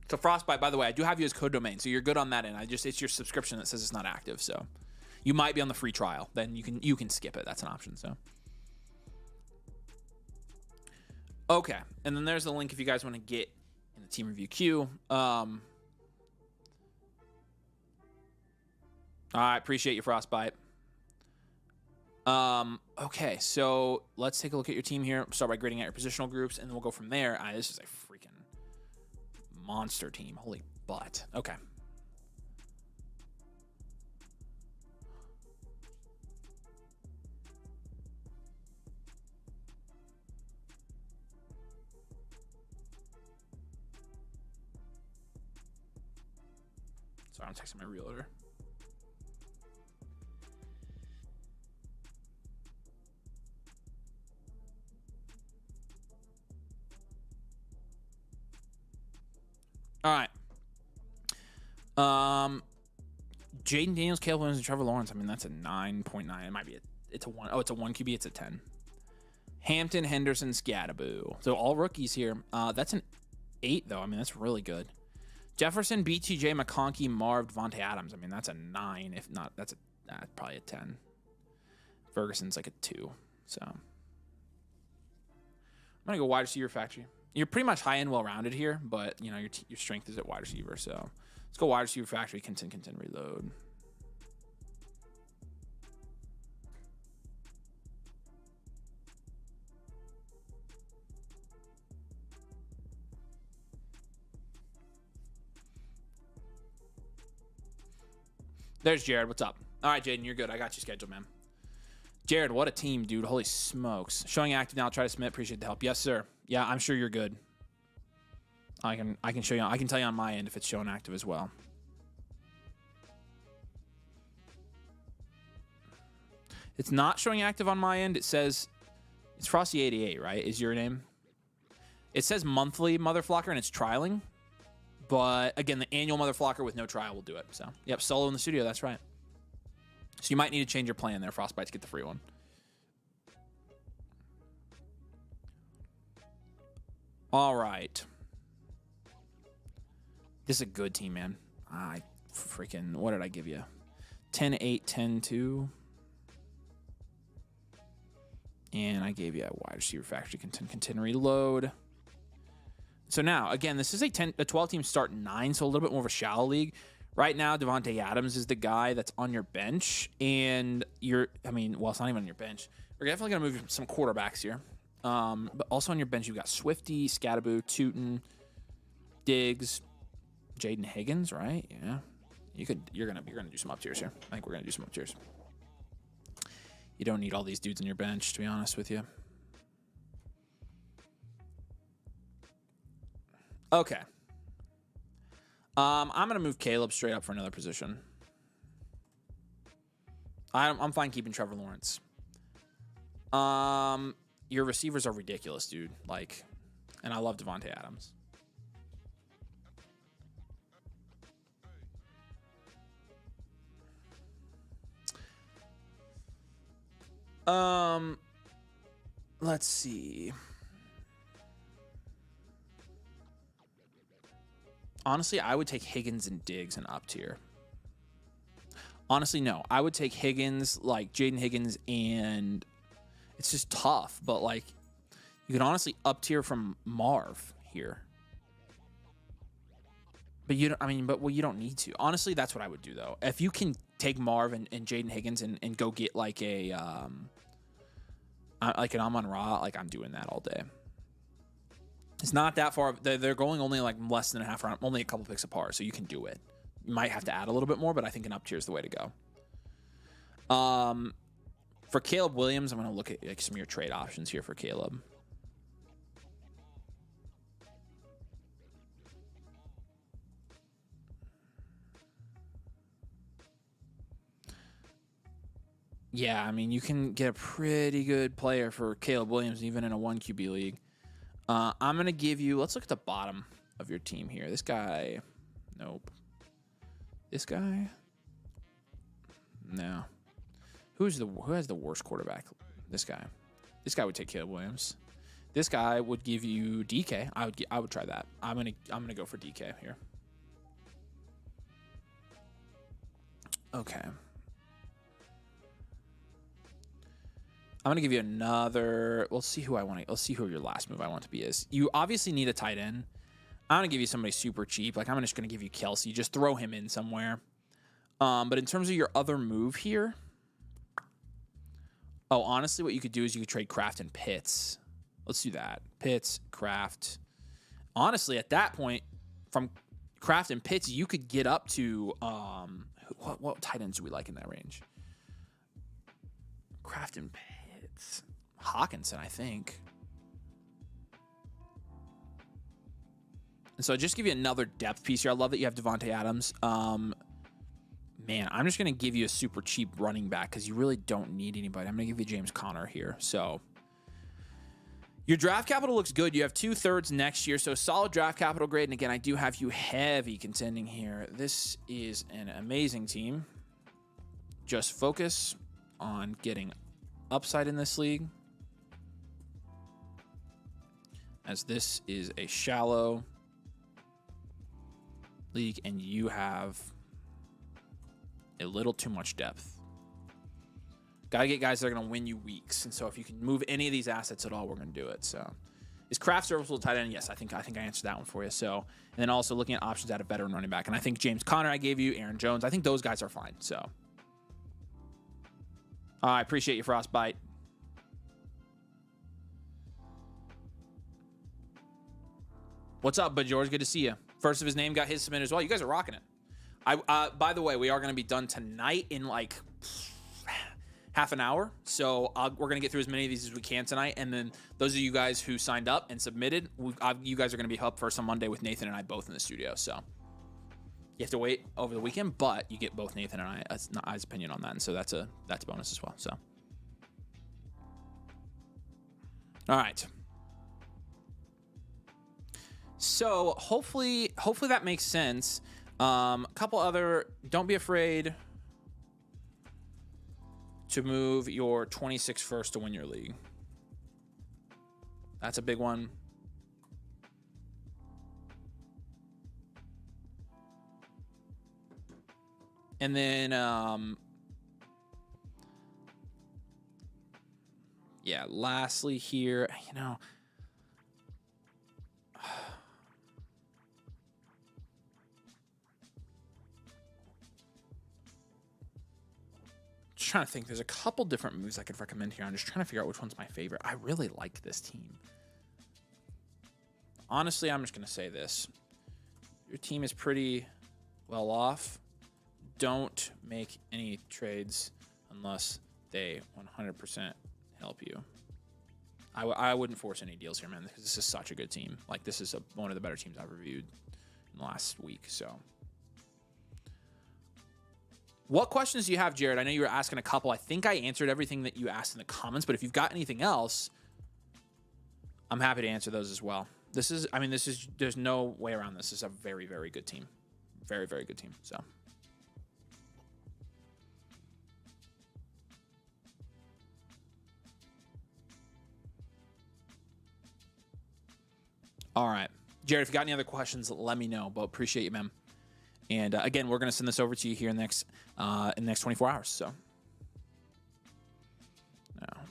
So Frostbite, by the way, I do have you as code domain. So you're good on that end. It's your subscription that says it's not active. So you might be on the free trial. Then you can skip it. That's an option. So okay, and then there's the link if you guys want to get in the team review queue. All right, appreciate you, Frostbite. Okay, so let's take a look at your team here. Start by grading out your positional groups, and then we'll go from there. This is a freaking monster team. Holy butt. Okay. Sorry, I'm texting my realtor. All right. Jaden Daniels, Caleb Williams, and Trevor Lawrence. I mean, that's a 9.9. It might be it's a 1. Oh, it's a 1 QB. It's a 10. Hampton, Henderson, Scadaboo. So all rookies here. That's an 8, though. I mean, that's really good. Jefferson, BTJ, McConkey, Marv, Devontae Adams. I mean, that's a 9. If not, that's probably a 10. Ferguson's like a 2. So I'm going to go wide receiver factory. You're pretty much high-end, well-rounded here, but, you know, your strength is at wide receiver. So let's go wide receiver factory, contend, reload. There's Jared. What's up? All right, Jaden, you're good. I got you scheduled, man. Jared, what a team, dude. Holy smokes. Showing active now. Try to submit. Appreciate the help. Yes, sir. Yeah, I'm sure you're good. I can show you. I can tell you on my end if it's showing active as well. It's not showing active on my end. It says it's Frosty88, right? Is your name? It says monthly Motherflocker and it's trialing. But again, the annual Motherflocker with no trial will do it. So, yep, solo in the studio. That's right. So you might need to change your plan there, Frostbite, to get the free one. All right. This is a good team, man. I freaking, what did I give you? 10-8, 10-2. And I gave you a wide receiver factory contend reload. So now, again, this is a 12-team start 9, so a little bit more of a shallow league. Right now, Davante Adams is the guy that's on your bench. And well, it's not even on your bench. We're definitely going to move some quarterbacks here. But also on your bench, you've got Swifty, Scattaboo, Tootin, Diggs, Jaden Higgins, right? Yeah. You're gonna do some up tiers here. I think we're gonna do some up tiers. You don't need all these dudes on your bench, to be honest with you. Okay. I'm going to move Caleb straight up for another position. I'm fine keeping Trevor Lawrence. Your receivers are ridiculous, dude. And I love Davante Adams. Let's see. Honestly, I would take Higgins and Diggs and up tier. Honestly, no. I would take Higgins, Jaden Higgins, and it's just tough. But, you can honestly up tier from Marv here. But you don't need to. Honestly, that's what I would do, though. If you can take Marv and Jaden Higgins and go get, an Amon-Ra, I'm doing that all day. It's not that far. They're going only less than a half round, only a couple picks apart, so you can do it. You might have to add a little bit more, but I think an up tier is the way to go. For Caleb Williams, I'm going to look at some of your trade options here for Caleb. Yeah, you can get a pretty good player for Caleb Williams, even in a 1 QB league. I'm going to give you... Let's look at the bottom of your team here. This guy... Nope. This guy? No. Who has the worst quarterback? This guy. This guy would take Caleb Williams. This guy would give you DK. I would try that. I'm gonna go for DK here. Okay. I'm going to give you another... Let's see who your last move I want to be is. You obviously need a tight end. I'm going to give you somebody super cheap. I'm just going to give you Kelsey. Just throw him in somewhere. But in terms of your other move here... Oh, honestly, what you could do is you could trade Kraft and Pitts. Let's do that. Pitts, Kraft. Honestly, at that point, from Kraft and Pitts, you could get up to... What tight ends do we like in that range? Kraft and Pitts. Hawkinson, I think. And so just give you another depth piece here. I love that you have Davante Adams. Man, I'm just going to give you a super cheap running back because you really don't need anybody. I'm going to give you James Conner here. So your draft capital looks good. You have 2/3 next year, so solid draft capital grade. And again, I do have you heavy contending here. This is an amazing team. Just focus on getting upside in this league, as this is a shallow league and you have a little too much depth. Gotta get guys that are going to win you weeks, and so if you can move any of these assets at all, we're going to do it. So is Kraft serviceable tight end? Yes, I think I answered that one for you. So, and then also looking at options at a veteran running back, and I think James Conner I gave you, Aaron Jones, I think those guys are fine. So I appreciate you, Frostbite. What's up, Bud George? Good to see you. First of his name got his submit as well. You guys are rocking it. By the way, we are going to be done tonight in half an hour. So we're going to get through as many of these as we can tonight. And then those of you guys who signed up and submitted, you guys are going to be up first on Monday with Nathan and I both in the studio. So you have to wait over the weekend, but you get both Nathan and I's opinion on that. And so that's a bonus as well. So, all right. So hopefully that makes sense. A couple other, don't be afraid to move your 26 first to win your league. That's a big one. And then, yeah, lastly here, just trying to think. There's a couple different moves I could recommend here. I'm just trying to figure out which one's my favorite. I really like this team. Honestly, I'm just going to say this. Your team is pretty well off. Don't make any trades unless they 100% help you. I wouldn't force any deals here, man, because this is such a good team. Like, this is one of the better teams I've reviewed in the last week. So, what questions do you have, Jared? I know you were asking a couple. I think I answered everything that you asked in the comments, but if you've got anything else, I'm happy to answer those as well. There's no way around this. This is a very, very good team. Very, very good team. So, all right, Jared, if you got any other questions, let me know, but appreciate you, man. And again, we're going to send this over to you here in the next 24 hours. So, now.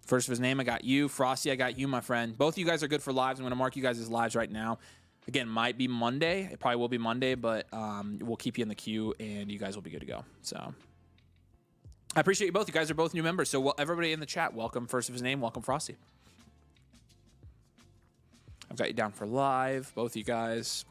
First of his name, I got you. Frosty, I got you, my friend. Both of you guys are good for lives. I'm going to mark you guys as lives right now. Again, might be Monday. It probably will be Monday, but we'll keep you in the queue, and you guys will be good to go. So, I appreciate you both. You guys are both new members. So, everybody in the chat, welcome. First of his name, welcome, Frosty. I've got you down for live, both of you guys.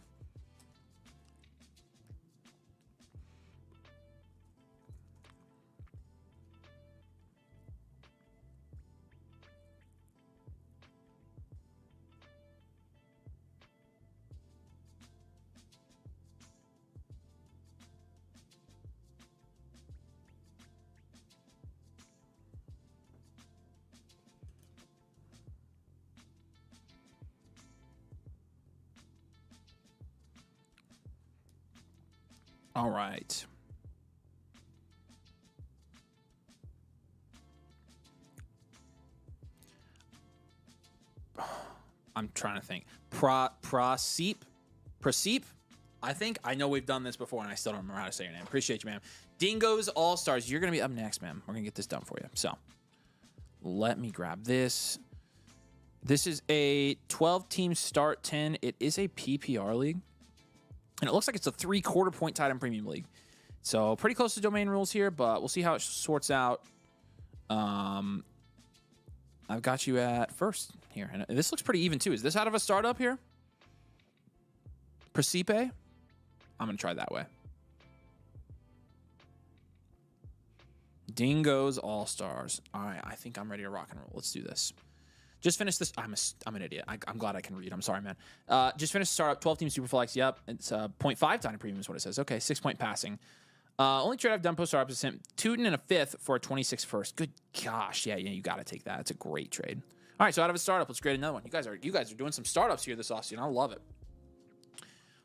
All right. I'm trying to think. Praseep? I think I know we've done this before, and I still don't remember how to say your name. Appreciate you, man. Dingo's All-Stars. You're going to be up next, man. We're going to get this done for you. So, let me grab this. This is a 12-team start 10. It is a PPR league. And it looks like it's a 3/4 point tight end premium league. So pretty close to domain rules here, but we'll see how it sorts out. I've got you at first here. And this looks pretty even too. Is this out of a startup here? Praseep? I'm going to try that way. Dingo's All-Stars. All right, I think I'm ready to rock and roll. Let's do this. Just finished this. I'm an idiot. I'm glad I can read. I'm sorry, man. Just finished startup. 12-team Superflex. Yep. It's 0.5 time premium is what it says. Okay, 6-point passing. Only trade I've done post startup is him. Tootin and a 5th for a 26 first. Good gosh. Yeah, you got to take that. It's a great trade. All right, so out of a startup, let's create another one. You guys are doing some startups here this offseason. I love it.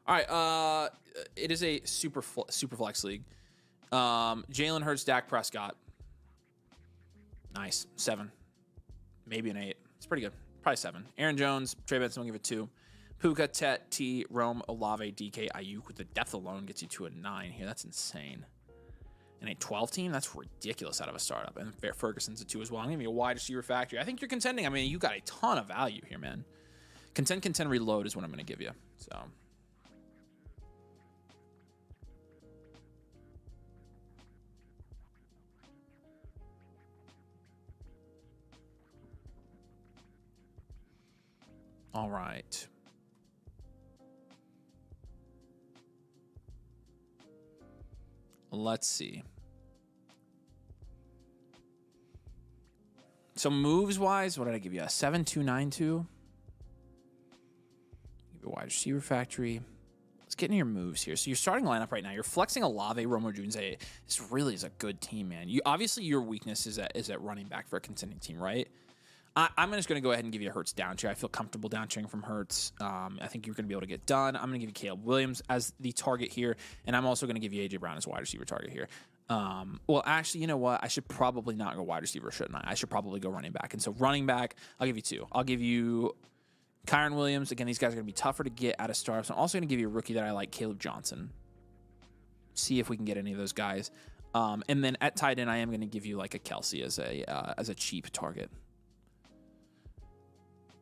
All right, it is a Superflex league. Jalen Hurts, Dak Prescott. Nice. 7. Maybe an 8. It's pretty good. Probably 7. Aaron Jones, Trey Benson, we'll give it 2. Puka, Tet, T, Rome, Olave, DK, Ayuk with the depth alone gets you to a 9 here. That's insane. And a 12 team, that's ridiculous out of a startup. And Ferguson's a 2 as well. I'm giving you a wide receiver factory. I think you're contending. I mean, you got a ton of value here, man. Contend, reload is what I'm going to give you. So, All right. Let's see. So moves wise, what did I give you? A 7-2-9-2. Give you a wide receiver factory. Let's get into your moves here. So your starting lineup right now, you're flexing Olave, Romo Dunze. This really is a good team, man. You obviously your weakness is at running back for a contending team, right? I'm just going to go ahead and give you a Hurts down tier. I feel comfortable down tiering from Hurts. I think you're going to be able to get done. I'm going to give you Caleb Williams as the target here, and I'm also going to give you A.J. Brown as a wide receiver target here. Well, actually, you know what? I should probably not go wide receiver, shouldn't I? I should probably go running back. And so running back, I'll give you two. I'll give you Kyron Williams. Again, these guys are going to be tougher to get out of startups. I'm also going to give you a rookie that I like, Caleb Johnson. See if we can get any of those guys. And then at tight end, I am going to give you like a Kelsey as a cheap target.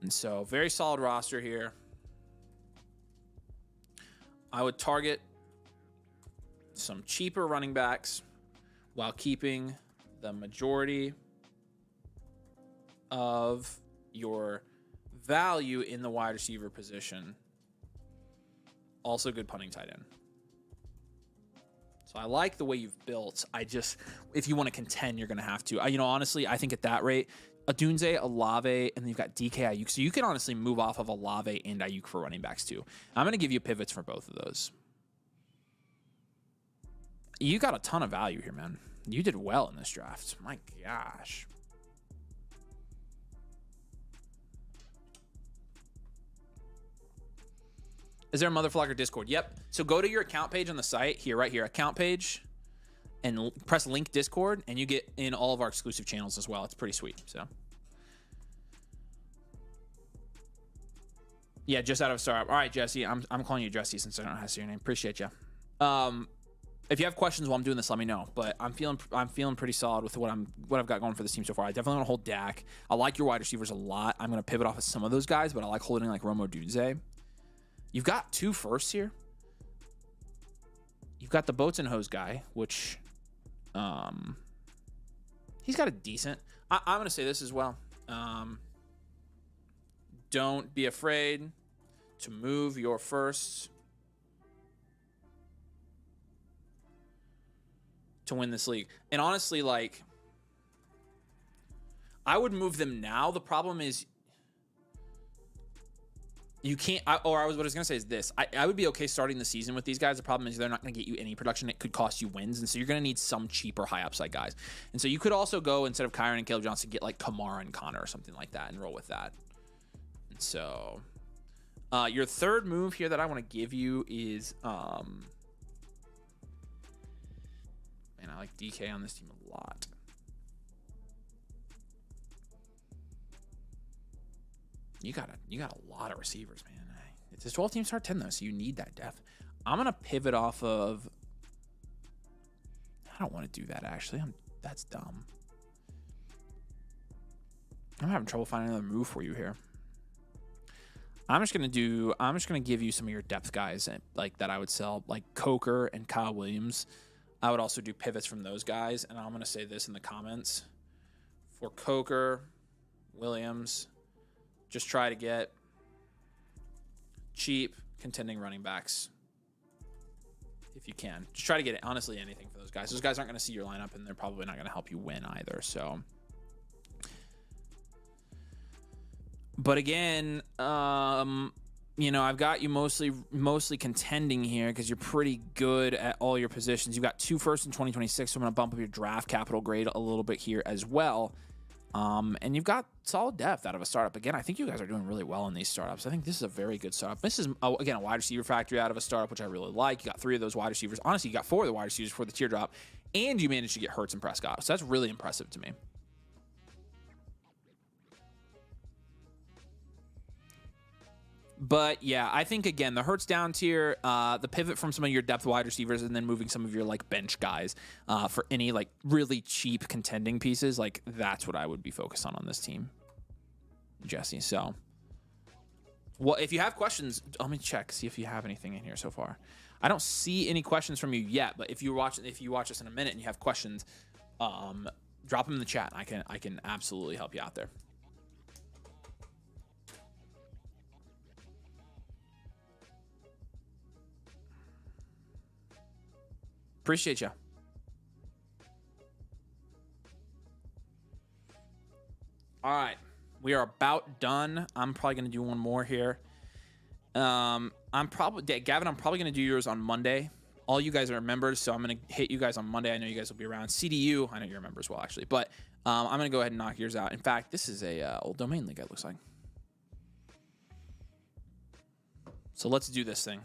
And so very solid roster here. I would target some cheaper running backs while keeping the majority of your value in the wide receiver position. Also good punting tight end. So I like the way you've built. If you want to contend, you're going to have to. Honestly, I think at that rate, Adunze, Olave, and then you've got DK, Ayuk. So you can honestly move off of Olave and Ayuk for running backs too. I'm going to give you pivots for both of those. You got a ton of value here, man. You did well in this draft. My gosh. Is there a Motherflocker Discord? Yep. So go to your account page on the site here, right here, account page, and press link Discord, and you get in all of our exclusive channels as well. It's pretty sweet. So, yeah, just out of startup. All right, Jesse. I'm calling you Jesse since I don't know how to say your name. Appreciate you. If you have questions while I'm doing this, let me know. But I'm feeling pretty solid with what I've got going for this team so far. I definitely want to hold Dak. I like your wide receivers a lot. I'm going to pivot off of some of those guys, but I like holding like Romo Dunze. You've got 2 firsts here. You've got the boats and hose guy, which he's got a decent. I'm going to say this as well. Don't be afraid to move your firsts to win this league. And honestly, like, I would move them now. The problem is you can't, what I was going to say is this. I would be okay starting the season with these guys. The problem is they're not going to get you any production. It could cost you wins. And so you're going to need some cheaper high upside guys. And so you could also go, instead of Kyron and Caleb Johnson, get like Kamara and Connor or something like that and roll with that. And so your third move here that I want to give you is, man, I like DK on this team a lot. You got a lot of receivers, man. It's a 12-team start 10 though, so you need that depth. I'm gonna pivot off of. I don't want to do that actually. That's dumb. I'm having trouble finding another move for you here. I'm just gonna give you some of your depth guys like that I would sell, like Coker and Kyle Williams. I would also do pivots from those guys, and I'm gonna say this in the comments for Coker, Williams. Just try to get cheap contending running backs if you can. Just try to get honestly anything for those guys. Those guys aren't going to see your lineup, and they're probably not going to help you win either. So, but again, I've got you mostly contending here because you're pretty good at all your positions. You've got 2 firsts in 2026, so I'm going to bump up your draft capital grade a little bit here as well. And you've got solid depth out of a startup. Again, I think you guys are doing really well in these startups. I think this is a very good startup. This is, again, a wide receiver factory out of a startup, which I really like. You got 3 of those wide receivers. Honestly, you got 4 of the wide receivers for the teardrop, and you managed to get Hurts and Prescott. So that's really impressive to me. But yeah, I think again, the Hurts down tier, the pivot from some of your depth wide receivers, and then moving some of your like bench guys for any like really cheap contending pieces, like that's what I would be focused on this team, Jesse. So, well, if you have questions, let me check, see if you have anything in here so far. I don't see any questions from you yet, but if you watch us in a minute and you have questions, drop them in the chat. I can absolutely help you out there. Appreciate you. All right. We are about done. I'm probably going to do one more here. Gavin, I'm probably going to do yours on Monday. All you guys are members, so I'm going to hit you guys on Monday. I know you guys will be around. CDU, I know you're members well, actually. But I'm going to go ahead and knock yours out. In fact, this is a old domain league, it looks like. So let's do this thing.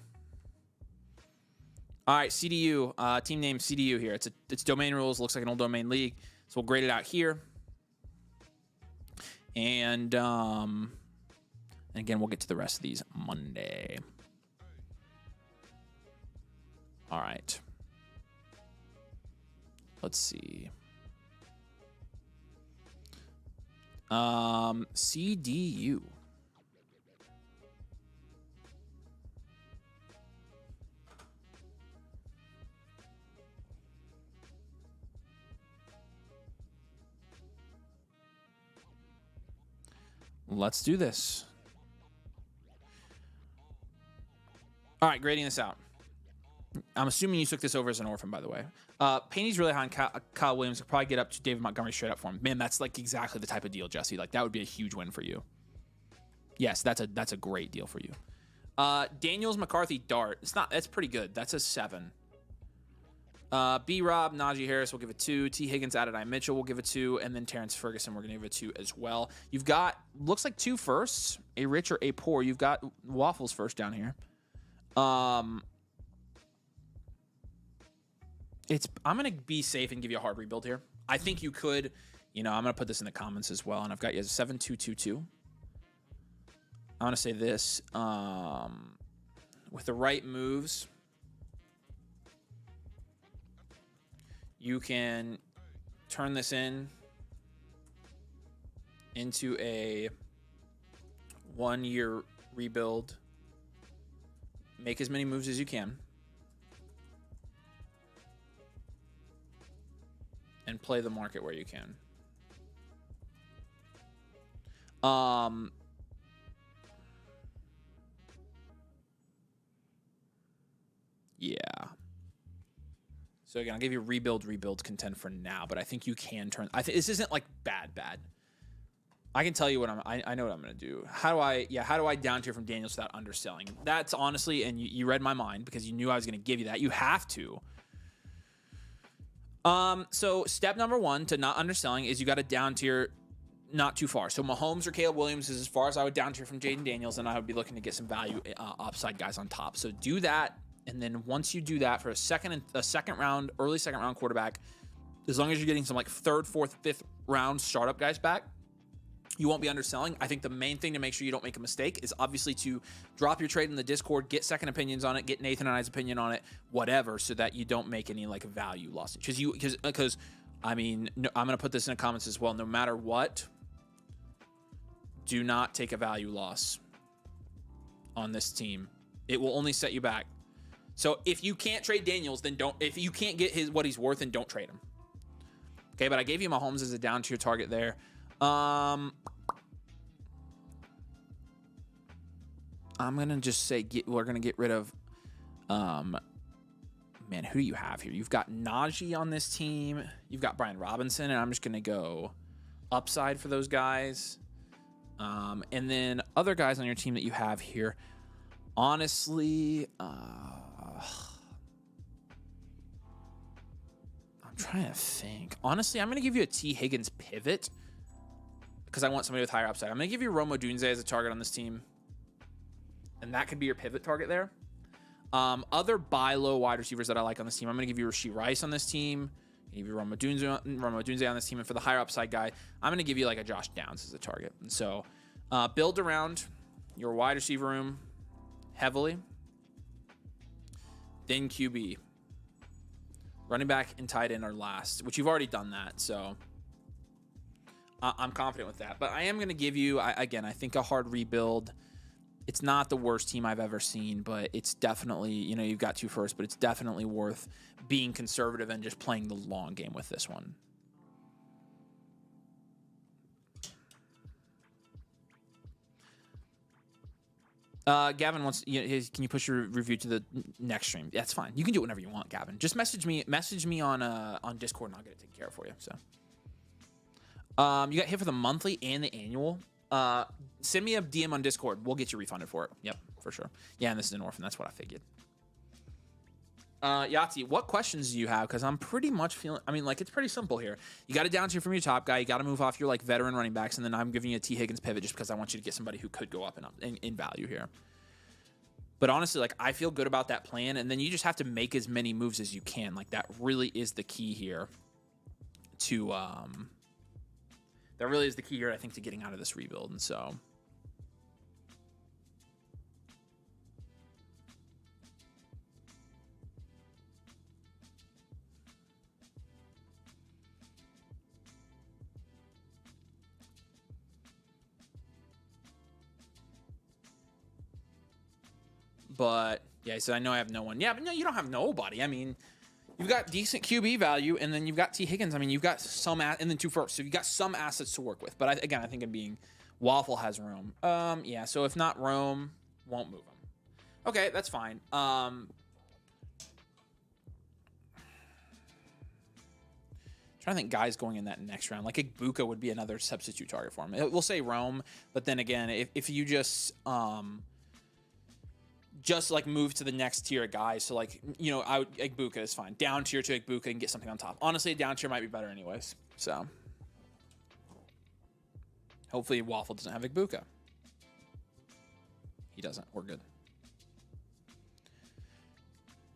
All right, CDU, team name CDU here. It's domain rules. Looks like an old domain league. So we'll grade it out here. And again, we'll get to the rest of these Monday. All right. Let's see. CDU. Let's do this. All right, grading this out. I'm assuming you took this over as an orphan, by the way. Paney's really high on Kyle Williams. Could probably get up to David Montgomery straight up for him. Man, that's like exactly the type of deal, Jesse. Like that would be a huge win for you. Yes, that's a great deal for you. Daniels McCarthy Dart. That's pretty good. That's a 7. B Rob, Najee Harris, we'll give it 2. T Higgins, Adonai Mitchell, we'll give it 2, and then Terrence Ferguson, we're gonna give it 2 as well. You've got looks like 2 firsts, a rich or a poor. You've got Waffles first down here. I'm gonna be safe and give you a hard rebuild here. I think you could, I'm gonna put this in the comments as well, and I've got you as a 7-2-2-2. I want to say this with the right moves. You can turn this into a 1-year rebuild. Make as many moves as you can. And play the market where you can. Yeah. So again, I'll give you rebuild, contend for now, but I think you can turn. I think this isn't like bad. I can tell you what I know what I'm gonna do. How do I down tier from Daniels without underselling? That's honestly, and you read my mind because you knew I was gonna give you that. You have to. So step number 1 to not underselling is you got to down tier not too far. So Mahomes or Caleb Williams is as far as I would down tier from Jaden Daniels, and I would be looking to get some value upside guys on top. So do that. And then once you do that for early second round quarterback, as long as you're getting some like 3rd, 4th, 5th round startup guys back, you won't be underselling. I think the main thing to make sure you don't make a mistake is obviously to drop your trade in the Discord, get second opinions on it, get Nathan and I's opinion on it, whatever, so that you don't make any like value loss. Because I mean, no, I'm gonna put this in the comments as well. No matter what, do not take a value loss on this team. It will only set you back. So if you can't trade Daniels, then don't. If you can't get what he's worth, then don't trade him. Okay, but I gave you Mahomes as a down tier target there. I'm gonna just say we're gonna get rid of. Man, who do you have here? You've got Najee on this team. You've got Brian Robinson, and I'm just gonna go upside for those guys. And then other guys on your team that you have here. Honestly, I'm trying to think. Honestly, I'm going to give you a T. Higgins pivot because I want somebody with higher upside. I'm going to give you Rome Odunze as a target on this team, and that could be your pivot target there. Other buy low wide receivers that I like on this team, I'm going to give you Rashee Rice on this team. Give you Rome Odunze on this team, and for the higher upside guy, I'm going to give you like a Josh Downs as a target. And so build around your wide receiver room heavily, then QB. Running back and tight end are last, which you've already done that, so I'm confident with that. But I am going to give you, I think a hard rebuild. It's not the worst team I've ever seen, but it's definitely, you've got 2 firsts, but it's definitely worth being conservative and just playing the long game with this one. Gavin wants, can you push your review to the next stream? That's fine. You can do it whenever you want, Gavin. Just message me on Discord, and I'll get it taken care of for you. So, you got hit for the monthly and the annual. Send me a DM on Discord. We'll get you refunded for it. Yep, for sure. Yeah, and this is an orphan. That's what I figured. Yahtzee, what questions do you have? Because I'm pretty much feeling, it's pretty simple here. You got a down tier from your top guy. You got to move off your, veteran running backs. And then I'm giving you a T. Higgins pivot just because I want you to get somebody who could go up in value here. But honestly, I feel good about that plan. And then you just have to make as many moves as you can. That really is the key here to, I think, to getting out of this rebuild. And so... But, yeah, he said, I know I have no one. Yeah, but no, you don't have nobody. You've got decent QB value, and then you've got T. Higgins. You've got some, and then 2 firsts. So you've got some assets to work with. But, I think it being Waffle has Rome. Yeah, so if not Rome, won't move him. Okay, that's fine. Trying to think guys going in that next round. Igbuka would be another substitute target for him. We'll say Rome, but then again, if you just move to the next tier of guys. So Igbuka is fine. Down tier to Igbuka and get something on top. Honestly, down tier might be better anyways. So hopefully Waffle doesn't have Igbuka. He doesn't. We're good.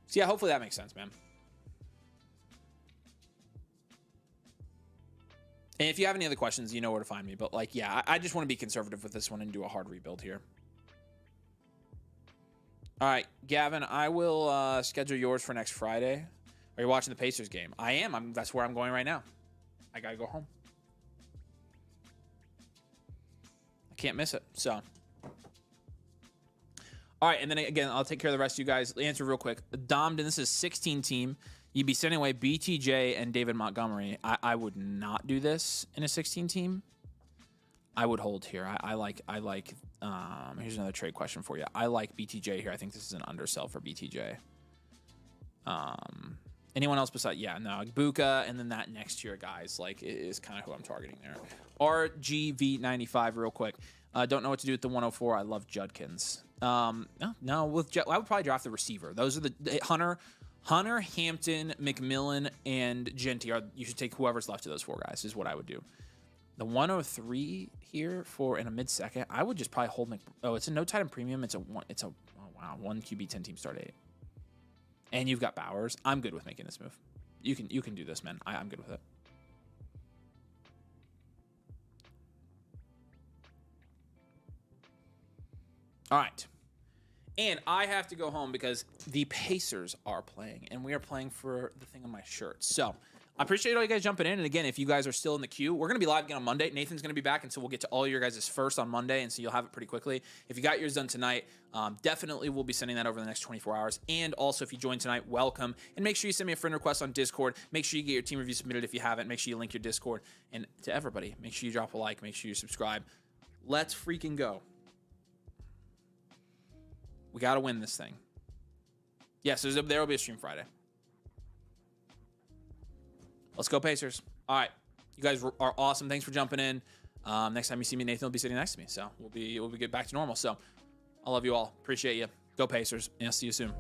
So yeah, hopefully that makes sense, man. And if you have any other questions, you know where to find me. But I just want to be conservative with this one and do a hard rebuild here. All right, Gavin, I will schedule yours for next Friday. Are you watching the Pacers game? I am. That's where I'm going right now. I got to go home. I can't miss it. So, all right, and then again, I'll take care of the rest of you guys. Answer real quick. Domden, this is 16 team. You'd be sending away BTJ and David Montgomery. I would not do this in a 16 team. I would hold here. I like. Here's another trade question for you. I like BTJ here. I think this is an undersell for BTJ. Anyone else besides? Yeah, no. Buka, and then that next tier guys is kind of who I'm targeting there. RGV95, real quick. Don't know what to do with the 104. I love Judkins. No. With I would probably draft the receiver. Those are the Hunter, Hampton, McMillan, and Genty. You should take whoever's left of those 4 guys. Is what I would do. The 103 here in a mid-second, I would just probably hold it's a no tight end premium. It's a 1 QB 10 team start 8. And you've got Bowers. I'm good with making this move. You can do this, man. I'm good with it. All right. And I have to go home because the Pacers are playing, and we are playing for the thing on my shirt. So I appreciate all you guys jumping in. And again, if you guys are still in the queue, we're going to be live again on Monday. Nathan's going to be back, and so we'll get to all your guys' first on Monday, and so you'll have it pretty quickly. If you got yours done tonight, definitely we'll be sending that over the next 24 hours. And also, if you joined tonight, welcome. And make sure you send me a friend request on Discord. Make sure you get your team review submitted if you haven't. Make sure you link your Discord. And to everybody, make sure you drop a like. Make sure you subscribe. Let's freaking go. We got to win this thing. Yes, there will be a stream Friday. Let's go, Pacers. All right. You guys are awesome. Thanks for jumping in. Next time you see me, Nathan will be sitting next to me. So we'll get back to normal. So I love you all. Appreciate you. Go Pacers. And I'll see you soon.